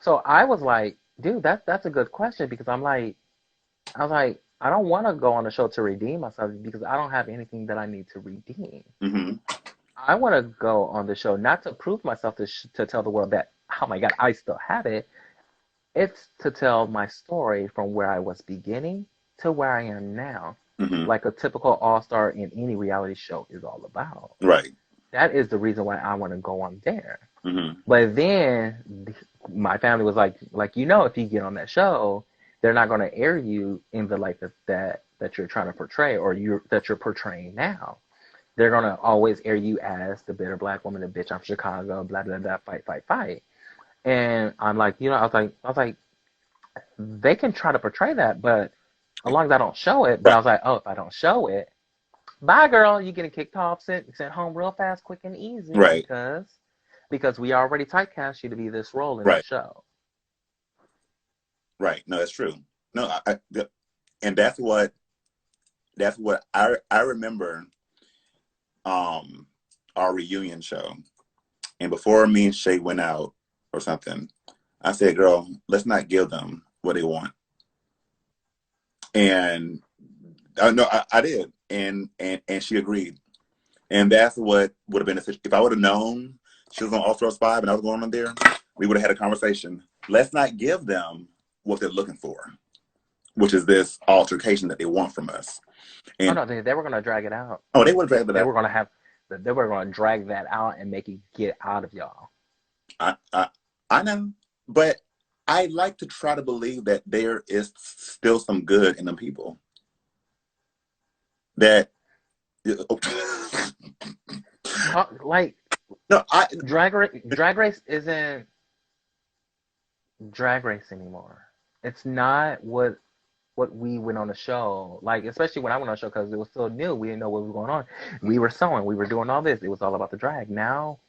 so I was like, dude, that's a good question because I was like, I don't want to go on the show to redeem myself because I don't have anything that I need to redeem. Mm-hmm. I want to go on the show not to prove myself to tell the world that, oh my God, I still have it. It's to tell my story from where I was beginning to where I am now, Mm-hmm. like a typical all star in any reality show is all about. Right. That is the reason why I want to go on there. Mm-hmm. But then my family was like if you get on that show, they're not going to air you in the light that you're trying to portray or you're portraying now. They're going to always air you as the bitter black woman, the bitch I'm Chicago, blah blah blah, fight fight fight. And I'm like, I was like, they can try to portray that, but as long as I don't show it. But I Right. was like, oh, if I don't show it, bye, girl, you getting kicked off, sent home real fast, quick and easy Right. because we already typecast you to be this role in the Right. show. Right. No, that's true. No, and that's what I remember our reunion show. And before me and Shay went out or something, I said, girl, let's not give them what they want. And no, I did. And she agreed. And that's what would have been a situation. If I would have known she was on All Stars 5 and I was going on there, we would have had a conversation. Let's not give them what they're looking for, which is this altercation that they want from us. Oh And no, they were gonna drag it out. oh, they would have dragged it They out. were gonna have they were gonna drag that out and make it get out of y'all. I, I I know, but I like to try to believe that there is still some good in them people. That Like no, drag race isn't drag race anymore. It's not what we went on the show, like especially when I went on the show because it was still new. We didn't know what was going on. We were sewing, we were doing all this. It was all about the drag. Now,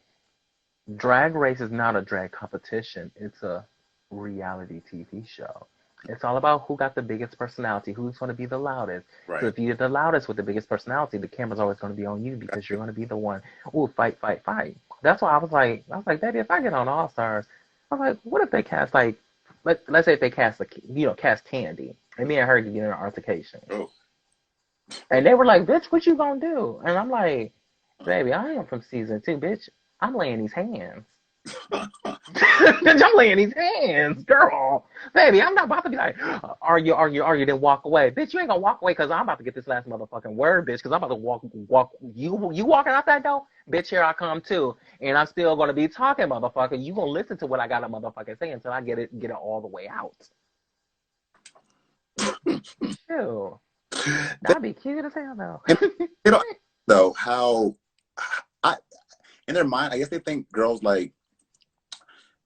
drag race is not a drag competition. It's a reality TV show. It's all about who got the biggest personality, who's going to be the loudest. So right. if you're the loudest with the biggest personality, the camera's always going to be on you because you're going to be the one. Ooh, fight, fight, fight. That's why I was like, baby, if I get on All Stars, I was like, what if they cast like, let's say if they cast cast Candy, and me and her get in an altercation, Oh, and they were like, bitch, what you gonna do? And I'm like, baby, I am from season 2, bitch. I'm laying these hands. Bitch, I'm laying these hands, girl. Baby, I'm not about to be like, argue, then walk away. Bitch, you ain't gonna walk away because I'm about to get this last motherfucking word, bitch, because I'm about to walk. You walking out that door? Bitch, here I come too. And I'm still gonna be talking, motherfucker. You gonna listen to what I got to motherfucking say until I get it all the way out. Ew. that, That'd be cute as hell though. and you know though how I in their mind, I guess they think girls like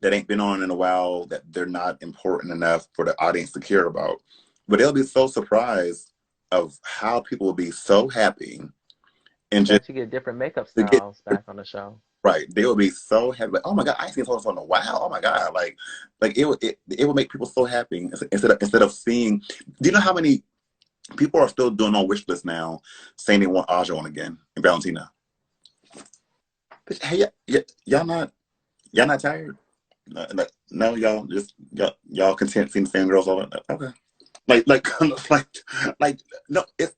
that ain't been on in a while that they're not important enough for the audience to care about. But they'll be so surprised of how people will be so happy and just That you get different makeup to get styles back on the show. right. They will be so happy, like, oh my God, I ain't seen this in a while. Oh my God. Like it would make people so happy instead of seeing. Do you know how many people are still doing on wish list now saying they want Aja on again and Valentina? But hey, y'all not tired? No, y'all content seeing the same girls all the okay. Like like like no, it's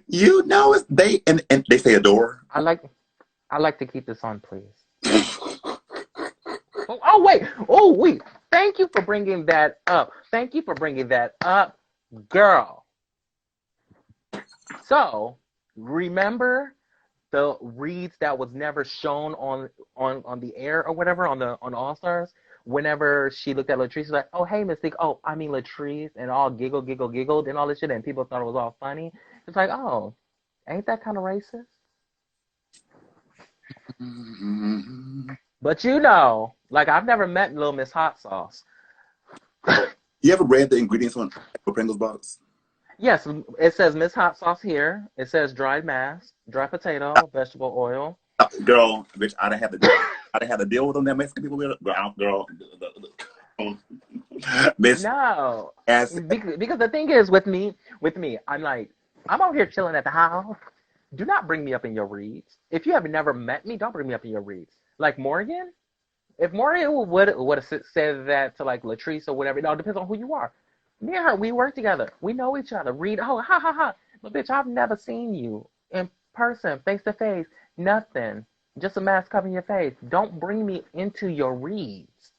it's they and they say adore. I like to keep this on, please. Oh wait. Thank you for bringing that up. Thank you for bringing that up, girl. So remember the reads that was never shown on the air or whatever on All Stars whenever she looked at Latrice, she's like, "Oh, hey, Mystique. Oh, I mean Latrice," and all giggled, and all this shit, and people thought it was all funny. It's like, oh, ain't that kind of racist? But you know, like I've never met Little Miss Hot Sauce. You ever read the ingredients on a Pringles box? Yes, it says Miss Hot Sauce here. It says dried mass, dry potato, vegetable oil. Girl, bitch, I'd have to deal with them that Mexican people. Girl, Miss, No, as because the thing is with me, I'm like, I'm out here chilling at the house. Do not bring me up in your reads. If you have never met me, don't bring me up in your reads. Like Morgan, if Morgan would have said that to like Latrice or whatever, it all depends on who you are. Me and her, we work together. We know each other. Read, oh, ha, ha, ha. But bitch, I've never seen you in person, face to face, nothing. Just a mask covering your face. Don't bring me into your reads.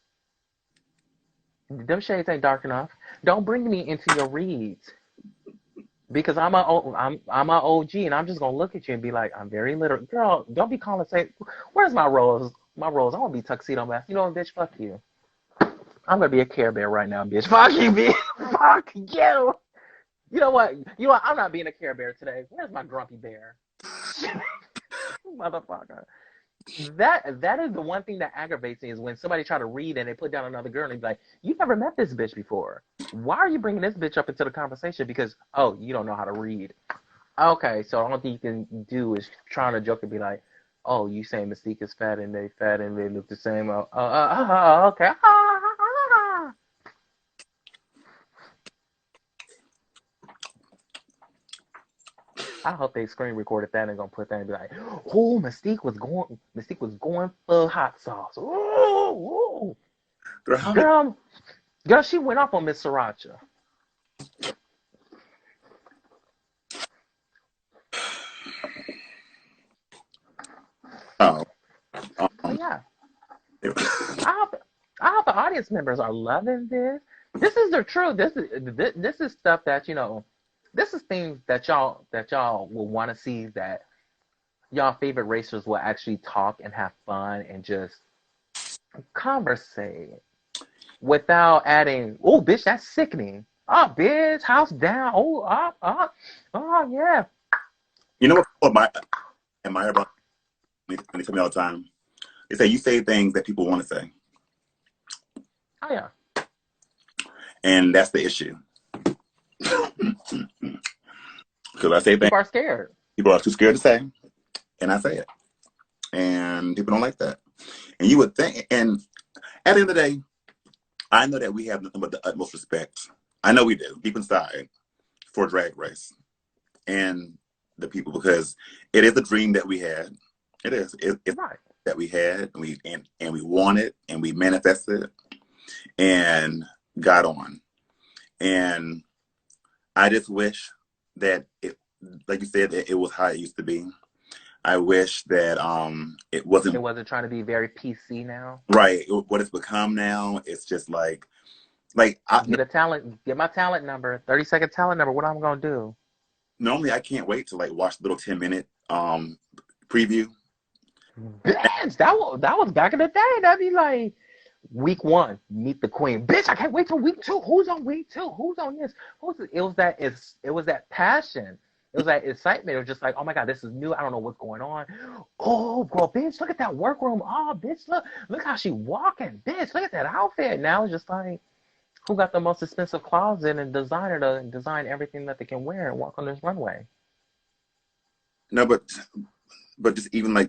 Them shades ain't dark enough. Don't bring me into your reads. Because I'm a OG and I'm just gonna look at you and be like, I'm very literal. Girl, don't be calling say, where's my rose? My rose, I wanna be tuxedo mask. You know what, bitch, fuck you. I'm gonna be a Care Bear right now, bitch. Fuck you, bitch. Fuck you. You know what? I'm not being a Care Bear today. Where's my grumpy bear? Motherfucker. That is the one thing that aggravates me is when somebody try to read and they put down another girl and they be like, "You never met this bitch before. Why are you bringing this bitch up into the conversation? Because oh, you don't know how to read. Okay, so the only thing you can do is trying to joke and be like, oh, you saying Mystique is fat and they look the same. Okay. I hope they screen recorded that and gonna put that and be like, oh, Mystique was going for hot sauce. Ooh. Girl, she went off on Miss Sriracha. oh, Yeah. I hope the audience members are loving this. This is the truth. This is stuff that this is things that y'all will want to see, that y'all favorite racers will actually talk and have fun and just conversate without adding, oh, bitch, that's sickening. Oh, bitch, house down. Oh, yeah. you know what my admire about me, and they tell me all the time? They say you say things that people want to say. Oh, yeah. And that's the issue. Because I say things people are scared. People are too scared to say, and I say it. And people don't like that. And you would think, and at the end of the day, I know that we have nothing but the utmost respect. I know we do, deep inside, for Drag Race and the people, because it is a dream that we had. It is. It's right. That we had, and we wanted, and we manifested, and got on. And I just wish that it, like you said, that it was how it used to be. I wish that it wasn't. It wasn't trying to be very PC now. Right. What it's become now, it's just like get my talent number, 30-second talent number. What I'm gonna do? Normally, I can't wait to like watch the little 10-minute preview. Bitch, that was back in the day. That'd be like week 1, meet the queen. Bitch, I can't wait till week 2. Who's on week 2? Who's on this? It was that passion. It was that excitement. It was just like, oh my God, this is new. I don't know what's going on. Oh, girl, bitch, look at that workroom. Oh, bitch, look how she walking. Bitch, look at that outfit. Now it's just like, who got the most expensive closet and designer to design everything that they can wear and walk on this runway? No, but just even now,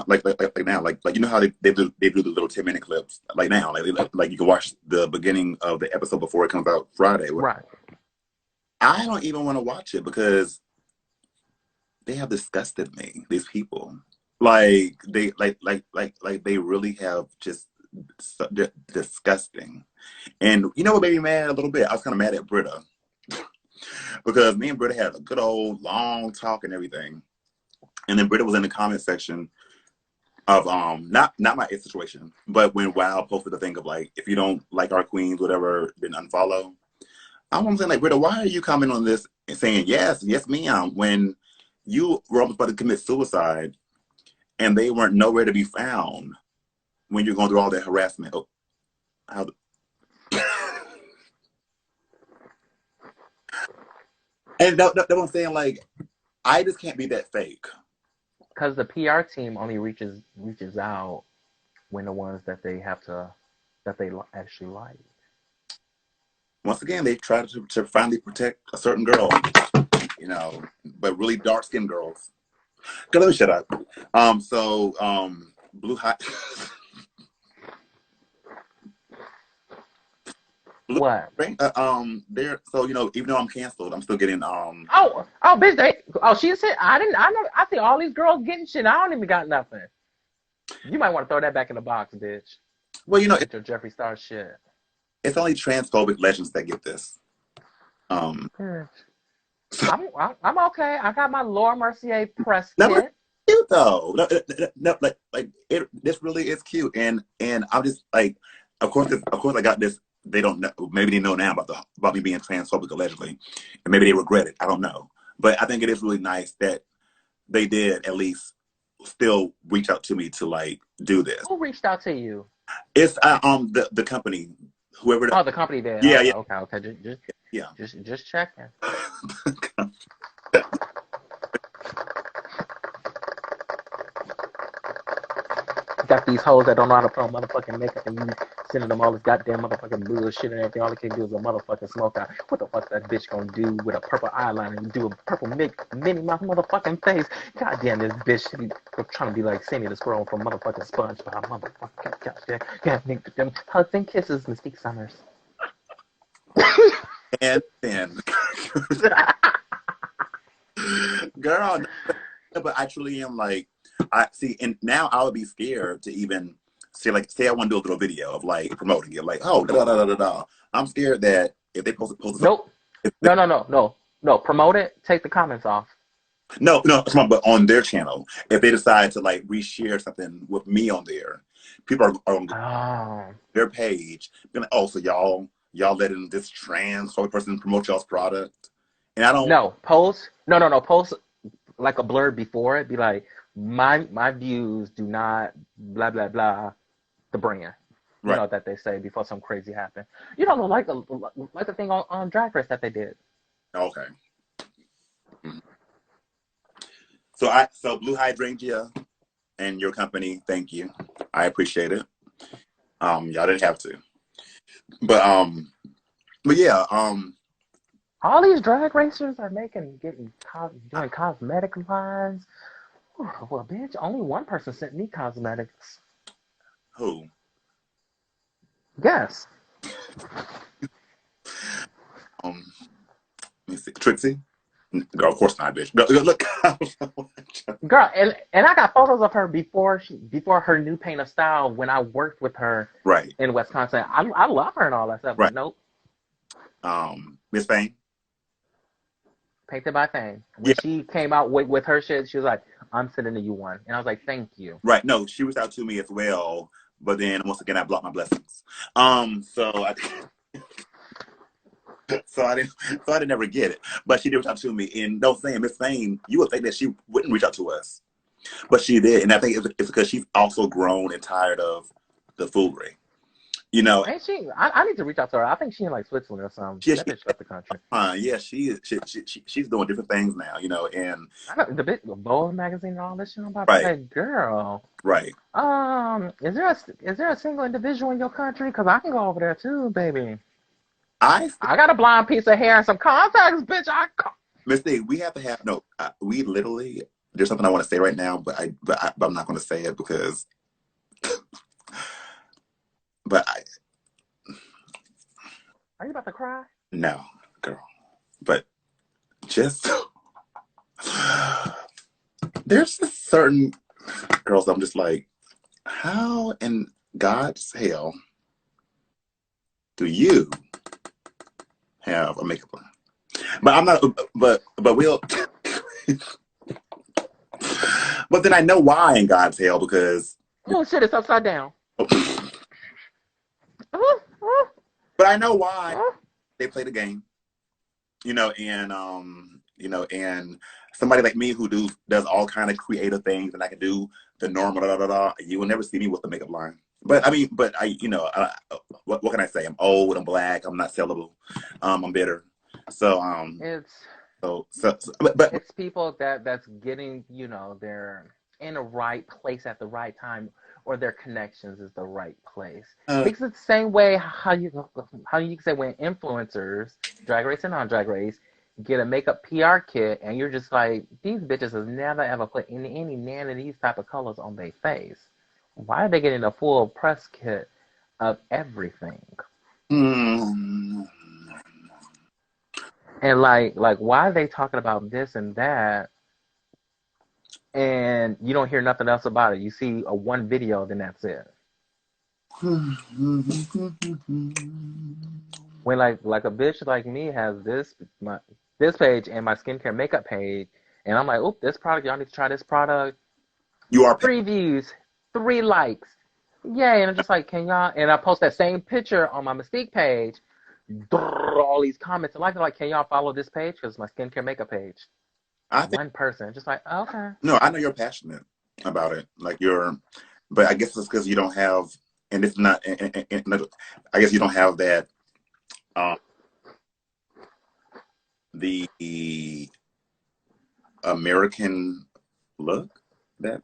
like now, like you know how they do the little 10-minute clips, like now, like you can watch the beginning of the episode before it comes out Friday. Right. I don't even want to watch it because they have disgusted me. These people, like they really have just disgusting. And you know what made me mad a little bit? I was kind of mad at Britta because me and Britta had a good old long talk and everything. And then Britta was in the comment section of not my situation, but when Wow posted the thing of like, if you don't like our queens, whatever, then unfollow. I'm saying, like, Britta, why are you commenting on this and saying yes, ma'am, when you were almost about to commit suicide and they weren't nowhere to be found when you're going through all that harassment? how and that's what I'm saying. Like, I just can't be that fake. Because the PR team only reaches out when the ones that they have to that they actually like. Once again, they try to finally protect a certain girl, you know, but really dark skinned girls. Go, let me shut up. Blue High. Blue, What? there. So even though I'm canceled, I'm still getting Bitch, she said I didn't. I know. I see all these girls getting shit. I don't even got nothing. You might want to throw that back in the box, bitch. Well, Get your Jeffree Star shit. it's only transphobic legends that get this. Bitch. I'm okay. I got my Laura Mercier press That was kit. cute though. No, like it. This really is cute, and I'm just like, of course I got this. They don't know. Maybe they know now about me being transphobic allegedly, and maybe they regret it. I don't know, but I think it is really nice that they did at least still reach out to me to like do this. Who reached out to you? It's the company, whoever. Oh, the company did. Yeah, Okay. yeah. Just checking. Got these hoes that don't know how to put on motherfucking makeup and you sending them all this goddamn motherfucking bullshit and everything. All they can do is a motherfucking smoke out. What the fuck that bitch gonna do with a purple eyeliner and do a purple Minnie Mouse motherfucking face? Goddamn, this bitch should be trying to be like Sandy the squirrel from motherfucking SpongeBob. Motherfucking goddamn. Them hugs and kisses, Mystique Summers. And then, girl, but I truly am like, I see, and now I would be scared to even say I want to do a little video of like promoting it, like, oh, da da da da da. I'm scared that if they post it, Nope. No. Promote it. Take the comments off. no, but on their channel, if they decide to like reshare something with me on there, people are on their page, being like, oh, so y'all letting this trans person promote y'all's product, and I don't. No, post. No. Post like a blurb before it. Be like, my views do not blah blah blah the brand. You Right. know that they say before some crazy happen. You know, like the thing on Drag Race that they did. Okay. So Blue Hydrangea and your company, thank you. I appreciate it. Y'all didn't have to. But yeah, All these drag racers are doing cosmetic lines. Well, bitch, only one person sent me cosmetics. who? Yes. Let me see. Trixie? Girl, of course not, bitch. Girl, look. Girl, and I got photos of her before her new paint of style when I worked with her Right. in Wisconsin. I love her and all that stuff, Right. but nope. Miss Fame? Painted by Fame. When Yeah. she came out with her shit, she was like, I'm sending you one. And I was like, thank you. Right. No, she reached out to me as well, but then once again I blocked my blessings. So I didn't ever get it. But she did reach out to me. And no saying Miss Fame, you would think that she wouldn't reach out to us. But she did. And I think it's because she's also grown and tired of the foolery. Ain't she? I need to reach out to her. I think she in like Switzerland or something. That bitch left the country. Yeah, she's doing different things now, and I know the Vogue magazine and all this shit. I'm about to right. say, girl. Right. Is there a single individual in your country? Because I can go over there too, baby. I got a blonde piece of hair and some contacts, bitch. Mystique, we have to have we literally. There's something I want to say right now, but I'm not going to say it because. But Are you about to cry? No, girl. But just there's just certain girls I'm just like, how in God's hell do you have a makeup line? But I'm not. But we'll. But then I know why in God's hell because. Oh shit! It's upside down. But I know why they play the game, and and somebody like me who does all kind of creative things, and I can do the normal you will never see me with the makeup line. But I mean, but what can I say? I'm old. I'm black. I'm not sellable. I'm bitter. So It's but it's people that's getting, they're in the right place at the right time, or their connections is the right place. uh, Because it's the same way how you can say when influencers, drag race and non-drag race, get a makeup PR kit, and you're just like, these bitches have never ever put any none of these type of colors on their face. Why are they getting a full press kit of everything? mm, And like why are they talking about this and that, and you don't hear nothing else about it? You see a one video, then that's it. When like a bitch like me has this page and my skincare makeup page, and I'm like, oh, this product, y'all need to try this product. you are. 3 views, 3 likes, yay! And I'm just like, can y'all? And I post that same picture on my Mystique page. All these comments, and like, can y'all follow this page? Because it's my skincare makeup page. I think One person, just like, okay. no. I know you're passionate about it. Like you're, but I guess it's because you don't have, and it's not. I guess you don't have that. Um, the American look that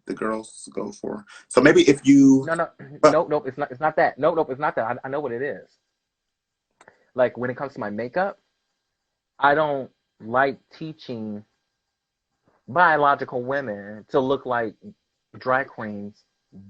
the girls go for. So maybe if you, No, no, but nope, nope. It's not. It's not that. Nope, nope. It's not that. I know what it is. Like when it comes to my makeup, I don't like teaching biological women to look like drag queens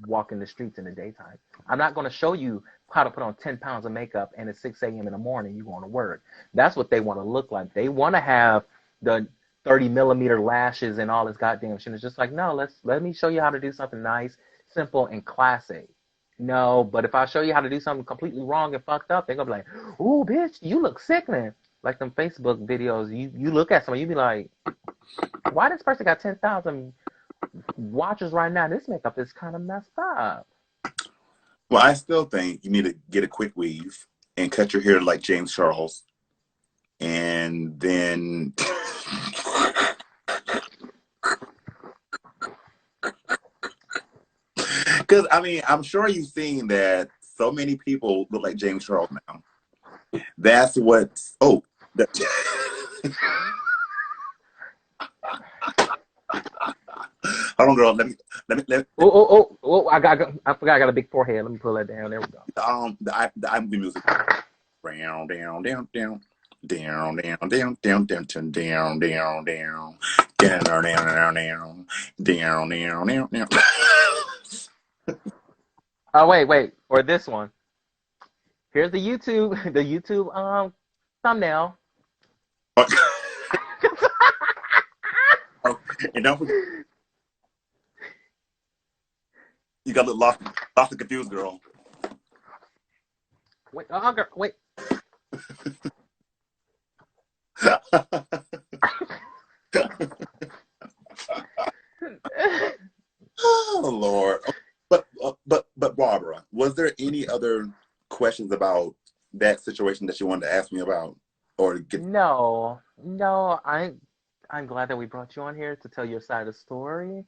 walking the streets in the daytime. I'm not going to show you how to put on 10 pounds of makeup and at 6 a.m. in the morning you going to work. That's what they want to look like. They want to have the 30 millimeter lashes and all this goddamn shit. It's just like, no, let me show you how to do something nice, simple, and classic. No, but if I show you how to do something completely wrong and fucked up, they're gonna be like, "Ooh, bitch, you look sickening." Like them Facebook videos, you look at someone, you be like, "Why this person got 10,000 watchers right now? This makeup is kind of messed up." well, I still think you need to get a quick weave and cut your hair like James Charles, and then because I mean I'm sure you've seen that so many people look like James Charles now. That's what. Oh, that, hold on, girl. Oh, oh, oh, oh! I forgot. I got a big forehead. Let me pull that down. There we go. the IMDb music. Down, down, down, down. Down, down, down, down, down, down, down, down, down, down, down, down, down, down, down, down. Oh, wait, or this one. Here's the YouTube, the YouTube thumbnail. And don't forget, you got to lost and confused, girl. Wait, girl, wait. Oh Lord. But Barbara, was there any other questions about that situation that you wanted to ask me about or get? No, no. I'm glad that we brought you on here to tell your side of the story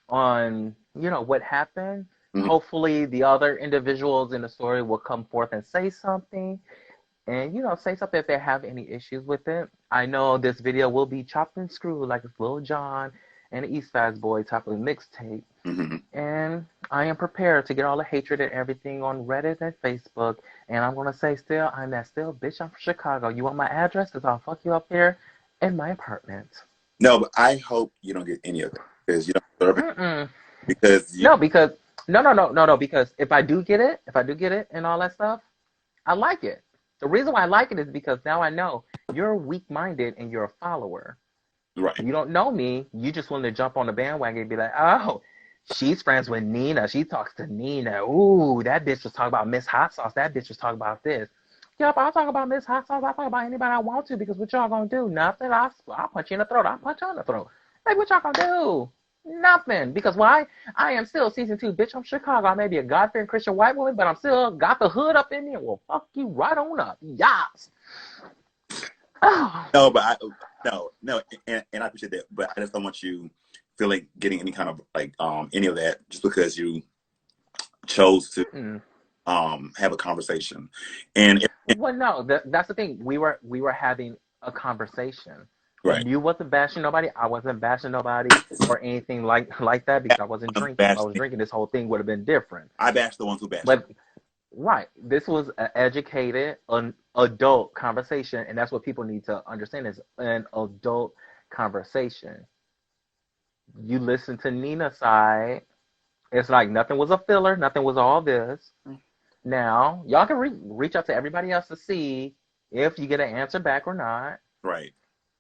on, what happened. Mhm. Hopefully, the other individuals in the story will come forth and say something, and say something if they have any issues with it. I know this video will be chopped and screwed like it's Lil Jon and the East Side Boy type of mixtape. Mhm. And I am prepared to get all the hatred and everything on Reddit and Facebook. And I'm gonna say still, I'm that still bitch. I'm from Chicago. You want my address? Cause I'll fuck you up here in my apartment. No, but I hope you don't get any of that because you don't deserve it. Mm-mm. Because you, No, because no. Because if I do get it and all that stuff, I like it. The reason why I like it is because now I know you're weak-minded and you're a follower. right. You don't know me. You just want to jump on the bandwagon and be like, oh, she's friends with Nina. She talks to Nina. Ooh, that bitch was talking about Miss Hot Sauce. That bitch was talking about this. Yep, I'll talk about Miss Hot Sauce. I'll talk about anybody I want to because what y'all gonna do? Nothing. I'll punch you in the throat. I'll punch you in the throat. Like, what y'all gonna do? Nothing. Because why? I am still season 2, bitch. I'm Chicago. I may be a God-fearing Christian white woman, but I'm still got the hood up in me. Well, fuck you right on up. Yes. Oh. No, but no, and I appreciate that, but I just don't want you feeling getting any kind of like any of that just because you chose to Mm. have a conversation. And Well, no, that's the thing. We were having a conversation. right, You wasn't bashing nobody. I wasn't bashing nobody or anything like that because I wasn't drinking. If I bash was me. drinking, this whole thing would have been different. I bash the ones who bash me. But right, this was an educated, an adult conversation, and that's what people need to understand is an adult conversation. You listen to Nina's side. It's like nothing was a filler. Nothing was all this. Now, y'all can reach out to everybody else to see if you get an answer back or not. Right,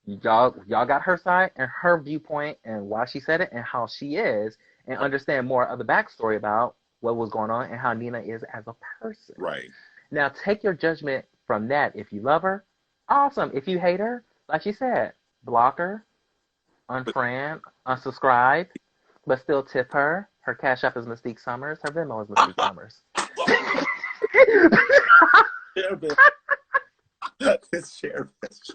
Y'all got her side and her viewpoint and why she said it and how she is and right, understand more of the backstory about what was going on and how Nina is as a person. right. Now, take your judgment from that. If you love her, awesome. If you hate her, like she said, block her, But unfriend, unsubscribe, but still tip her. Her Cash App is Mystique Summers. Her Venmo is Mystique Summers. share this. This share, bitch.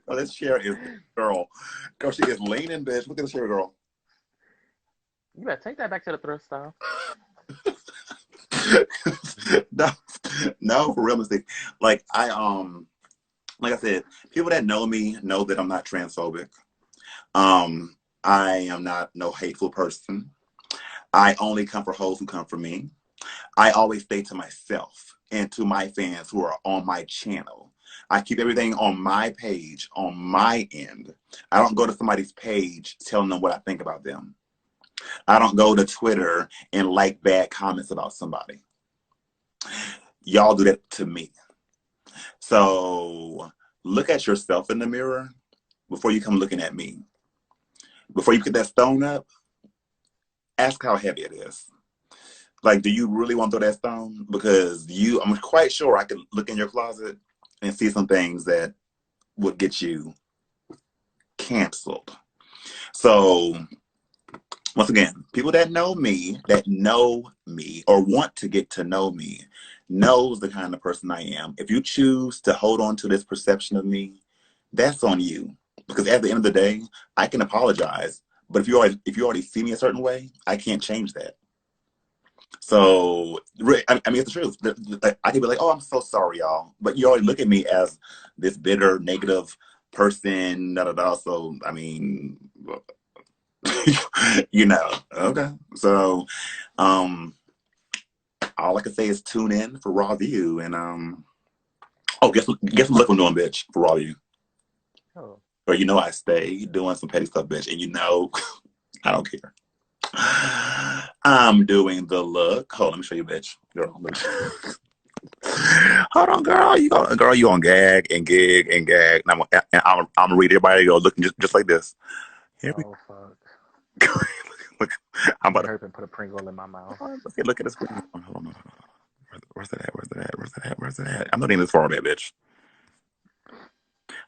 Oh, this share is girl. Girl, she is leaning, bitch. Look at the share, girl. You better take that back to the thrift store. No, no, for real mistake. Like like I said, people that know me know that I'm not transphobic. Um, I am not no hateful person. I only come for hoes who come for me. I always stay to myself and to my fans who are on my channel. I keep everything on my page, on my end. I don't go to somebody's page telling them what I think about them. I don't go to Twitter and like bad comments about somebody. Y'all do that to me. So look at yourself in the mirror before you come looking at me. Before you put that stone up, ask how heavy it is. Like, do you really want to throw that stone? Because I'm quite sure I could look in your closet and see some things that would get you canceled. So, once again, people that know me, or want to get to know me, knows the kind of person I am. If you choose to hold on to this perception of me, that's on you. Because at the end of the day, I can apologize, but if you already see me a certain way, I can't change that. So, I mean, it's the truth. I can be like, oh, I'm so sorry, y'all. But you already look at me as this bitter, negative person, da da da. So, I mean, okay. So, all I can say is tune in for Raw View. And, oh, guess what I'm doing, bitch, for Raw View. Oh. Or I stay doing some petty stuff, bitch. And I don't care. I'm doing the look. Hold on, let me show you, bitch. Girl, hold on, girl. You on gag and gig and gag. And I'm gonna read everybody go looking just like this. Here we Oh, fuck. go. Look, I'm I'm about gonna to hurt and put a Pringle in my mouth. look at this. Hold on. Where's it at? Where's it at? I'm not even this far, bad bitch.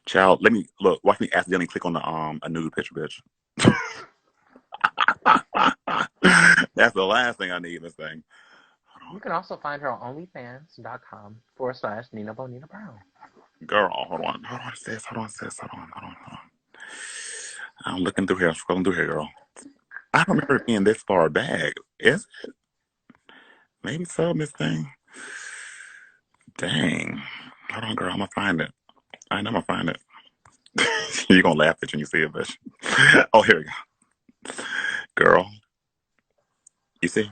Child, let me look. Watch me accidentally click on the a nude picture, bitch. That's the last thing I need in this thing. You can also find her on onlyfans.com/Nina Bonina Brown. Girl, hold on, sis. Hold on. I'm looking through here, scrolling through here, girl. I don't remember it being this far back. Is it? Maybe so, Miss Thing. Dang. Hold on, girl. I'm gonna find it. I know I'm gonna find it. You're gonna laugh at you when you see it, bitch. Oh, here we go. Girl, you see?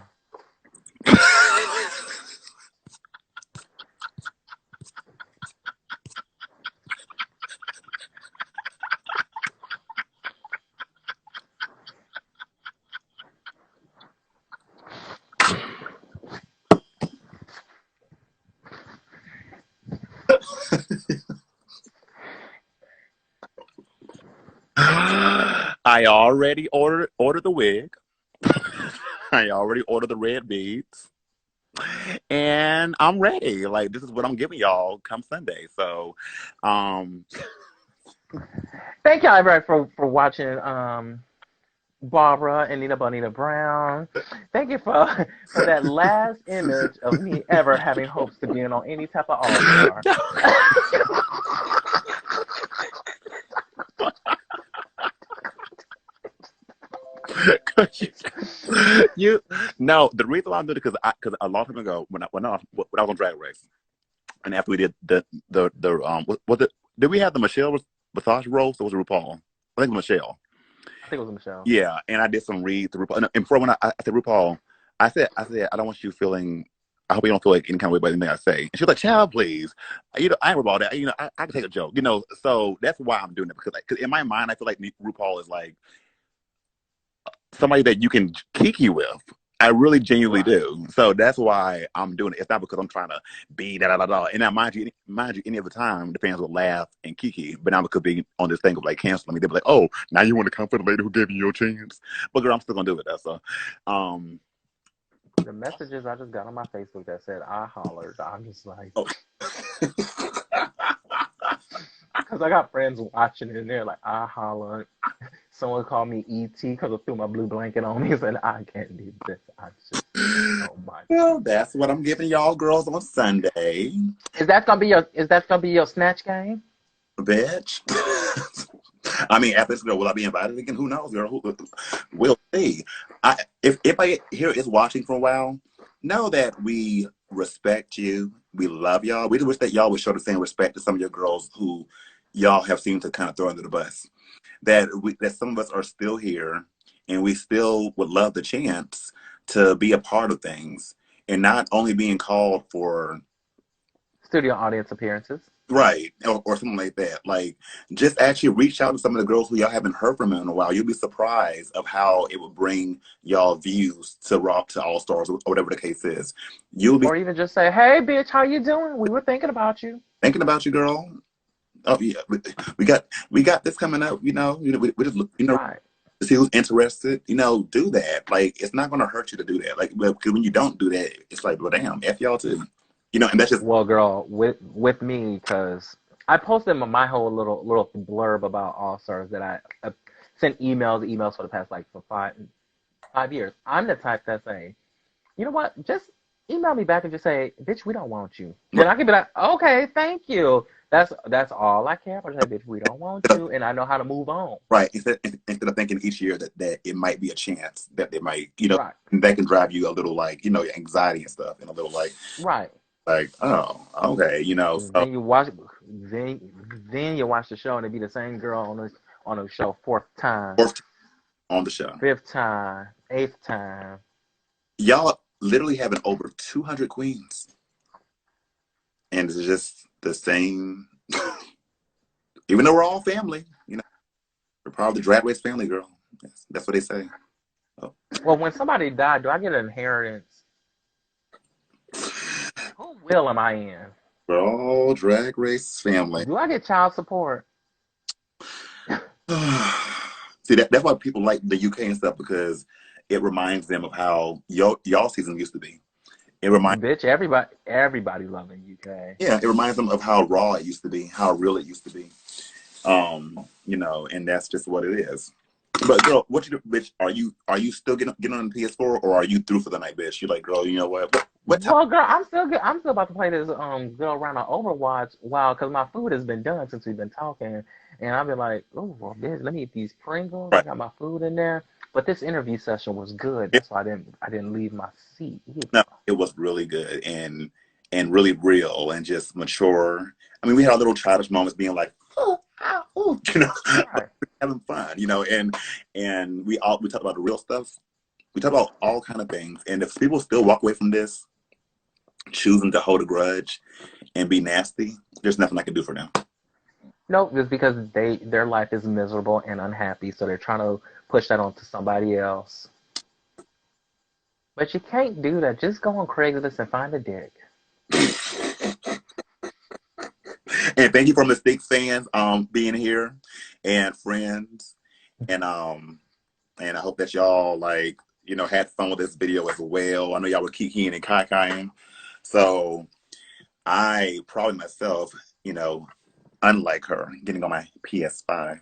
I already ordered the wig. I already ordered the red beads. And I'm ready. Like, this is what I'm giving y'all come Sunday. So Thank y'all everybody for watching Barbara and Nina Bonita Brown. Thank you for that last image of me ever having hopes to being on any type of All Star. you no. The reason why I'm doing it because a long time ago when I was on Drag Race, and after we did was it did we have the Michelle massage roast or was it RuPaul? I think it was Michelle. I think it was Michelle. Yeah, and I did some read to RuPaul. And before when I said RuPaul, I said I don't want you feeling. I hope you don't feel like any kind of way about anything I say. And she was like, "Child, please." I ain't worried about that. I can take a joke. So that's why I'm doing it because in my mind I feel like RuPaul is like somebody that you can kiki with. I really genuinely Right. do. So that's why I'm doing it. It's not because I'm trying to be da da da da. And now, mind you, any other time the fans will laugh and kiki, but now because being on this thing of like canceling me, they'll be like, "Oh, now you want to come for the lady who gave you your chance?" But girl, I'm still gonna do it. That's all. Um. The messages I just got on my Facebook that said I hollered. I'm just like, Oh. because I got friends watching it and they're like, I hollered. Someone called me ET because I threw my blue blanket on me and said, I can't do this. I just, oh my Well, God. that's what I'm giving y'all girls on Sunday, Is that gonna be your snatch game? bitch. I mean, after this, girl, will I be invited again? Who knows, girl? We'll see. If I hear is watching for a while, know that we respect you. We love y'all. We wish that y'all would show the same respect to some of your girls who y'all have seemed to kind of throw under the bus. That some of us are still here, and we still would love the chance to be a part of things, and not only being called for Studio audience appearances. right, or something like that. Like, just actually reach out to some of the girls who y'all haven't heard from in a while. You'll be surprised of how it will bring y'all views to Raw, to All Stars, or whatever the case is. You'll be Or even just say, hey, bitch, how you doing? We were thinking about you. thinking about you, girl. Oh yeah, we got this coming up. We just look, Right. to see who's interested. Do that. Like, it's not going to hurt you to do that. Like, because when you don't do that, it's like, well, damn, f y'all too. And that's just Well, girl, with me, because I posted my whole little blurb about All Stars that I sent emails for the past like for 5 years. I'm the type that say, you know what, just email me back and just say, bitch, we don't want you. Then I can be like, okay, thank you. That's all I care about. Just say, bitch, we don't want you, and I know how to move on. right. Instead of thinking each year that it might be a chance that they might, Right, that can drive you a little like, anxiety and stuff, and a little right. oh, okay, so Then you watch, then then you watch the show, and it be the same girl on the show fourth time, fourth on the show. fifth time, eighth time. Y'all literally having over 200 queens, and it's just the same. Even though we're all family, we're part of the Drag Race family, girl. That's what they say. Oh. Well, when somebody died, do I get an inheritance? Who will am I in? We're all Drag Race family. Do I get child support? See, that's why people like the UK and stuff, because it reminds them of how y'all season used to be. It reminds Bitch, everybody loving UK. Yeah, it reminds them of how raw it used to be, how real it used to be. And that's just what it is. But girl, what you do, bitch? Are you still getting on the PS4, or are you through for the night, bitch? You're like, girl, you know what? What time? Well, girl, I'm still about to play this girl around on Overwatch. Wow, because my food has been done since we've been talking, and I've been like, oh, well, bitch, let me eat these Pringles. I Right. got my food in there. But this interview session was good. It, That's why I didn't leave my seat either. no, it was really good and really real and just mature. I mean, we had our little childish moments, being like, oh, ow, ooh, Right. having fun, and we talk about the real stuff. We talk about all kind of things, and if people still walk away from this choosing to hold a grudge and be nasty, there's nothing I can do for them. No, just because their life is miserable and unhappy, so they're trying to push that onto somebody else. But you can't do that. Just go on Craigslist and find a dick. And thank you for Mystique fans being here, and friends, and I hope that y'all had fun with this video as well. I know y'all were kikiing and kai-kaiing. So I probably myself, unlike her, getting on my PS5,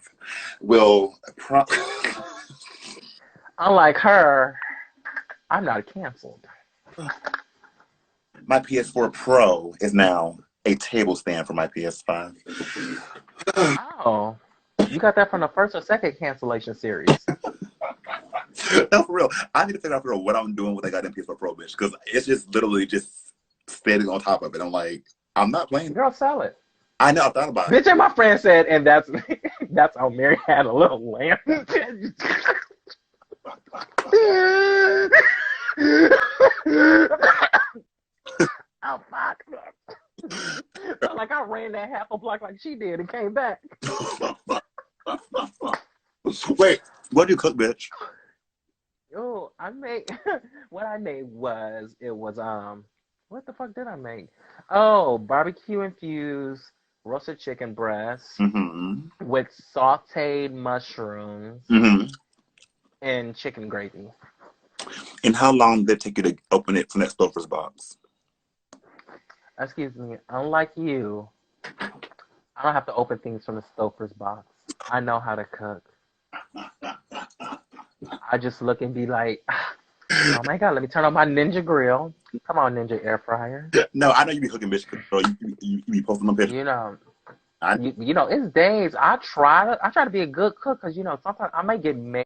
will Unlike her, I'm not canceled. my PS4 Pro is now a table stand for my PS5. Oh, you got that from the first or second cancellation series? No, for real. I need to figure out for real what I'm doing with that goddamn piece of Pro, bitch, because it's just literally just standing on top of it. I'm like, I'm not playing. Girl, sell it. I know, I thought about it. Bitch, and my friend said, and that's that's how Mary had a little lamb. Oh fuck. Felt like I ran that half a block like she did and came back. Wait, what do you cook, bitch? Oh, I made what I made was it was what the fuck did I make? Oh, barbecue infused roasted chicken breast Mm-hmm. with sauteed mushrooms Mm-hmm. and chicken gravy. And how long did it take you to open it from that Stouffer's box? Excuse me, unlike you, I don't have to open things from the Stouffer's box. I know how to cook. I just look and be like, oh my god, let me turn on my Ninja grill. Come on, Ninja air fryer. No, I know you be cooking, bitch. Girl, you be posting them pictures. You know, I you know, it's days. I try to be a good cook because you know sometimes I might get mad.